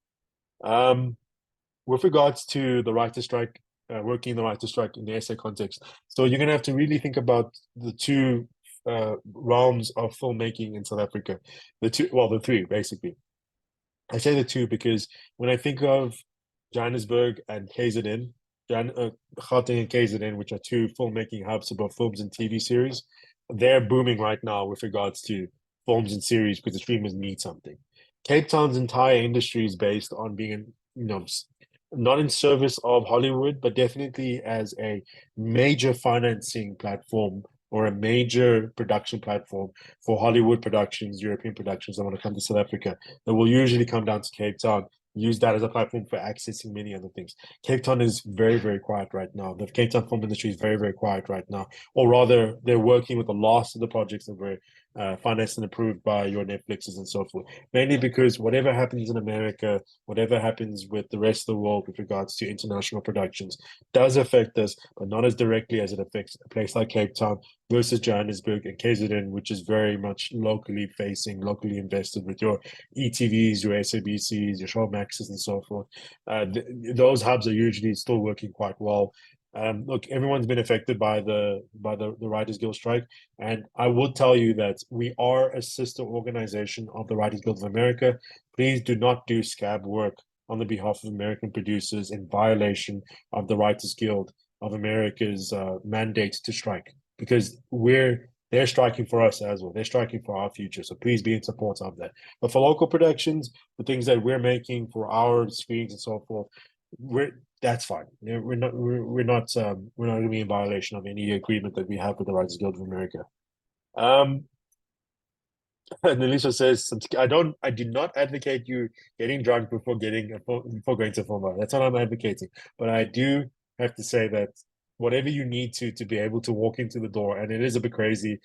With regards to the writer strike, working in the writer strike in the essay context, so you're going to have to really think about the two realms of filmmaking in South Africa. The three, basically. I say the two because when I think of Johannesburg and KZN, Gauteng and KZN, which are two filmmaking hubs for both films and TV series, they're booming right now with regards to films and series because the streamers need something. Cape Town's entire industry is based on being, not in service of Hollywood, but definitely as a major financing platform or a major production platform for Hollywood productions, European productions that want to come to South Africa, that will usually come down to Cape Town, use that as a platform for accessing many other things. Cape Town is very, very quiet right now. The Cape Town film industry is very, very quiet right now. Or rather, they're working with the last of the projects that were financed and approved by your Netflixes and so forth. Mainly because whatever happens in America, whatever happens with the rest of the world with regards to international productions does affect us, but not as directly as it affects a place like Cape Town versus Johannesburg and KZN, which is very much locally facing, locally invested with your ETVs, your SABCs, your Showmaxes and so forth. Those hubs are usually still working quite well. Look, everyone's been affected by the Writers Guild strike, and I would tell you that we are a sister organization of the Writers Guild of America. Please do not do scab work on the behalf of American producers in violation of the Writers Guild of America's mandate to strike, because they're striking for us as well. They're striking for our future. So please be in support of that. But for local productions, the things that we're making for our screens and so forth, that's fine. We're not going to be in violation of any agreement that we have with the Writers Guild of America. And Alicia says, I do not advocate you getting drunk before going to film. That's not what I'm advocating. But I do have to say that whatever you need to be able to walk into the door, and it is a bit crazy,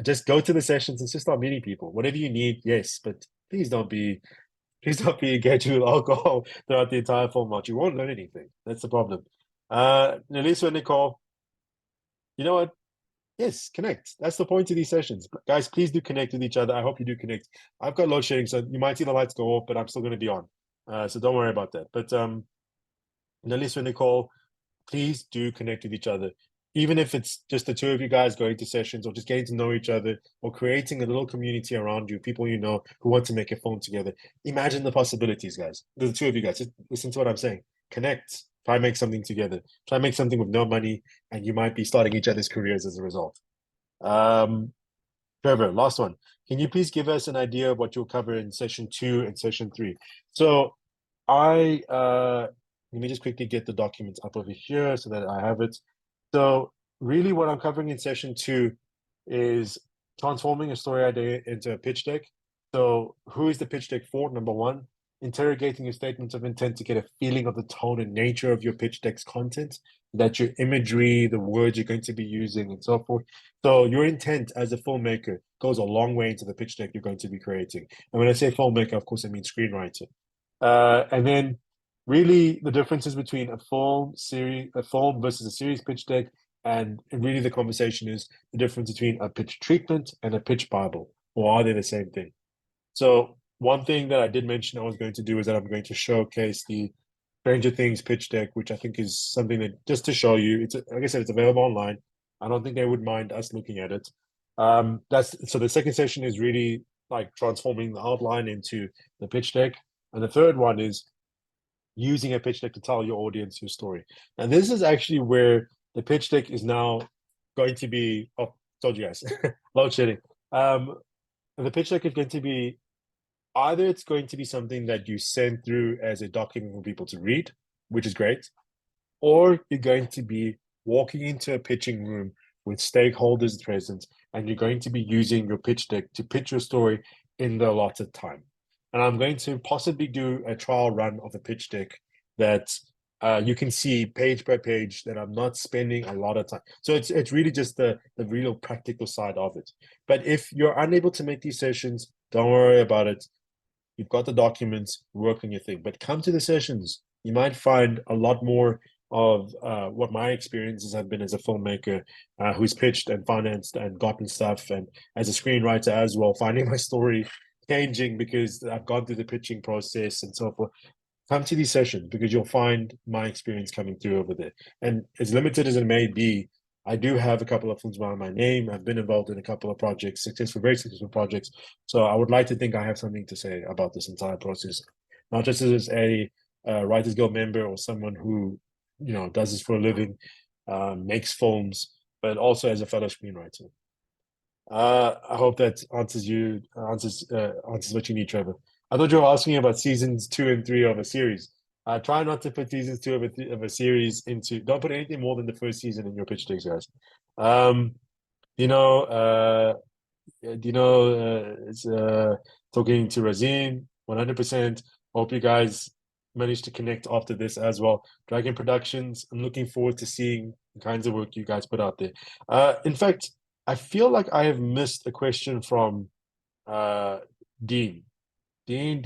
just go to the sessions and just start meeting people. Whatever you need, yes, but please don't be engaged with alcohol throughout the entire film watch. You won't learn anything. That's the problem. Nelisa and Nicole, you know what? Yes, connect. That's the point of these sessions. Guys, please do connect with each other. I hope you do connect. I've got load shedding, so you might see the lights go off, but I'm still going to be on. So don't worry about that. But Nelisa and Nicole, please do connect with each other. Even if it's just the two of you guys going to sessions or just getting to know each other or creating a little community around you, people you know who want to make a film together. Imagine the possibilities, guys. The two of you guys, just listen to what I'm saying. Connect. Try and make something together. Try and make something with no money, and you might be starting each other's careers as a result. Trevor, last one. Can you please give us an idea of what you'll cover in session 2 and session 3? So let me just quickly get the documents up over here so that I have it. So really what I'm covering in session 2 is transforming a story idea into a pitch deck. So who is the pitch deck for? Number one, interrogating your statements of intent to get a feeling of the tone and nature of your pitch deck's content, that your imagery, the words you're going to be using and so forth. So your intent as a filmmaker goes a long way into the pitch deck you're going to be creating. And when I say filmmaker, of course, I mean screenwriter. And then really the differences between a film versus a series pitch deck, and really the conversation is the difference between a pitch treatment and a pitch Bible, or are they the same thing? So one thing that I did mention I was going to do is that I'm going to showcase the Stranger Things pitch deck, which I think is something that, just to show you, like I said, it's available online. I don't think they would mind us looking at it. So the second session is really like transforming the outline into the pitch deck. And the third one is using a pitch deck to tell your audience your story. And this is actually where the pitch deck is now going to be, told you guys, load shedding. The pitch deck is going to be, either it's going to be something that you send through as a document for people to read, which is great, or you're going to be walking into a pitching room with stakeholders present, and you're going to be using your pitch deck to pitch your story in the allotted time. And I'm going to possibly do a trial run of a pitch deck that you can see page by page, that I'm not spending a lot of time. So it's really just the real practical side of it. But if you're unable to make these sessions, don't worry about it. You've got the documents, work on your thing. But come to the sessions. You might find a lot more of what my experiences have been as a filmmaker who's pitched and financed and gotten stuff, and as a screenwriter as well, finding my story changing because I've gone through the pitching process and so forth. Come to these sessions because you'll find my experience coming through over there. And as limited as it may be, I do have a couple of films behind my name. I've been involved in a couple of projects, very successful projects. So I would like to think I have something to say about this entire process, not just as a Writers Guild member or someone who, does this for a living, makes films, but also as a fellow screenwriter. I hope that answers what you need, Trevor. I thought you were asking about seasons 2 and 3 of a series. Try not to put seasons 2 of a series into. Don't put anything more than the first season in your pitch decks, guys. It's talking to Razin, 100%. Hope you guys managed to connect after this as well. Dragon Productions, I'm looking forward to seeing the kinds of work you guys put out there. In fact, I feel like I have missed a question from Dean. Dean,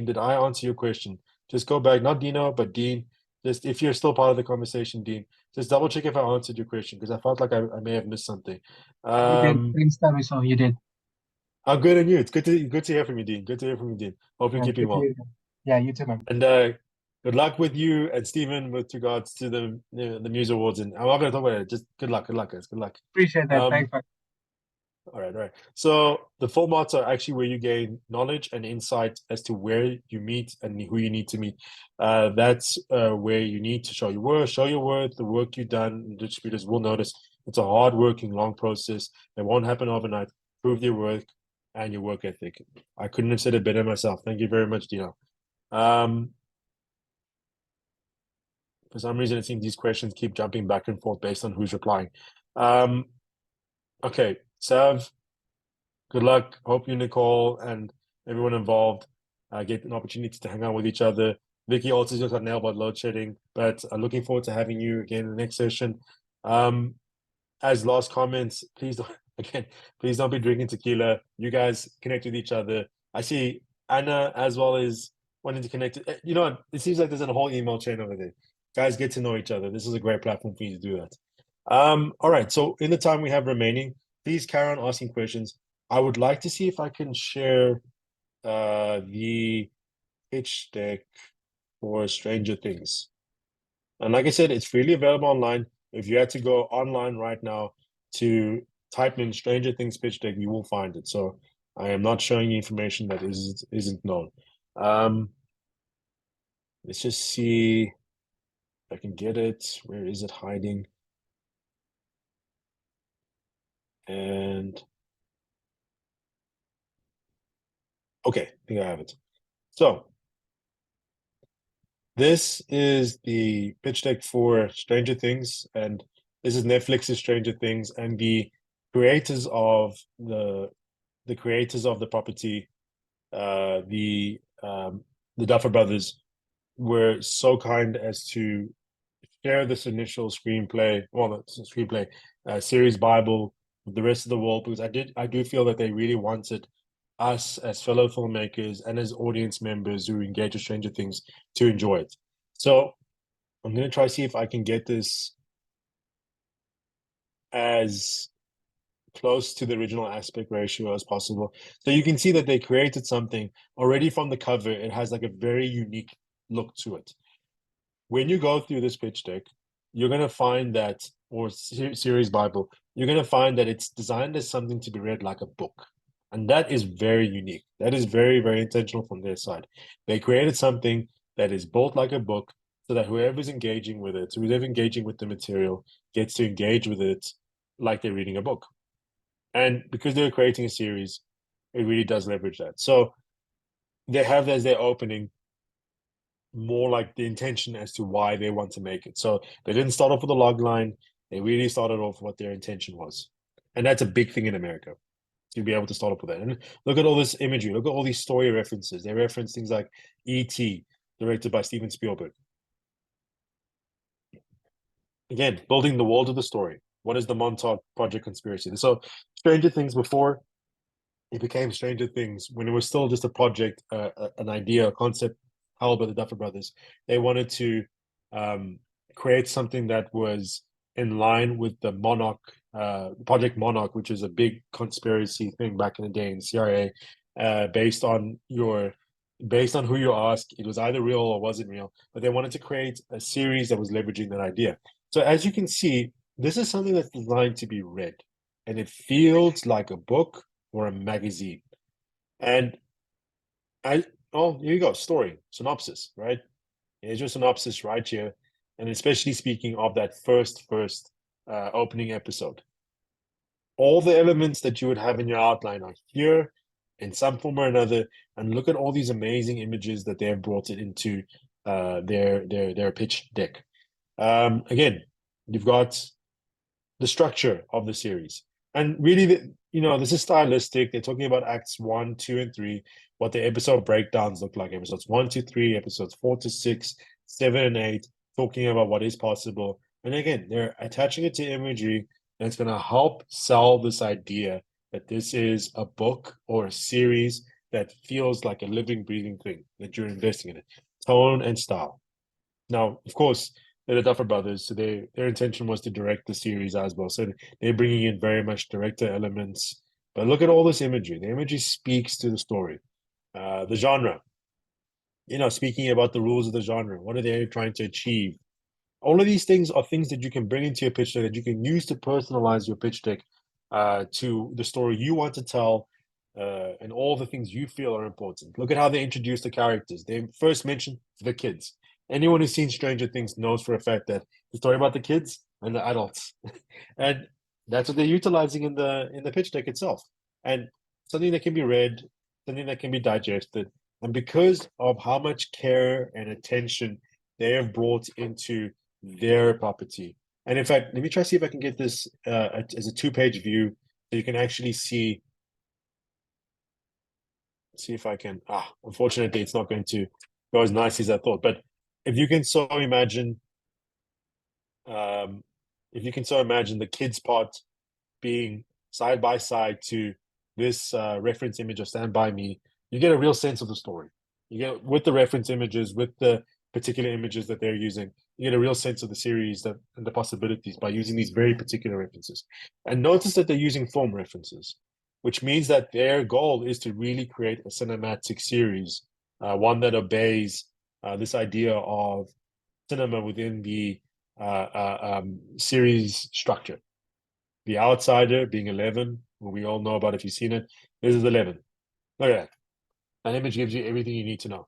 did I answer your question? Just go back, not Dino, but Dean. Just if you're still part of the conversation, Dean, just double check if I answered your question, because I felt like I may have missed something. You did. Thanks, Thabiso. You did. Oh, good on you. It's good to hear from you, Dean. Good to hear from you, Dean. Hope you're keeping well. Yeah, you too, man. And good luck with you and Stephen with regards to the Muse Awards. And I'm not going to talk about it. Just good luck, guys. Good luck. Appreciate that. Thanks, man. All right. So the formats are actually where you gain knowledge and insight as to where you meet and who you need to meet. That's where you need to show your worth, the work you've done. Distributors will notice it's a hard-working, long process. It won't happen overnight. Prove your work and your work ethic. I couldn't have said it better myself. Thank you very much, Dino. For some reason, it seems these questions keep jumping back and forth based on who's replying. Okay, Sav, good luck. Hope you, Nicole, and everyone involved get an opportunity to hang out with each other. Vicky also just got nailed by load shedding, but I'm looking forward to having you again in the next session. As last comments, please don't be drinking tequila. You guys connect with each other. I see Anna as well as wanting to connect. You know what? It seems like there's a whole email chain over there. Guys, get to know each other. This is a great platform for you to do that. All right. So in the time we have remaining, please carry on asking questions. I would like to see if I can share the pitch deck for Stranger Things. And like I said, it's freely available online. If you had to go online right now to type in Stranger Things pitch deck, you will find it. So I am not showing you information that isn't known. Let's just see if I can get it. Where is it hiding? And okay, I think I have it. So this is the pitch deck for Stranger Things, and this is Netflix's Stranger Things, and the creators of the property, the Duffer Brothers, were so kind as to share this initial screenplay, series Bible with the rest of the world, because I do feel that they really wanted us as fellow filmmakers and as audience members who engage with Stranger Things to enjoy it. So I'm going to try to see if I can get this as close to the original aspect ratio as possible. So you can see that they created something already from the cover. It has like a very unique look to it. When you go through this pitch deck, you're going to find that, or series Bible, you're going to find that it's designed as something to be read like a book. And that is very unique. That is very, very intentional from their side. They created something that is built like a book so that whoever's engaging with it, whoever's engaging with the material, gets to engage with it like they're reading a book. And because they're creating a series, it really does leverage that. So they have as their opening more like the intention as to why they want to make it. So they didn't start off with a log line. They really started off what their intention was. And that's a big thing in America, to be able to start off with that. And look at all this imagery. Look at all these story references. They reference things like E.T., directed by Steven Spielberg. Again, building the world of the story. What is the Montauk Project conspiracy? So Stranger Things, before it became Stranger Things, when it was still just a project, an idea, a concept held by the Duffer Brothers, they wanted to create something that was in line with the Monarch, Project Monarch, which is a big conspiracy thing back in the day in the CIA, based on who you ask. It was either real or wasn't real, but they wanted to create a series that was leveraging that idea. So as you can see, this is something that's designed to be read, and it feels like a book or a magazine. And here you go, story, synopsis, right? Here's your synopsis right here. And especially speaking of that first opening episode. All the elements that you would have in your outline are here in some form or another. And look at all these amazing images that they have brought it into their pitch deck. Again, you've got the structure of the series. And really, this is stylistic. They're talking about acts 1, 2, and 3, what the episode breakdowns look like. Episodes 1 to 3, episodes 4 to 6, 7 and 8, talking about what is possible. And again, they're attaching it to imagery, and it's going to help sell this idea that this is a book or a series that feels like a living, breathing thing, that you're investing in it. Tone and style. Now, of course, they're the Duffer Brothers, so their intention was to direct the series as well. So they're bringing in very much director elements. But look at all this imagery. The imagery speaks to the story. The genre, speaking about the rules of the genre. What are they trying to achieve? All of these things are things that you can bring into your pitch deck, that you can use to personalize your pitch deck to the story you want to tell, and all the things you feel are important. Look at how they introduce the characters. They first mention the kids. Anyone who's seen Stranger Things knows for a fact that the story about the kids and the adults. And that's what they're utilizing in the pitch deck itself. And something that can be read, something that can be digested. And because of how much care and attention they have brought into their property. And in fact, let me try to see if I can get this as a 2-page view so you can actually see. See if I can. Unfortunately, it's not going to go as nice as I thought. But if you can so imagine, the kids part being side by side to this reference image of Stand By Me, you get a real sense of the story. You get, with the reference images, with the particular images that they're using, you get a real sense of the series and the possibilities by using these very particular references. And notice that they're using film references, which means that their goal is to really create a cinematic series, one that obeys this idea of cinema within the series structure. The Outsider being 11, who we all know about if you've seen it. This is 11. Look at that. That image gives you everything you need to know.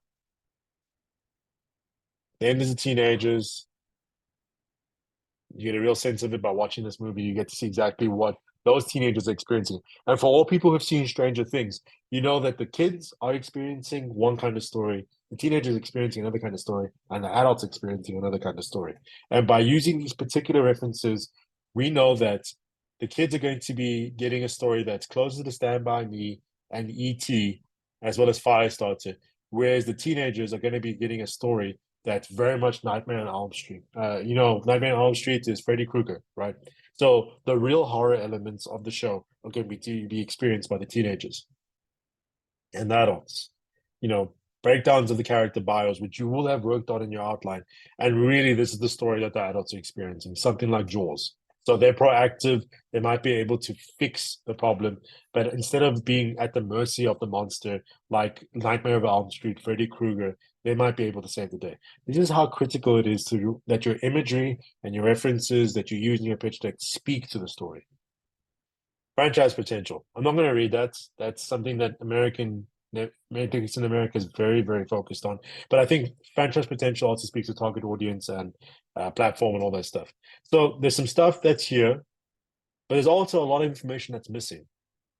Then there's the teenagers. You get a real sense of it by watching this movie. You get to see exactly what those teenagers are experiencing. And for all people who've seen Stranger Things, you know that the kids are experiencing one kind of story, the teenagers experiencing another kind of story, and the adults experiencing another kind of story. And by using these particular references, we know that the kids are going to be getting a story that's closer to Stand By Me and E.T., as well as Firestarter, whereas the teenagers are going to be getting a story that's very much Nightmare on Elm Street. Nightmare on Elm Street is Freddy Krueger, right? So the real horror elements of the show are going to be experienced by the teenagers and adults. Breakdowns of the character bios, which you will have worked on in your outline. And really, this is the story that the adults are experiencing, something like Jaws. So they're proactive. They might be able to fix the problem, but instead of being at the mercy of the monster, like Nightmare on Elm Street, Freddy Krueger, they might be able to save the day. This is how critical it is that your imagery and your references that you use in your pitch deck speak to the story. Franchise potential. I'm not going to read that. That's something that American Netflix in America is very, very focused on. But I think franchise potential also speaks to target audience and platform and all that stuff. So there's some stuff that's here, but there's also a lot of information that's missing,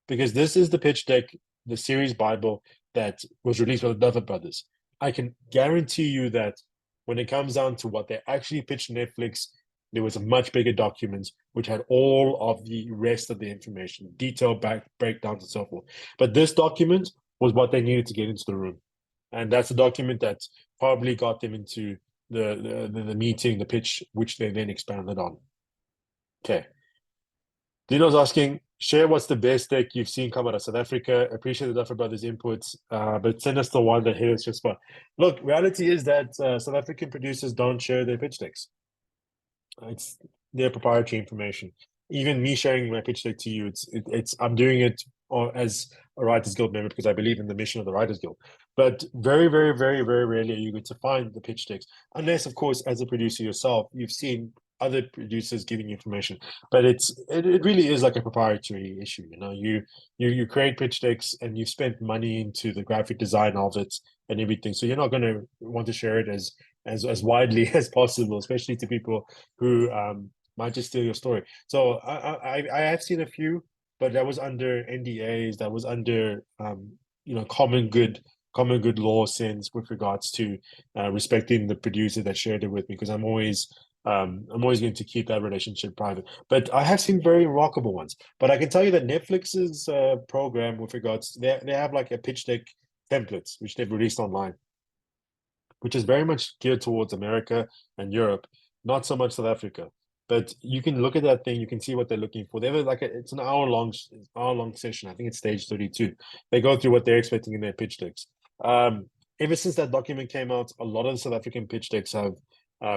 because this is the pitch deck, the series Bible that was released by the Duffer Brothers. I can guarantee you that when it comes down to what they actually pitched Netflix, there was a much bigger document which had all of the rest of the information, detailed breakdowns and so forth. But this document was what they needed to get into the room. And that's the document that probably got them into the meeting, the pitch, which they then expanded on. Okay. Dino's asking, share what's the best deck you've seen come out of South Africa. Appreciate the Duffer Brothers' inputs, but send us the one that hit us just fine. Look, reality is that South African producers don't share their pitch decks. It's their proprietary information. Even me sharing my pitch deck to you, I'm doing it as a Writers Guild member because I believe in the mission of the Writers Guild. But very, very, very, very rarely are you going to find the pitch decks, unless, of course, as a producer yourself, you've seen other producers giving you information. But it really is like a proprietary issue. You create pitch decks and you've spent money into the graphic design of it and everything. So you're not going to want to share it as widely as possible, especially to people who might just steal your story. So I have seen a few, but that was under NDAs, that was under common good law sense with regards to respecting the producer that shared it with me, because I'm always going to keep that relationship private. But I have seen very remarkable ones. But I can tell you that Netflix's program with regards to, they have like a pitch deck templates which they've released online, which is very much geared towards America and Europe, not so much South Africa. But you can look at that thing, you can see what they're looking for. They have it's an hour-long session. I think it's stage 32. They go through what they're expecting in their pitch decks. Ever since that document came out, a lot of the South African pitch decks have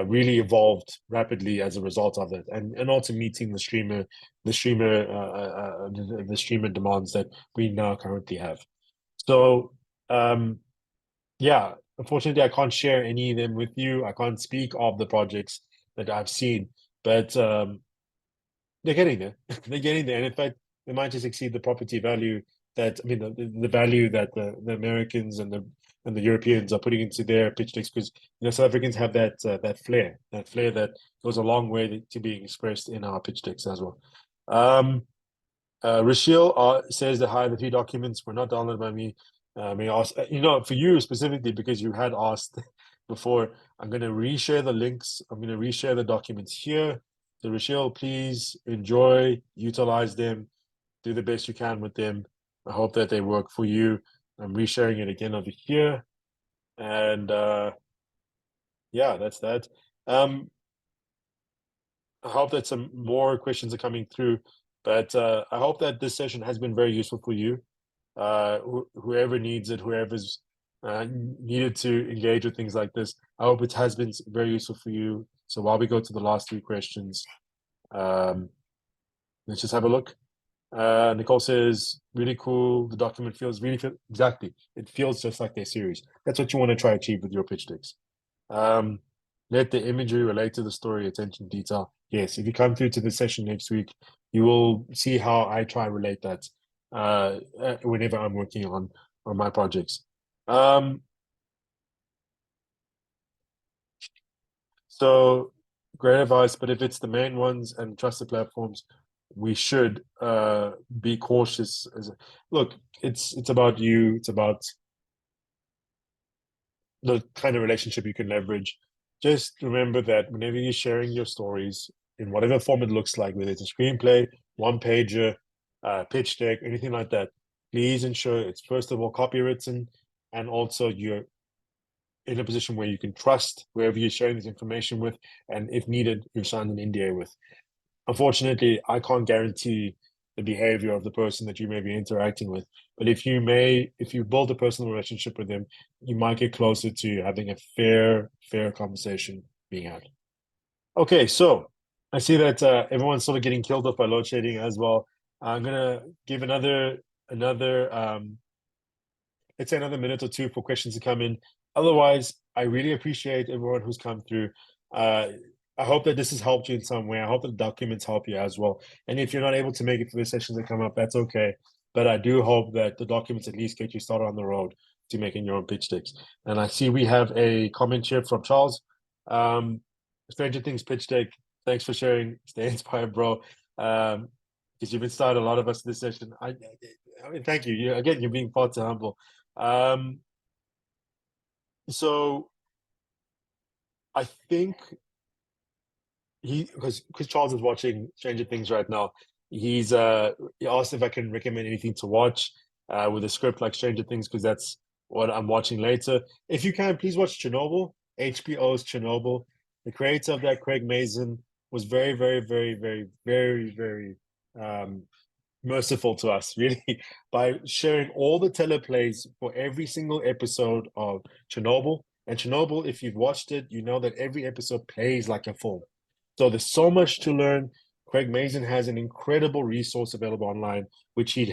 really evolved rapidly as a result of it, and also meeting the streamer demands that we now currently have. So yeah, unfortunately, I can't share any of them with you. I can't speak of the projects that I've seen, but they're getting there. They're getting there, and in fact, they might just exceed the property value that the value that the Americans and the Europeans are putting into their pitch decks, because South Africans have that flair that goes a long way to being expressed in our pitch decks as well. Rachel says that hi, the 3 documents were not downloaded by me. May I ask, for you specifically, because you had asked before, I'm going to reshare the links. I'm going to reshare the documents here. So Rochelle, please enjoy, utilize them, do the best you can with them. I hope that they work for you. I'm resharing it again over here. And yeah, that's that. I hope that some more questions are coming through, but I hope that this session has been very useful for you. Whoever needs it, whoever's needed to engage with things like this, I hope it has been very useful for you. So while we go to the last 3 questions, let's just have a look. Nicole says, really cool. The document feels exactly. It feels just like their series. That's what you want to try to achieve with your pitch decks. Let the imagery relate to the story, attention to detail. Yes, if you come through to the session next week, you will see how I try to relate that whenever I'm working on my projects. So great advice, but if it's the main ones and trusted platforms, we should be cautious. Look, it's about you. It's about the kind of relationship you can leverage. Just remember that whenever you're sharing your stories in whatever form it looks like, whether it's a screenplay, one pager, pitch deck, anything like that, please ensure it's first of all copywritten, and also you're in a position where you can trust wherever you're sharing this information with, and if needed, you've signed an NDA with. Unfortunately, I can't guarantee the behavior of the person that you may be interacting with, but if you build a personal relationship with them, you might get closer to having a fair conversation being had. Okay, so I see that everyone's sort of getting killed off by load shedding as well. I'm gonna give another let's say another minute or 2 for questions to come in. Otherwise, I really appreciate everyone who's come through. I hope that this has helped you in some way. I hope that the documents help you as well. And if you're not able to make it for the sessions that come up, that's okay. But I do hope that the documents at least get you started on the road to making your own pitch decks. And I see we have a comment here from Charles. Stranger Things pitch deck. Thanks for sharing. Stay inspired, bro. Because you've inspired a lot of us this session. I mean, thank you. Again, you're being far too humble. So I think because Charles is watching Stranger Things right now, he asked if I can recommend anything to watch with a script like Stranger Things, because that's what I'm watching later. If you can, please watch Chernobyl, HBO's Chernobyl. The creator of that, Craig Mazin, was very, very, very, very, very, very merciful to us, really, by sharing all the teleplays for every single episode of Chernobyl. And Chernobyl, if you've watched it, you know that every episode plays like a film. So there's so much to learn. Craig Mazin has an incredible resource available online, which he's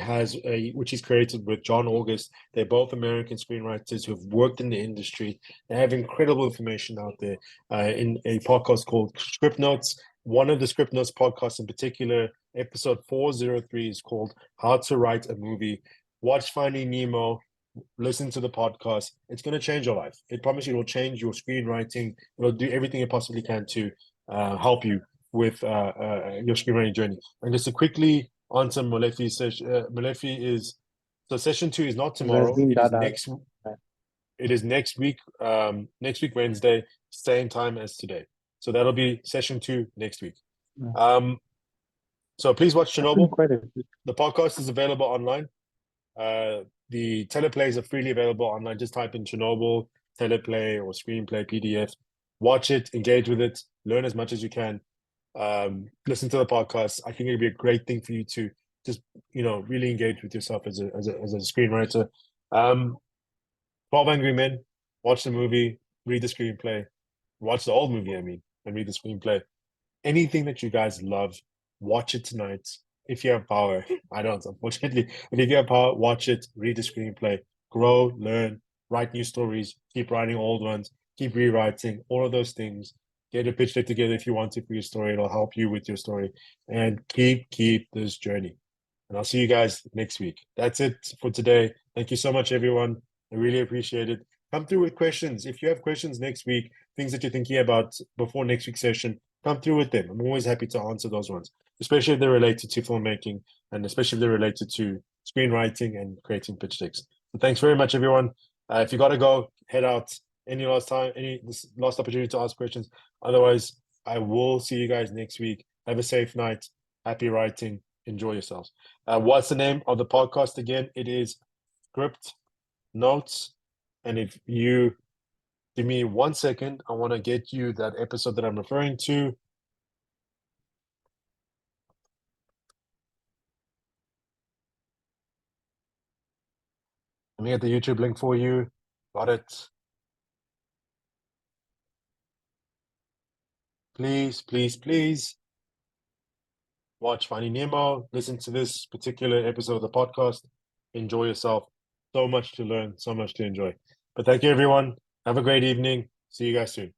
created with John August. They're both American screenwriters who've worked in the industry. They have incredible information out there in a podcast called Script Notes. One of the Script Notes podcasts in particular, episode 403, is called How to Write a Movie. Watch Finding Nemo. Listen to the podcast. It's going to change your life. It promises it will change your screenwriting. It'll do everything it possibly can to help you with your screenwriting journey. And just to quickly answer Molefi's session, Molefi is, so session 2 is not tomorrow. It is next week, Wednesday, same time as today. So that'll be session 2 next week. So please watch Chernobyl. The podcast is available online. The teleplays are freely available online. Just type in Chernobyl, teleplay, or screenplay PDF. Watch it, engage with it, learn as much as you can. Listen to the podcast. I think it'd be a great thing for you to just, really engage with yourself as a screenwriter. 12 Angry Men, watch the movie, read the screenplay, watch the old movie, and read the screenplay. Anything that you guys love, watch it tonight. If you have power, I don't, unfortunately, but if you have power, watch it, read the screenplay, grow, learn, write new stories, keep writing old ones, keep rewriting, all of those things. Get a pitch deck together if you want to for your story. It'll help you with your story. And keep this journey. And I'll see you guys next week. That's it for today. Thank you so much, everyone. I really appreciate it. Come through with questions. If you have questions next week, things that you're thinking about before next week's session, come through with them. I'm always happy to answer those ones, especially if they're related to filmmaking and especially if they're related to screenwriting and creating pitch decks. So thanks very much, everyone. If you got to go, head out. any last time, this last opportunity to ask questions? Otherwise, I will see you guys next week. Have a safe night. Happy writing. Enjoy yourselves. What's the name of the podcast again? It is Script Notes. And if you give me 1 second, I want to get you that episode that I'm referring to. Let me get the YouTube link for you. Got it. Please, please, please watch Finding Nemo. Listen to this particular episode of the podcast. Enjoy yourself. So much to learn, so much to enjoy. But thank you, everyone. Have a great evening. See you guys soon.